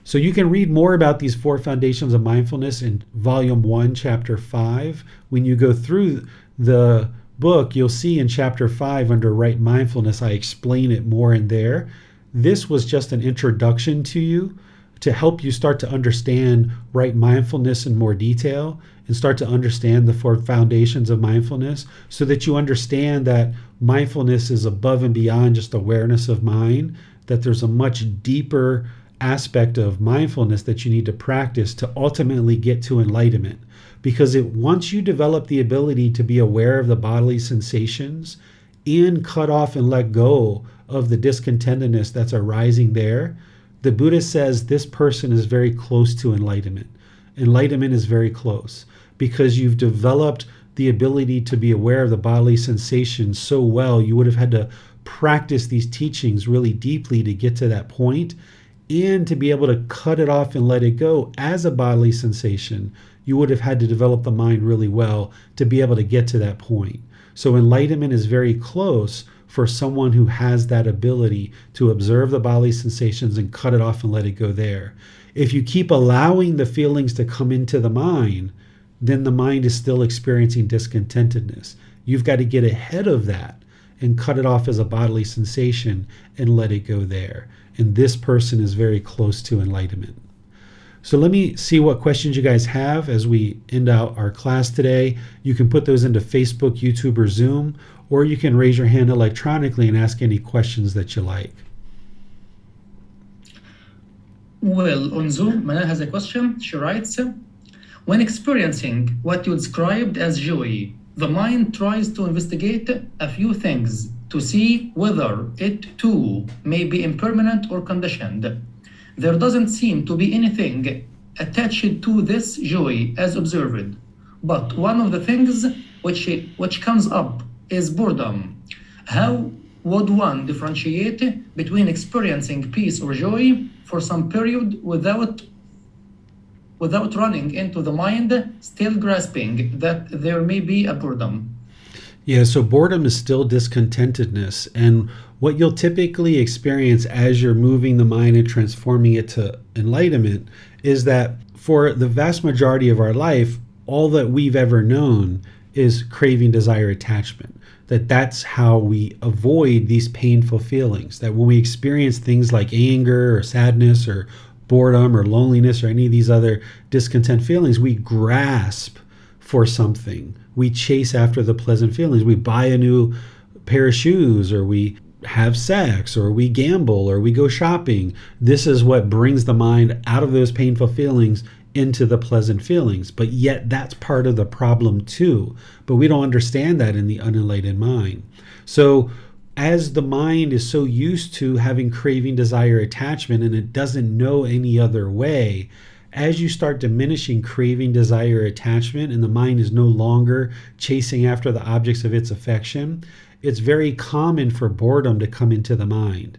So you can read more about these 4 foundations of mindfulness in Volume 1, Chapter 5. When you go through the book, you'll see in Chapter 5 under Right Mindfulness, I explain it more in there. This was just an introduction to you to help you start to understand right mindfulness in more detail and start to understand the 4 foundations of mindfulness, so that you understand that mindfulness is above and beyond just awareness of mind, that there's a much deeper aspect of mindfulness that you need to practice to ultimately get to enlightenment. Because once you develop the ability to be aware of the bodily sensations and cut off and let go of the discontentedness that's arising there, the Buddha says this person is very close to enlightenment. Enlightenment is very close because you've developed the ability to be aware of the bodily sensations so well. You would have had to practice these teachings really deeply to get to that point, and to be able to cut it off and let it go as a bodily sensation, you would have had to develop the mind really well to be able to get to that point. So enlightenment is very close for someone who has that ability to observe the bodily sensations and cut it off and let it go there. If you keep allowing the feelings to come into the mind, then the mind is still experiencing discontentedness. You've got to get ahead of that and cut it off as a bodily sensation and let it go there. And this person is very close to enlightenment. So let me see what questions you guys have as we end out our class today. You can put those into Facebook, YouTube, or Zoom, or you can raise your hand electronically and ask any questions that you like. Well, on Zoom, Manal has a question. She writes, when experiencing what you described as joy, the mind tries to investigate a few things to see whether it too may be impermanent or conditioned. There doesn't seem to be anything attached to this joy as observed, but one of the things which comes up is boredom. How would one differentiate between experiencing peace or joy for some period without running into the mind still grasping that there may be a boredom? Yeah, so boredom is still discontentedness. And what you'll typically experience as you're moving the mind and transforming it to enlightenment is that for the vast majority of our life, all that we've ever known is craving, desire, attachment. That's how we avoid these painful feelings. That when we experience things like anger or sadness or boredom or loneliness or any of these other discontent feelings, we grasp for something. We chase after the pleasant feelings. We buy a new pair of shoes, or we have sex, or we gamble, or we go shopping. This is what brings the mind out of those painful feelings into the pleasant feelings. But yet that's part of the problem too. But we don't understand that in the unenlightened mind. So as the mind is so used to having craving, desire, attachment, and it doesn't know any other way, as you start diminishing craving, desire, attachment, and the mind is no longer chasing after the objects of its affection, it's very common for boredom to come into the mind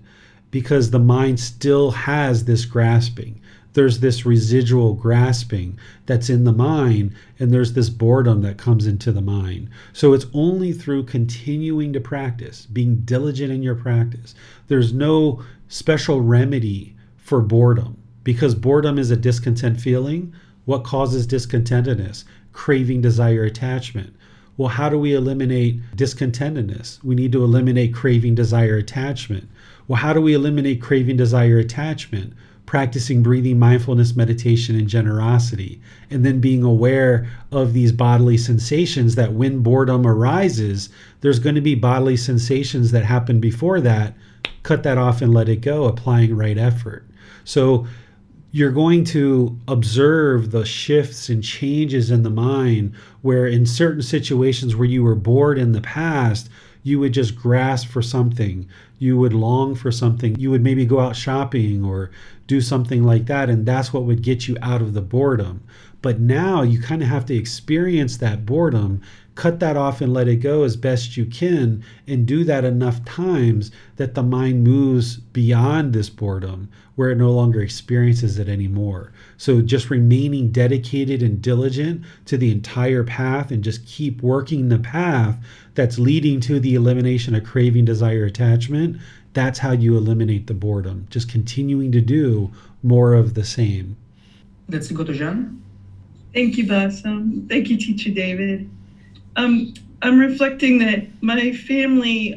because the mind still has this grasping. There's this residual grasping that's in the mind, and there's this boredom that comes into the mind. So it's only through continuing to practice, being diligent in your practice. There's no special remedy for boredom because boredom is a discontent feeling. What causes discontentedness? Craving, desire, attachment. Well, how do we eliminate discontentedness? We need to eliminate craving, desire, attachment. Well, how do we eliminate craving, desire, attachment? Practicing breathing, mindfulness, meditation, and generosity, and then being aware of these bodily sensations that when boredom arises, there's going to be bodily sensations that happen before that. Cut that off and let it go, applying right effort. So you're going to observe the shifts and changes in the mind where in certain situations where you were bored in the past, you would just grasp for something. You would long for something. You would maybe go out shopping or do something like that, and that's what would get you out of the boredom. But now you kind of have to experience that boredom, cut that off and let it go as best you can, and do that enough times that the mind moves beyond this boredom where it no longer experiences it anymore. So just remaining dedicated and diligent to the entire path and just keep working the path that's leading to the elimination of craving, desire, attachment. That's how you eliminate the boredom. Just continuing to do more of the same. Let's go to Jan. Thank you, Bassam. Thank you, Teacher David. I'm reflecting that my family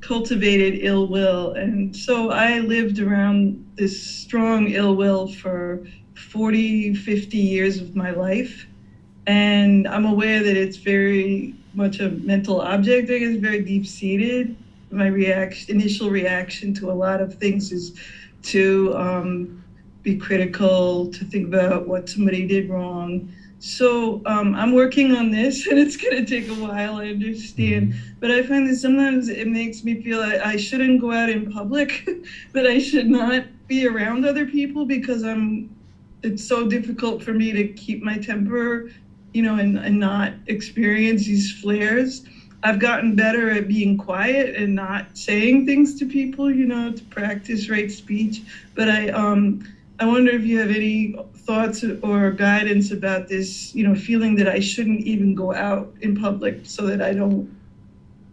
cultivated ill will, and so I lived around this strong ill will for 40, 50 years of my life. And I'm aware that it's very much a mental object. I guess very deep-seated. My initial reaction to a lot of things is to be critical, to think about what somebody did wrong. So I'm working on this, and it's going to take a while, I understand. But I find that sometimes it makes me feel I shouldn't go out in public, that I should not be around other people because it's so difficult for me to keep my temper, and not experience these flares. I've gotten better at being quiet and not saying things to people, to practice right speech. But I wonder if you have any thoughts or guidance about this, feeling that I shouldn't even go out in public so that I don't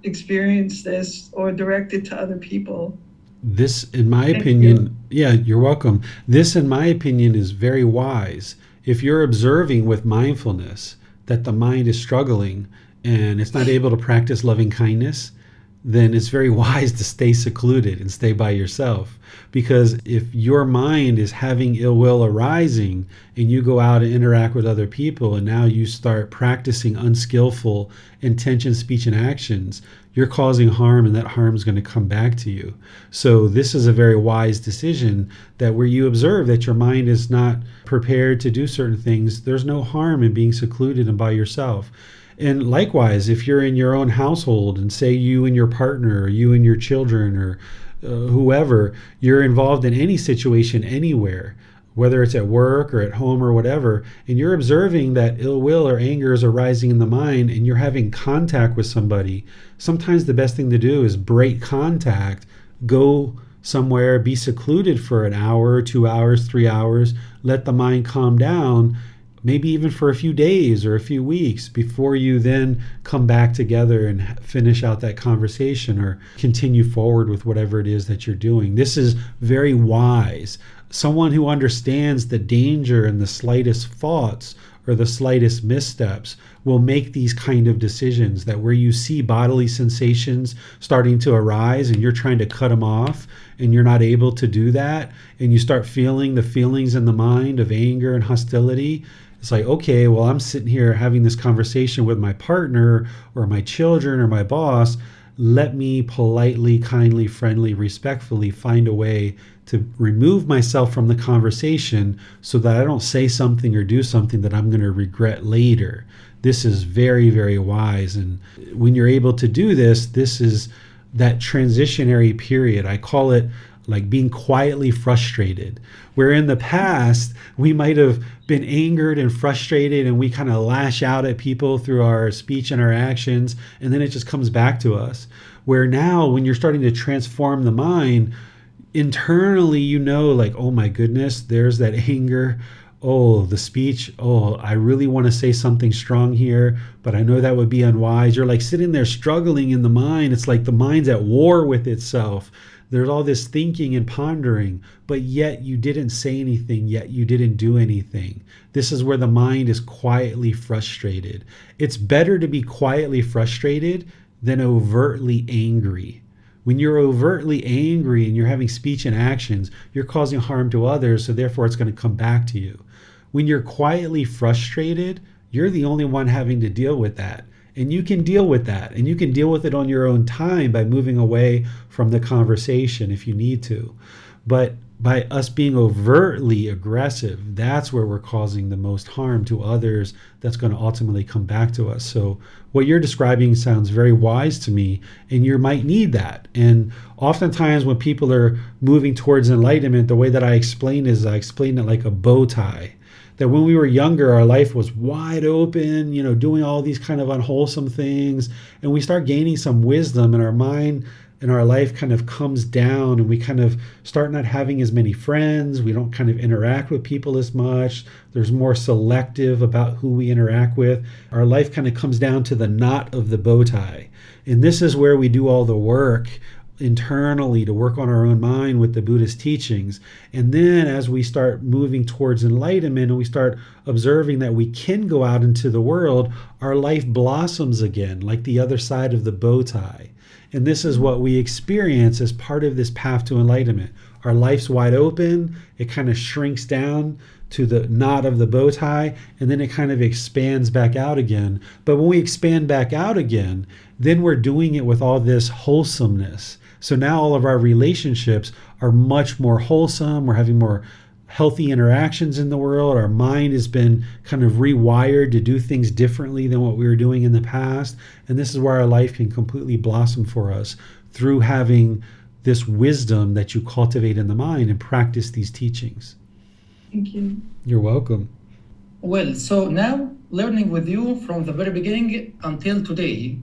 experience this or direct it to other people. This, in my opinion, yeah, you're welcome. This, in my opinion, is very wise. If you're observing with mindfulness that the mind is struggling and it's not able to practice loving kindness, then it's very wise to stay secluded and stay by yourself. Because if your mind is having ill will arising and you go out and interact with other people and now you start practicing unskillful intention, speech, and actions, you're causing harm, and that harm is going to come back to you. So this is a very wise decision, that where you observe that your mind is not prepared to do certain things, there's no harm in being secluded and by yourself. And likewise, if you're in your own household and say you and your partner or you and your children or whoever, you're involved in any situation anywhere, whether it's at work or at home or whatever, and you're observing that ill will or anger is arising in the mind and you're having contact with somebody, sometimes the best thing to do is break contact, go somewhere, be secluded for an hour, 2 hours, 3 hours, let the mind calm down, maybe even for a few days or a few weeks before you then come back together and finish out that conversation or continue forward with whatever it is that you're doing. This is very wise. Someone who understands the danger in the slightest thoughts or the slightest missteps will make these kind of decisions, that where you see bodily sensations starting to arise and you're trying to cut them off and you're not able to do that, and you start feeling the feelings in the mind of anger and hostility, it's like, okay, well, I'm sitting here having this conversation with my partner or my children or my boss. Let me politely, kindly, friendly, respectfully find a way to remove myself from the conversation so that I don't say something or do something that I'm going to regret later. This is very, very wise. And when you're able to do this, this is that transitionary period. I call it like being quietly frustrated, where in the past we might have been angered and frustrated and we kind of lash out at people through our speech and our actions, and then it just comes back to us. Where now when you're starting to transform the mind, internally you know, like, oh my goodness, there's that anger. Oh, the speech. Oh, I really want to say something strong here, but I know that would be unwise. You're like sitting there struggling in the mind. It's like the mind's at war with itself. There's all this thinking and pondering, but yet you didn't say anything, yet you didn't do anything. This is where the mind is quietly frustrated. It's better to be quietly frustrated than overtly angry. When you're overtly angry and you're having speech and actions, you're causing harm to others, so therefore it's going to come back to you. When you're quietly frustrated, you're the only one having to deal with that. And you can deal with that, and you can deal with it on your own time by moving away from the conversation if you need to. But by us being overtly aggressive, that's where we're causing the most harm to others. That's going to ultimately come back to us. So what you're describing sounds very wise to me, and you might need that. And oftentimes when people are moving towards enlightenment, the way that I explain it like a bow tie. That when we were younger, our life was wide open, doing all these kind of unwholesome things. And we start gaining some wisdom, and our mind and our life kind of comes down, and we kind of start not having as many friends. We don't kind of interact with people as much. There's more selective about who we interact with. Our life kind of comes down to the knot of the bow tie. And this is where we do all the work internally to work on our own mind with the Buddhist teachings. And then as we start moving towards enlightenment and we start observing that we can go out into the world, our life blossoms again like the other side of the bow tie. And this is what we experience as part of this path to enlightenment. Our life's wide open, it kind of shrinks down to the knot of the bow tie, and then it kind of expands back out again. But when we expand back out again, then we're doing it with all this wholesomeness. So now all of our relationships are much more wholesome. We're having more healthy interactions in the world. Our mind has been kind of rewired to do things differently than what we were doing in the past. And this is where our life can completely blossom for us through having this wisdom that you cultivate in the mind and practice these teachings. Thank you. You're welcome. Well, so now learning with you from the very beginning until today,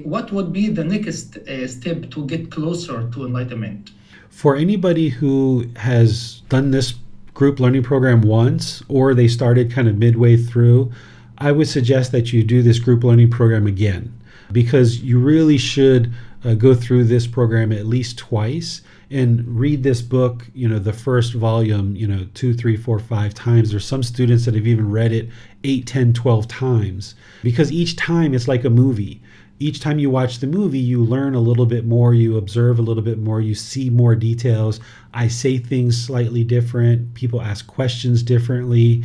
what would be the next step to get closer to enlightenment? For anybody who has done this group learning program once, or they started kind of midway through, I would suggest that you do this group learning program again, because you really should go through this program at least twice and read this book, the first volume, 2, 3, 4, 5 times. There's some students that have even read it 8, 10, 12 times, because each time it's like a movie. each time you watch the movie, you learn a little bit more, you observe a little bit more, you see more details. I say things slightly different. People ask questions differently.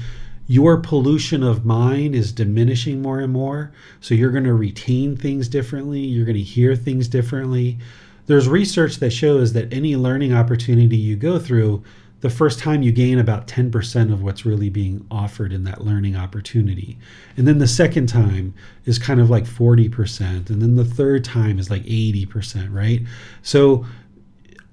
Your pollution of mind is diminishing more and more. So you're going to retain things differently. You're going to hear things differently. There's research that shows that any learning opportunity you go through, the first time you gain about 10% of what's really being offered in that learning opportunity. And then the second time is kind of like 40%. And then the third time is like 80%, right? So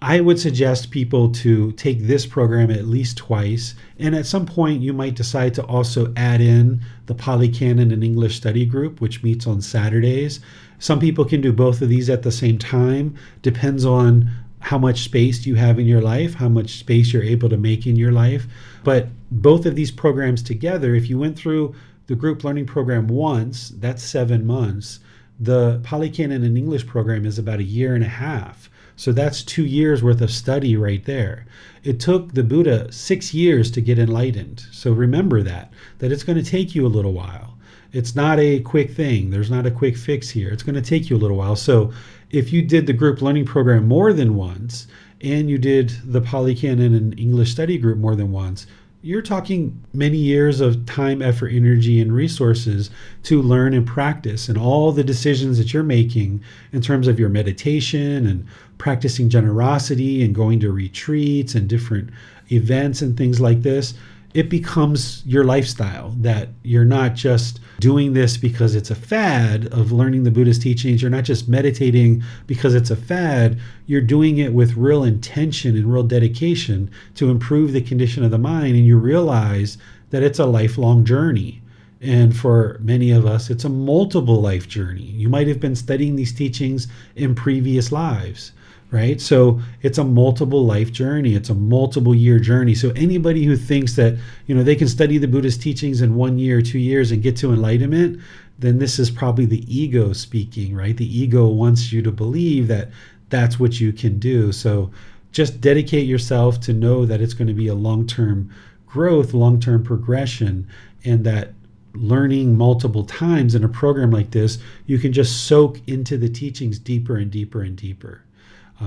I would suggest people to take this program at least twice. And at some point, you might decide to also add in the Pali Canon and English study group, which meets on Saturdays. Some people can do both of these at the same time. Depends on how much space you have in your life, how much space you're able to make in your life. But both of these programs together, if you went through the group learning program once, that's 7 months. The Pali Canon and English program is about 1.5 years. So that's 2 years worth of study right there. It took the Buddha 6 years to get enlightened. So remember that it's going to take you a little while. It's not a quick thing. There's not a quick fix here. It's going to take you a little while. So if you did the group learning program more than once, and you did the Pali Canon and English study group more than once, you're talking many years of time, effort, energy, and resources to learn and practice. And all the decisions that you're making in terms of your meditation and practicing generosity and going to retreats and different events and things like this, it becomes your lifestyle, that you're not just doing this because it's a fad of learning the Buddhist teachings. You're not just meditating because it's a fad. You're doing it with real intention and real dedication to improve the condition of the mind. And you realize that it's a lifelong journey. And for many of us, it's a multiple life journey. You might have been studying these teachings in previous lives, right? So it's a multiple life journey. It's a multiple year journey. So anybody who thinks that, they can study the Buddhist teachings in 1 year, 2 years and get to enlightenment, then this is probably the ego speaking, right? The ego wants you to believe that that's what you can do. So just dedicate yourself to know that it's going to be a long-term growth, long-term progression, and that learning multiple times in a program like this, you can just soak into the teachings deeper and deeper and deeper.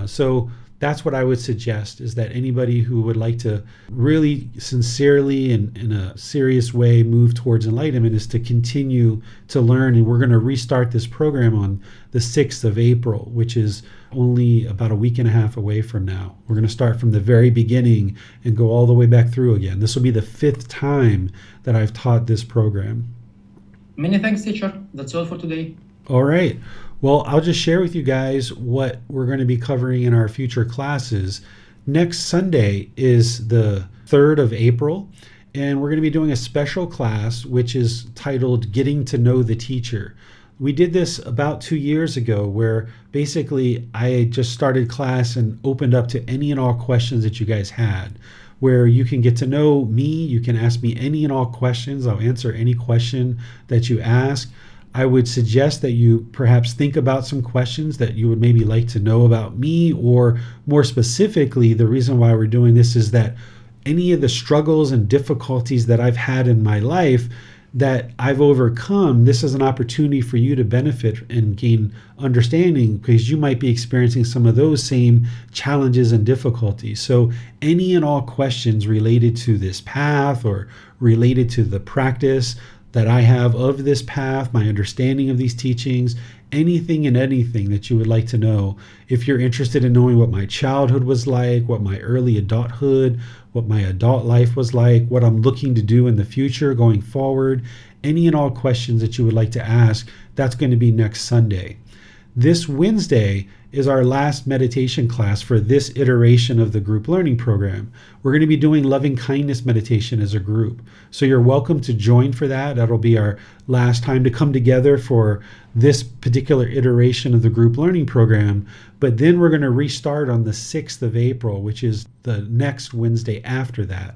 So that's what I would suggest, is that anybody who would like to really sincerely and in a serious way move towards enlightenment is to continue to learn. And we're going to restart this program on the 6th of April, which is only about 1.5 weeks away from now. We're going to start from the very beginning and go all the way back through again. This will be the 5th time that I've taught this program. Many thanks, teacher. That's all for today. All right. Well, I'll just share with you guys what we're going to be covering in our future classes. Next Sunday is the 3rd of April, and we're going to be doing a special class which is titled Getting to Know the Teacher. We did this about 2 years ago, where basically I just started class and opened up to any and all questions that you guys had, where you can get to know me. You can ask me any and all questions. I'll answer any question that you ask. I would suggest that you perhaps think about some questions that you would maybe like to know about me, or more specifically, the reason why we're doing this is that any of the struggles and difficulties that I've had in my life that I've overcome, this is an opportunity for you to benefit and gain understanding, because you might be experiencing some of those same challenges and difficulties. So any and all questions related to this path or related to the practice that I have of this path, my understanding of these teachings, anything and anything that you would like to know. If you're interested in knowing what my childhood was like, what my early adulthood, what my adult life was like, what I'm looking to do in the future going forward, any and all questions that you would like to ask, that's going to be next Sunday. This Wednesday is our last meditation class for this iteration of the group learning program. We're going to be doing loving kindness meditation as a group. So you're welcome to join for that. That'll be our last time to come together for this particular iteration of the group learning program. But then we're going to restart on the 6th of April, which is the next Wednesday after that.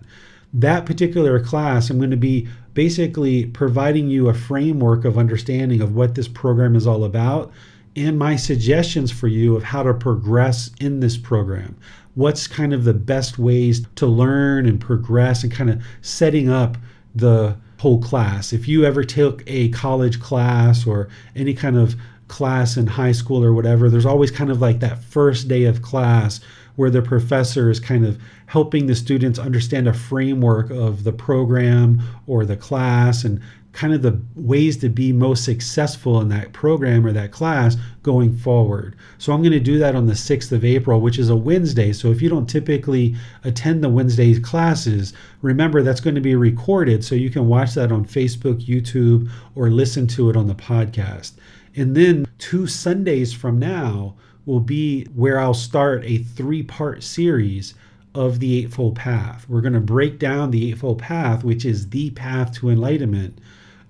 That particular class, I'm going to be basically providing you a framework of understanding of what this program is all about, and my suggestions for you of how to progress in this program. What's kind of the best ways to learn and progress, and kind of setting up the whole class. If you ever took a college class or any kind of class in high school or whatever, there's always kind of like that first day of class where the professor is kind of helping the students understand a framework of the program or the class and kind of the ways to be most successful in that program or that class going forward. So I'm going to do that on the 6th of April, which is a Wednesday. So if you don't typically attend the Wednesday classes, remember that's going to be recorded, so you can watch that on Facebook, YouTube, or listen to it on the podcast. And then 2 Sundays from now will be where I'll start a 3-part series of the Eightfold Path. We're going to break down the Eightfold Path, which is the path to enlightenment,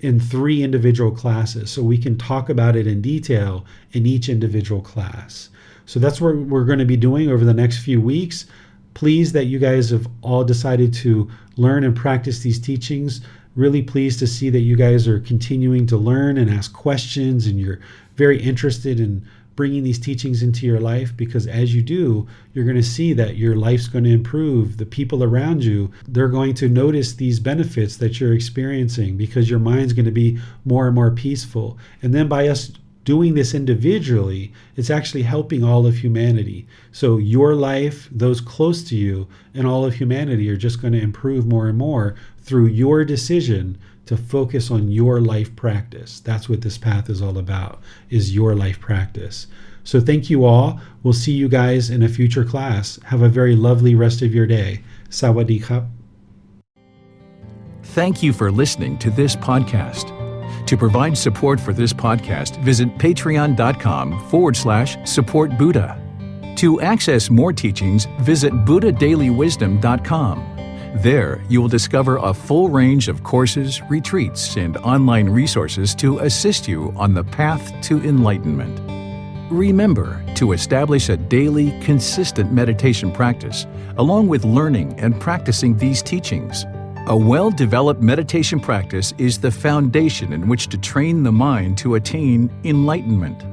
in 3 individual classes, so we can talk about it in detail in each individual class. So that's what we're going to be doing over the next few weeks. Pleased that you guys have all decided to learn and practice these teachings. Really pleased to see that you guys are continuing to learn and ask questions, and you're very interested in bringing these teachings into your life, because as you do, you're going to see that your life's going to improve. The people around you, they're going to notice these benefits that you're experiencing, because your mind's going to be more and more peaceful. And then by us doing this individually, it's actually helping all of humanity. So your life, those close to you, and all of humanity are just going to improve more and more through your decision to focus on your life practice. That's what this path is all about, is your life practice. So thank you all. We'll see you guys in a future class. Have a very lovely rest of your day. Sawadee khap. Thank you for listening to this podcast. To provide support for this podcast, visit patreon.com/support Buddha. To access more teachings, visit buddhadailywisdom.com. There, you will discover a full range of courses, retreats, and online resources to assist you on the path to enlightenment. Remember to establish a daily, consistent meditation practice, along with learning and practicing these teachings. A well-developed meditation practice is the foundation in which to train the mind to attain enlightenment.